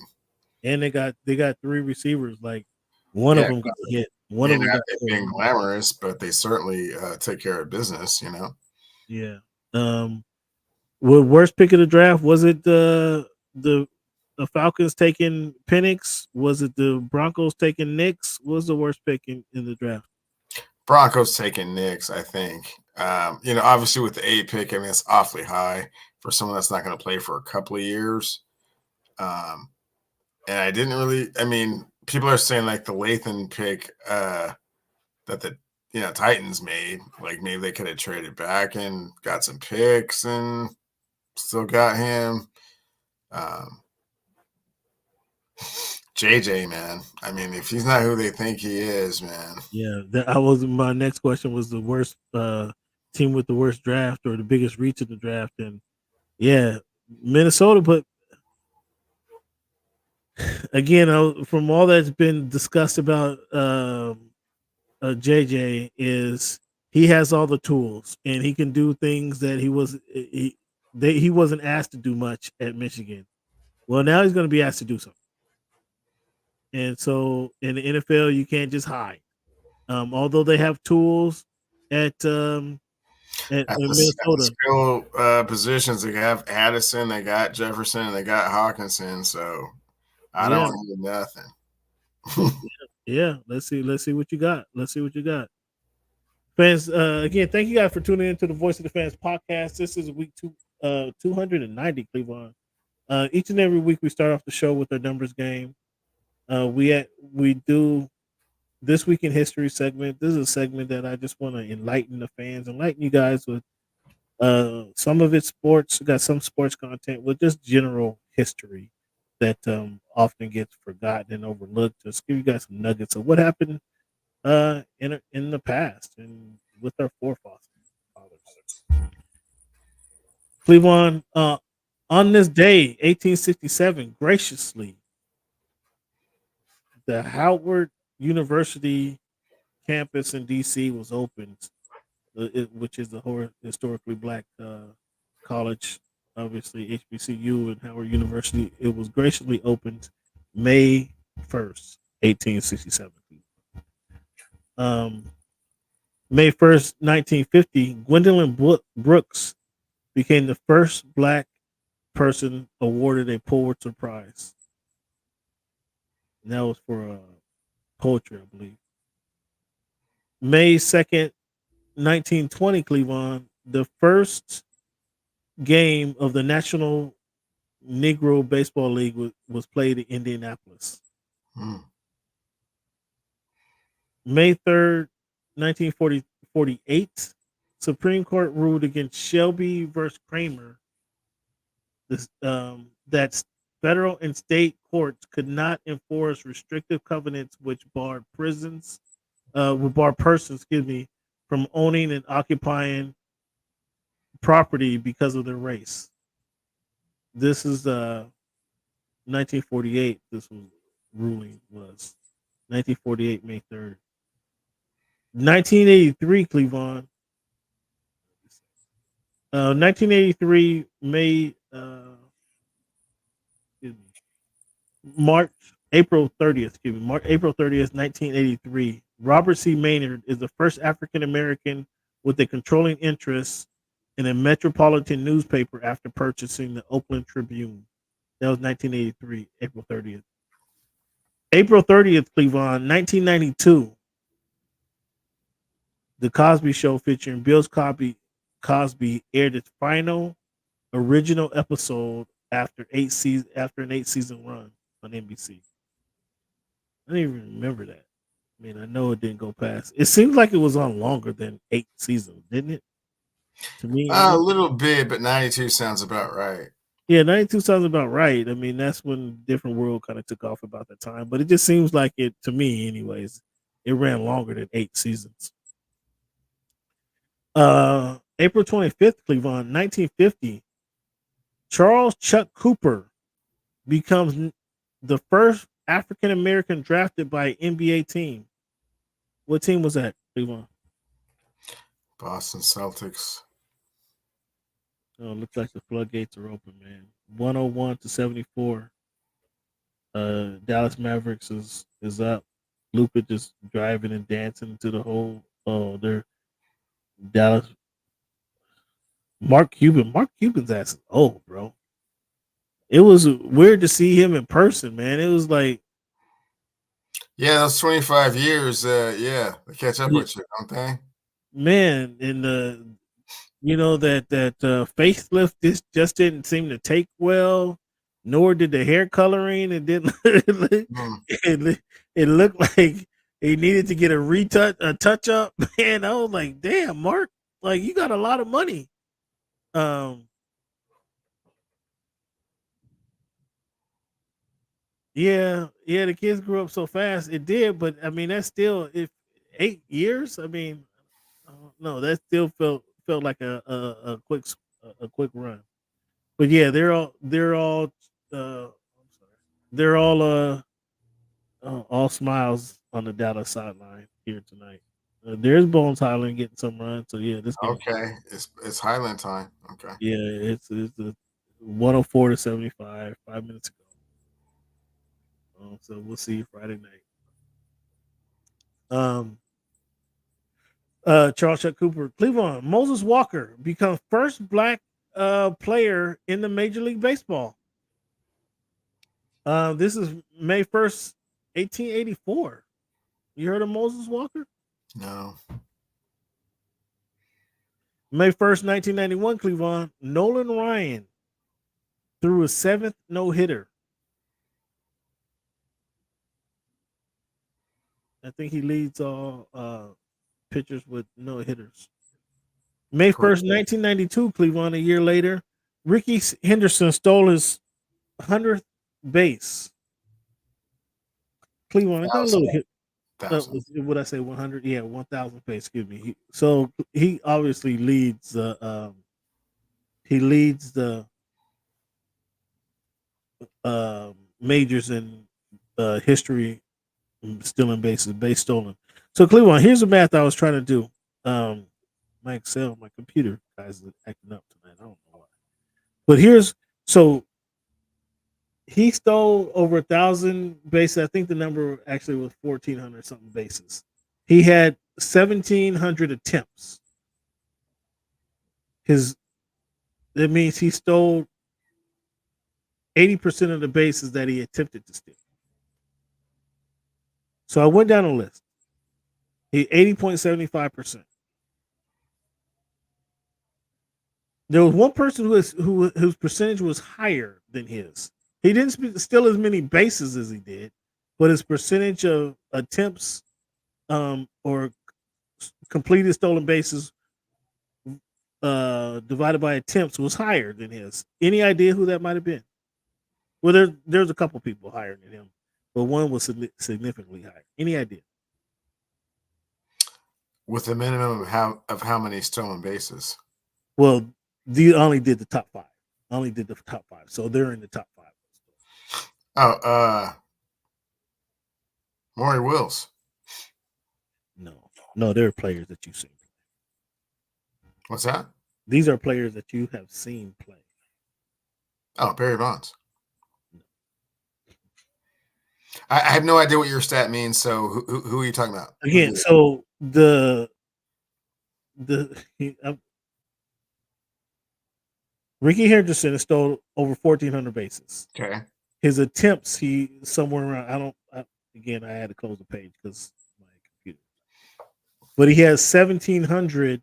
and they got 3 receivers. Like one of them got hit. One of them got being glamorous, but they certainly take care of business. Yeah. What worst pick of the draft was it? The Falcons taking Penix? Was it the Broncos taking Nix? What was the worst pick in the draft? Broncos taking Nix, I think. Obviously with the 8 pick, I mean, it's awfully high for someone that's not going to play for a couple of years. And I didn't really, I mean, people are saying like the Lathan pick that the Titans made, like maybe they could have traded back and got some picks and still got him. JJ, man. I mean, if he's not who they think he is, man. Yeah, my next question was the worst team with the worst draft or the biggest reach of the draft, and yeah, Minnesota. But again, from all that's been discussed about JJ, is he has all the tools and he can do things that he wasn't asked to do much at Michigan. Well, now he's going to be asked to do something. And so in the NFL, you can't just hide. Although they have tools at Minnesota. Skill positions, they have Addison, they got Jefferson, they got Hawkinson. So I don't need nothing. Yeah, let's see what you got. Fans, again, thank you guys for tuning into the Voice of the Fans podcast. This is week 290, Cleveland. Each and every week we start off the show with our numbers game. We do this week in history segment. This is a segment that I just want to enlighten the fans, enlighten you guys with some of it's sports. We got some sports content with just general history that often gets forgotten and overlooked. Just give you guys some nuggets of what happened in the past and with our forefathers. Cleveland, on this day, 1867, graciously, the Howard University campus in D.C. was opened, which is the historically black college, obviously HBCU and Howard University. It was graciously opened May 1st, 1867. May 1st, 1950, Gwendolyn Brooks became the first black person awarded a Pulitzer Prize. And that was for poetry, I believe. May 2nd, 1920, Cleveland, the first game of the National Negro Baseball League was played in Indianapolis. May 3rd, 1948, Supreme Court ruled against Shelby versus Kramer that federal and state courts could not enforce restrictive covenants which barred persons, from owning and occupying property because of their race. This is 1948. This ruling was 1948, May 3rd. 1983, Cleveland. 1983, April 30th, 1983. Robert C. Maynard is the first African American with a controlling interest in a metropolitan newspaper after purchasing the Oakland Tribune. That was 1983, April 30th. April 30th, Cleveland, 1992. The Cosby Show featuring Bill Cosby aired its final original episode after an 8-season run on NBC. I didn't even remember that. I mean, I know it didn't go past. It seems like it was on longer than 8 seasons, didn't it? To me, A little bit, but 92 sounds about right. Yeah, 92 sounds about right. I mean, that's when Different World kind of took off about that time. But it just seems like it, to me, anyways, it ran longer than 8 seasons. April 25th, Cleveland, 1950, Charles Chuck Cooper becomes the first African American drafted by an NBA team. What team was that, Cleveland? Boston Celtics. Oh, it looks like the floodgates are open, man. 101-74. Dallas Mavericks is up. Luka just driving and dancing to the hole. Oh, they're Dallas. Mark Cuban's ass is old, bro. It was weird to see him in person, man. It was like, yeah, those 25 years, they catch up with you, don't they? Man, and that facelift just didn't seem to take well, nor did the hair coloring. It didn't. It looked like he needed to get a touch up. Man, I was like, damn, Mark, like you got a lot of money. Yeah, the kids grew up so fast. It did, but I mean, that's still 8 years. I mean, no, that still felt like a quick run. But yeah, they're all smiles on the Dallas sideline here tonight. There's Bones Highland getting some run. So yeah, this game. Okay, it's Highland time. Okay. Yeah, it's 104-75, 5 minutes ago. So we'll see you Friday night. Charles Chuck Cooper, Cleveland. Moses Walker becomes first black player in the Major League Baseball. This is May 1st, 1884. You heard of Moses Walker? No. May 1st, 1991, Cleveland. Nolan Ryan threw his 7th no-hitter. I think he leads all pitchers with no-hitters. May 1st, 1992, Cleveland. A year later, Ricky Henderson stole his 100th base. Cleveland, I got a little hit. Would I say 100? Yeah, 1,000 base. Excuse me. So he obviously leads the majors in history, stealing bases, base stolen. So Cleveland, here's the math I was trying to do. My Excel, my computer guys are acting up tonight. I don't know why. But he stole over 1,000 bases. I think the number actually was 1,400 something bases. He had 1,700 attempts. That means he stole 80% of the bases that he attempted to steal. So I went down a list. He 80.75%. There was one person whose percentage was higher than his. He didn't steal as many bases as he did, but his percentage of attempts or completed stolen bases divided by attempts was higher than his. Any idea who that might have been? Well, there's a couple people higher than him, but one was significantly higher. Any idea? With a minimum of how many stolen bases? Well, they only did the top 5. Only did the top 5, so they're in the top 5. Oh, Maury Wills. No, they're players that you've seen. What's that? These are players that you have seen play. Oh, Barry Bonds. I have no idea what your stat means. So who are you talking about? Again, so Ricky Henderson stole over 1,400 bases. Okay. His attempts, he somewhere around. I had to close the page because my computer. but he has 1,700.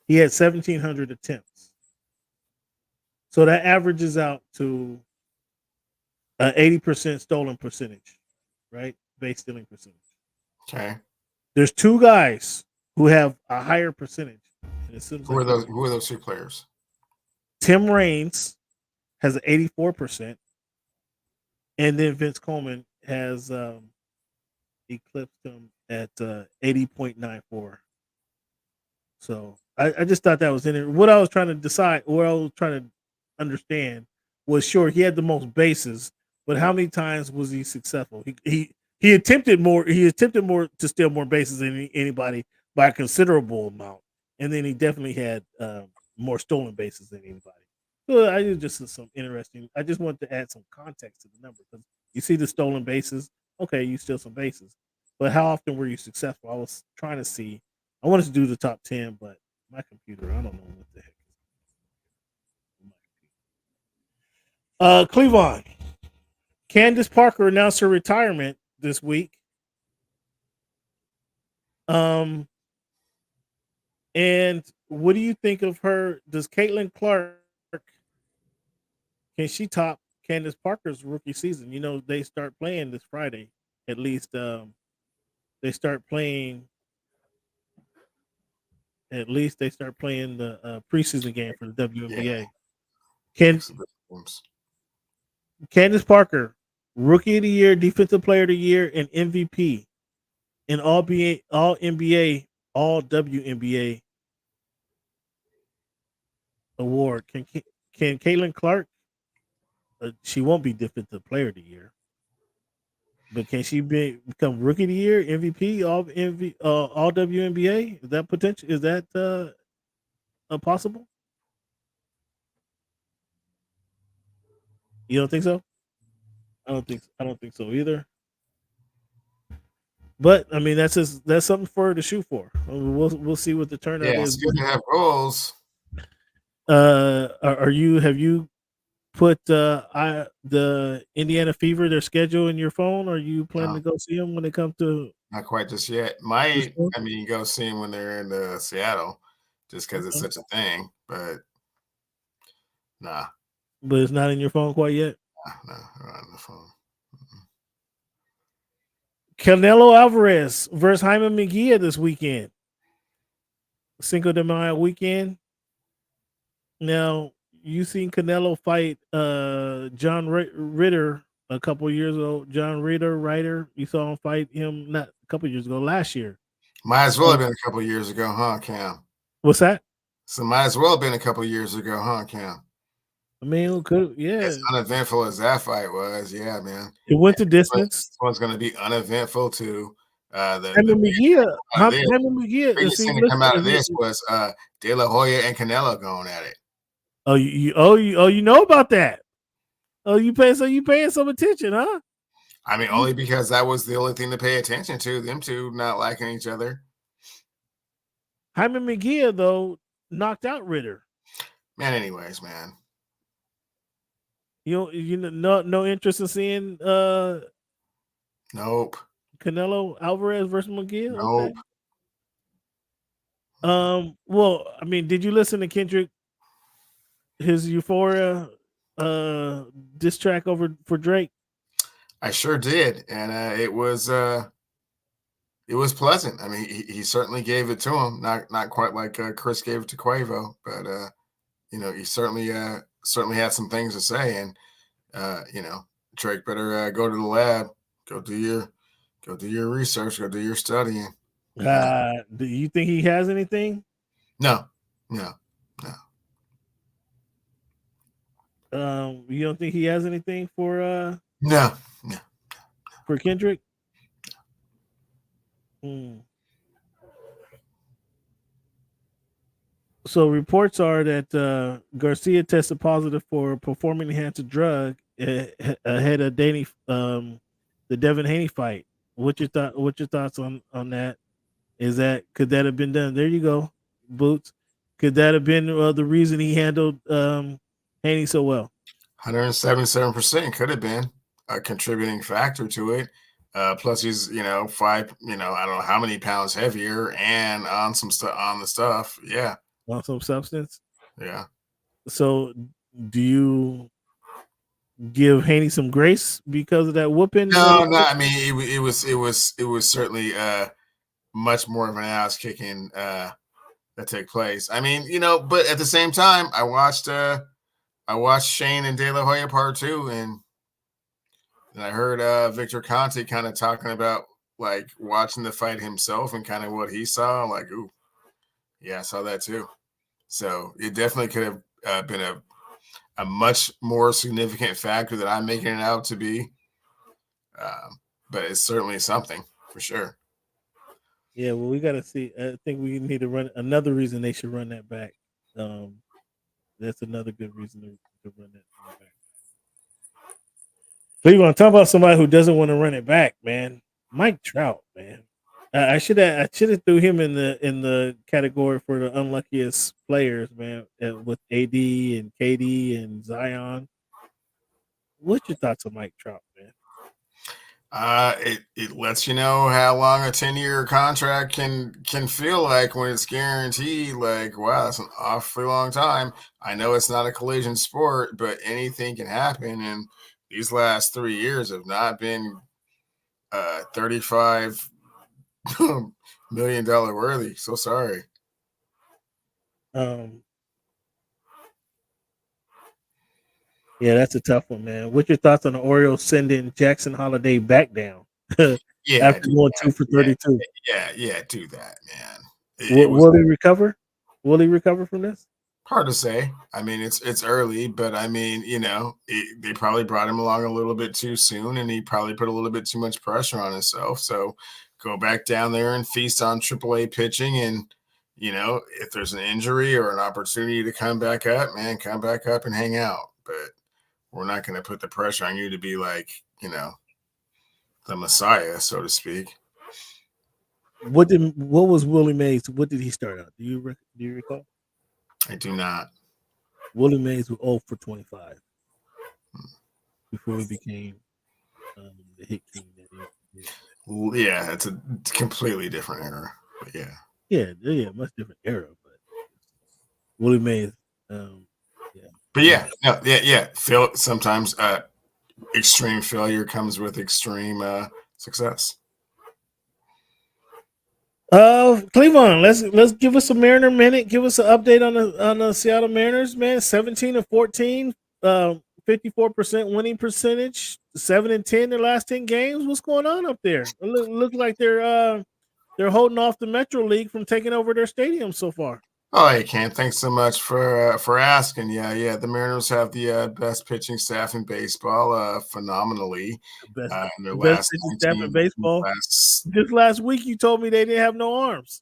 He had 1,700 attempts, so that averages out to 80% stolen percentage, right? Base stealing percentage. Okay. There's two guys who have a higher percentage. And it seems Who are like those two players? Tim Raines has an 84%, and then Vince Coleman has eclipsed him at 80.94. So I just thought that was in it. What I was trying to decide, what I was trying to understand was, sure, he had the most bases, but how many times was he successful? He attempted more. He attempted more to steal more bases than anybody by a considerable amount, and then he definitely had more stolen bases than anybody. So I just some interesting. I just wanted to add some context to the number because you see the stolen bases. Okay, you steal some bases, but how often were you successful? I was trying to see. I wanted to do the top 10, but my computer, I don't know what the heck. Cleveland. Candace Parker announced her retirement this week. And what do you think of her? Does Caitlin Clark, can she top Candace Parker's rookie season? You know, they start playing this Friday. At least they start playing the preseason game for the WNBA. Candace Parker, Rookie of the Year, Defensive Player of the Year, and MVP, and all NBA, all WNBA award. Can Caitlin Clark? She won't be Defensive Player of the Year, but can she become Rookie of the Year, MVP, all WNBA? Is that potential? Is that possible? You don't think so? I don't think so either. But I mean, that's something for her to shoot for. We'll see what the turnout is. It's good to have goals. Have you put the Indiana Fever, their schedule, in your phone? Are you planning to go see them when they come to? Not quite just yet. Go see them when they're in Seattle, just because it's such a thing. But nah. But it's not in your phone quite yet. No, not on the phone. Canelo Alvarez versus Jaime Munguia this weekend. Cinco de Mayo weekend. Now, you seen Canelo fight John Ritter a couple years ago. John Ryder. You saw him fight him not a couple years ago, last year. Might as well have been a couple years ago, huh, Cam? What's that? So might as well have been a couple years ago, huh, Cam? I mean, As uneventful as that fight was, yeah, man. It went the distance. This one's going to be uneventful too. Jaime Munguia. Biggest thing to come out of this was De La Hoya and Canelo going at it. Oh, you know about that? Oh, you paying some attention, huh? I mean, only because that was the only thing to pay attention to. Them two not liking each other. Jaime Munguia though knocked out Ritter. Man, anyways, man. No interest in seeing Nope. Canelo Alvarez versus Munguia? Nope. Okay. Well, I mean, did you listen to Kendrick, his Euphoria diss track for Drake? I sure did, and it was pleasant. I mean, he certainly gave it to him. Not quite like Chris gave it to Quavo, but he certainly had some things to say. And Drake better go to the lab, go do your research, go do your studying. Do you think he has anything? No. You don't think he has anything for No. For Kendrick? So reports are that Garcia tested positive for a performance-enhancing drug ahead of the Devin Haney fight. What's your thoughts on that? Could that have been done? There you go, Boots. Could that have been the reason he handled Haney so well? 177% could have been a contributing factor to it. Plus, he's five. I don't know how many pounds heavier, and on some stuff on the stuff. Yeah, on some substance. Yeah. So, do you give Haney some grace because of that whooping? No. I mean, it was certainly much more of an ass kicking that took place. I mean, but at the same time, I watched Shane and De La Hoya Part 2, and I heard Victor Conte kind of talking about like watching the fight himself and kind of what he saw. Like, ooh, yeah, I saw that too. So it definitely could have been a much more significant factor than I'm making it out to be. But it's certainly something for sure. Yeah, well, we got to see. I think we need to run another reason they should run that back. That's another good reason to run that back. Cleveland, talk about somebody who doesn't want to run it back, man. Mike Trout, man. I should have threw him in the category for the unluckiest players, man, with AD and KD and Zion. What's your thoughts on Mike Trout, man? It lets you know how long a 10-year contract can feel like when it's guaranteed. Like, wow, that's an awfully long time. I know it's not a collision sport, but anything can happen. And these last 3 years have not been $35 million worthy. So sorry. Yeah, that's a tough one, man. What's your thoughts on the Orioles sending Jackson Holiday back down? Yeah, after going 2 for 32. Yeah, do that, man. Will he recover? Will he recover from this? Hard to say. I mean, it's early, but I mean, they probably brought him along a little bit too soon, and he probably put a little bit too much pressure on himself. So go back down there and feast on AAA pitching, and if there's an injury or an opportunity to come back up, man, come back up and hang out. But we're not going to put the pressure on you to be like, the Messiah, so to speak. What was Willie Mays? What did he start out? Do you recall? I do not. Willie Mays was 0 for 25 before he became the hit king. Yeah, it's a completely different era. But yeah, much different era. But Willie Mays, But yeah. Sometimes extreme failure comes with extreme success. Cleveland, let's give us a Mariner minute. Give us an update on the Seattle Mariners, man. 17-14, 54% winning percentage, 7-10 their last 10 games. What's going on up there? It looks like they're holding off the Metro League from taking over their stadium so far. Oh, hey, Ken, thanks so much for asking. Yeah, the Mariners have the best pitching staff in baseball, phenomenally. Best pitching staff in baseball. Just last week, you told me they didn't have no arms.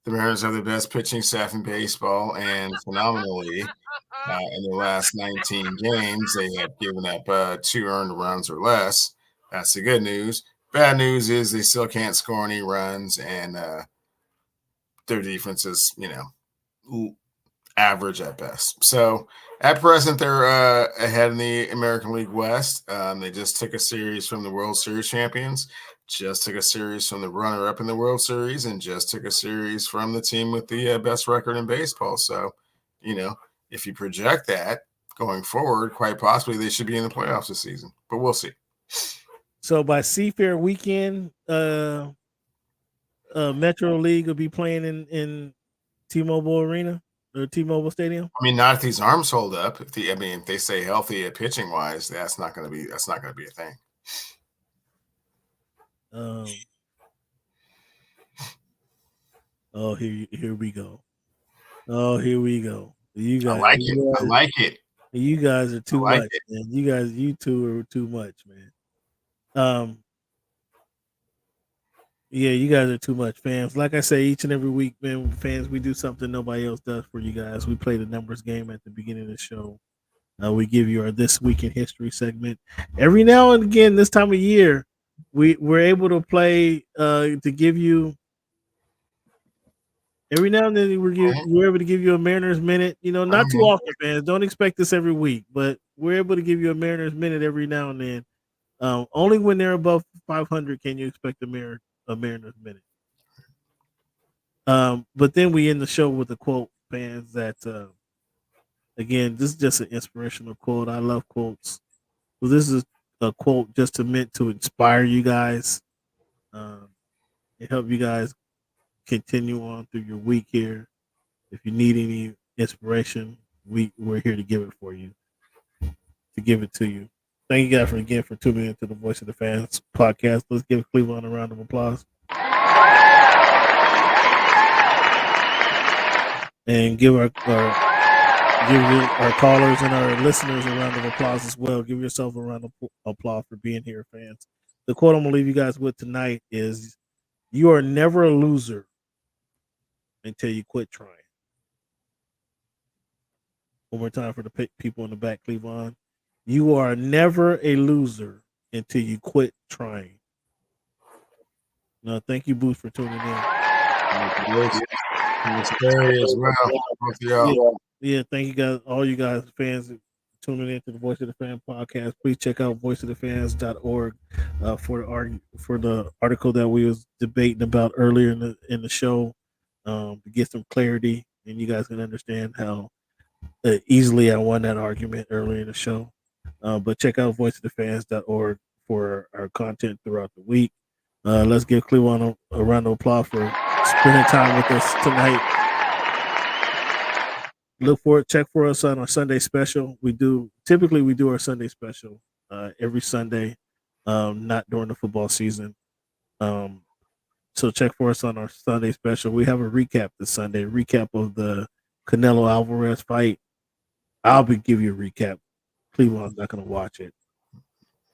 The Mariners have the best pitching staff in baseball, and phenomenally, in the last 19 games, they have given up 2 earned runs or less. That's the good news. Bad news is they still can't score any runs, and their defense is, average at best. So at present, they're ahead in the American League West. They just took a series from the World Series champions, just took a series from the runner-up in the World Series, and just took a series from the team with the best record in baseball. So, if you project that going forward, quite possibly they should be in the playoffs this season, but we'll see. So by Seafair weekend, Metro League will be playing in T-Mobile Arena or T-Mobile Stadium. I mean, not if these arms hold up. If they stay healthy pitching wise, that's not going to be a thing. Here we go. Here we go. You guys, I like it. You guys are too much, man. You two are too much, man. Yeah, you guys are too much, fans. Like I say, each and every week, man, fans, we do something nobody else does for you guys. We play the numbers game at the beginning of the show. We give you our This Week in History segment. Every now and again, this time of year, we're able to play to give you. Every now and then, we're able to give you a Mariners minute. Not too often, fans. Don't expect this every week, but we're able to give you a Mariners minute every now and then. Only when they're above 500 can you expect a Mariners minute. But then we end the show with a quote, fans, that again, this is just an inspirational quote. I love quotes. So this is a quote just meant to inspire you guys, and help you guys continue on through your week here. If you need any inspiration, we're here to give it for you, to give it to you. Thank you guys again for tuning into the Voice of the Fans podcast. Let's give Cleveland a round of applause. And give our callers and our listeners a round of applause as well. Give yourself a round of applause for being here, fans. The quote I'm going to leave you guys with tonight is, "You are never a loser until you quit trying." One more time for the people in the back, Cleveland. You are never a loser until you quit trying. No, thank you, Booth, for tuning in. Yeah, thank you guys, all you guys, fans, tuning in to the Voice of the Fan podcast. Please check out voiceofthefans.org for the article that we was debating about earlier in the show, to get some clarity, and you guys can understand how easily I won that argument earlier in the show. But check out voiceofthefans.org for our content throughout the week. Let's give Cleveland a round of applause for spending time with us tonight. Check for us on our Sunday special. We do our Sunday special every Sunday, not during the football season. So check for us on our Sunday special. We have a recap this Sunday, recap of the Canelo Alvarez fight. I'll give you a recap. Cleveland's not going to watch it.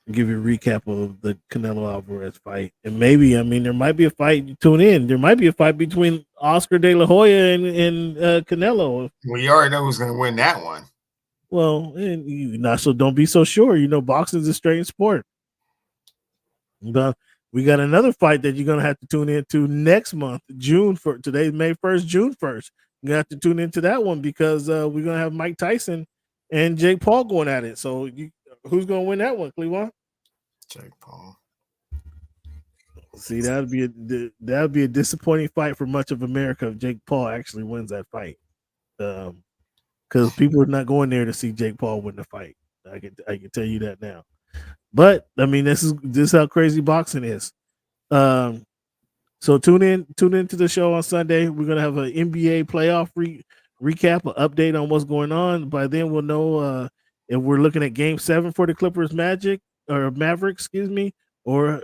I'll give you a recap of the Canelo Alvarez fight. And maybe, there might be a fight. You tune in. There might be a fight between Oscar De La Hoya and Canelo. Well, you already know who's going to win that one. Well, don't be so sure. Boxing's a strange sport. But we got another fight that you're going to have to tune into next month, today's May 1st, June 1st. You're going to have to tune into that one because we're going to have Mike Tyson and Jake Paul going at it. So who's going to win that one, Cleveland? Jake Paul. See, that'd be a disappointing fight for much of America if Jake Paul actually wins that fight. Because people are not going there to see Jake Paul win the fight. I can tell you that now. But this is how crazy boxing is. So tune into the show on Sunday. We're gonna have an NBA playoff recap, an update on what's going on. By then we'll know if we're looking at Game 7 for the Clippers Mavericks, or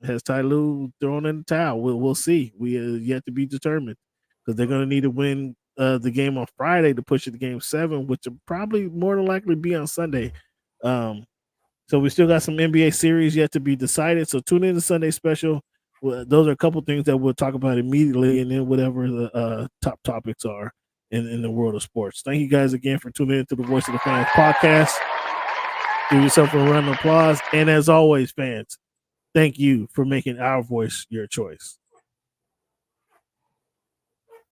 has Ty Lue thrown in the towel? We'll see. We yet to be determined because they're gonna need to win the game on Friday to push it to Game 7, which will probably more than likely be on Sunday. So we still got some NBA series yet to be decided. So tune in to Sunday special. Well, those are a couple things that we'll talk about immediately, and then whatever the top topics are in the world of sports. Thank you guys again for tuning in to the Voice of the Fans podcast. Give yourself a round of applause. And as always, fans, thank you for making our voice your choice.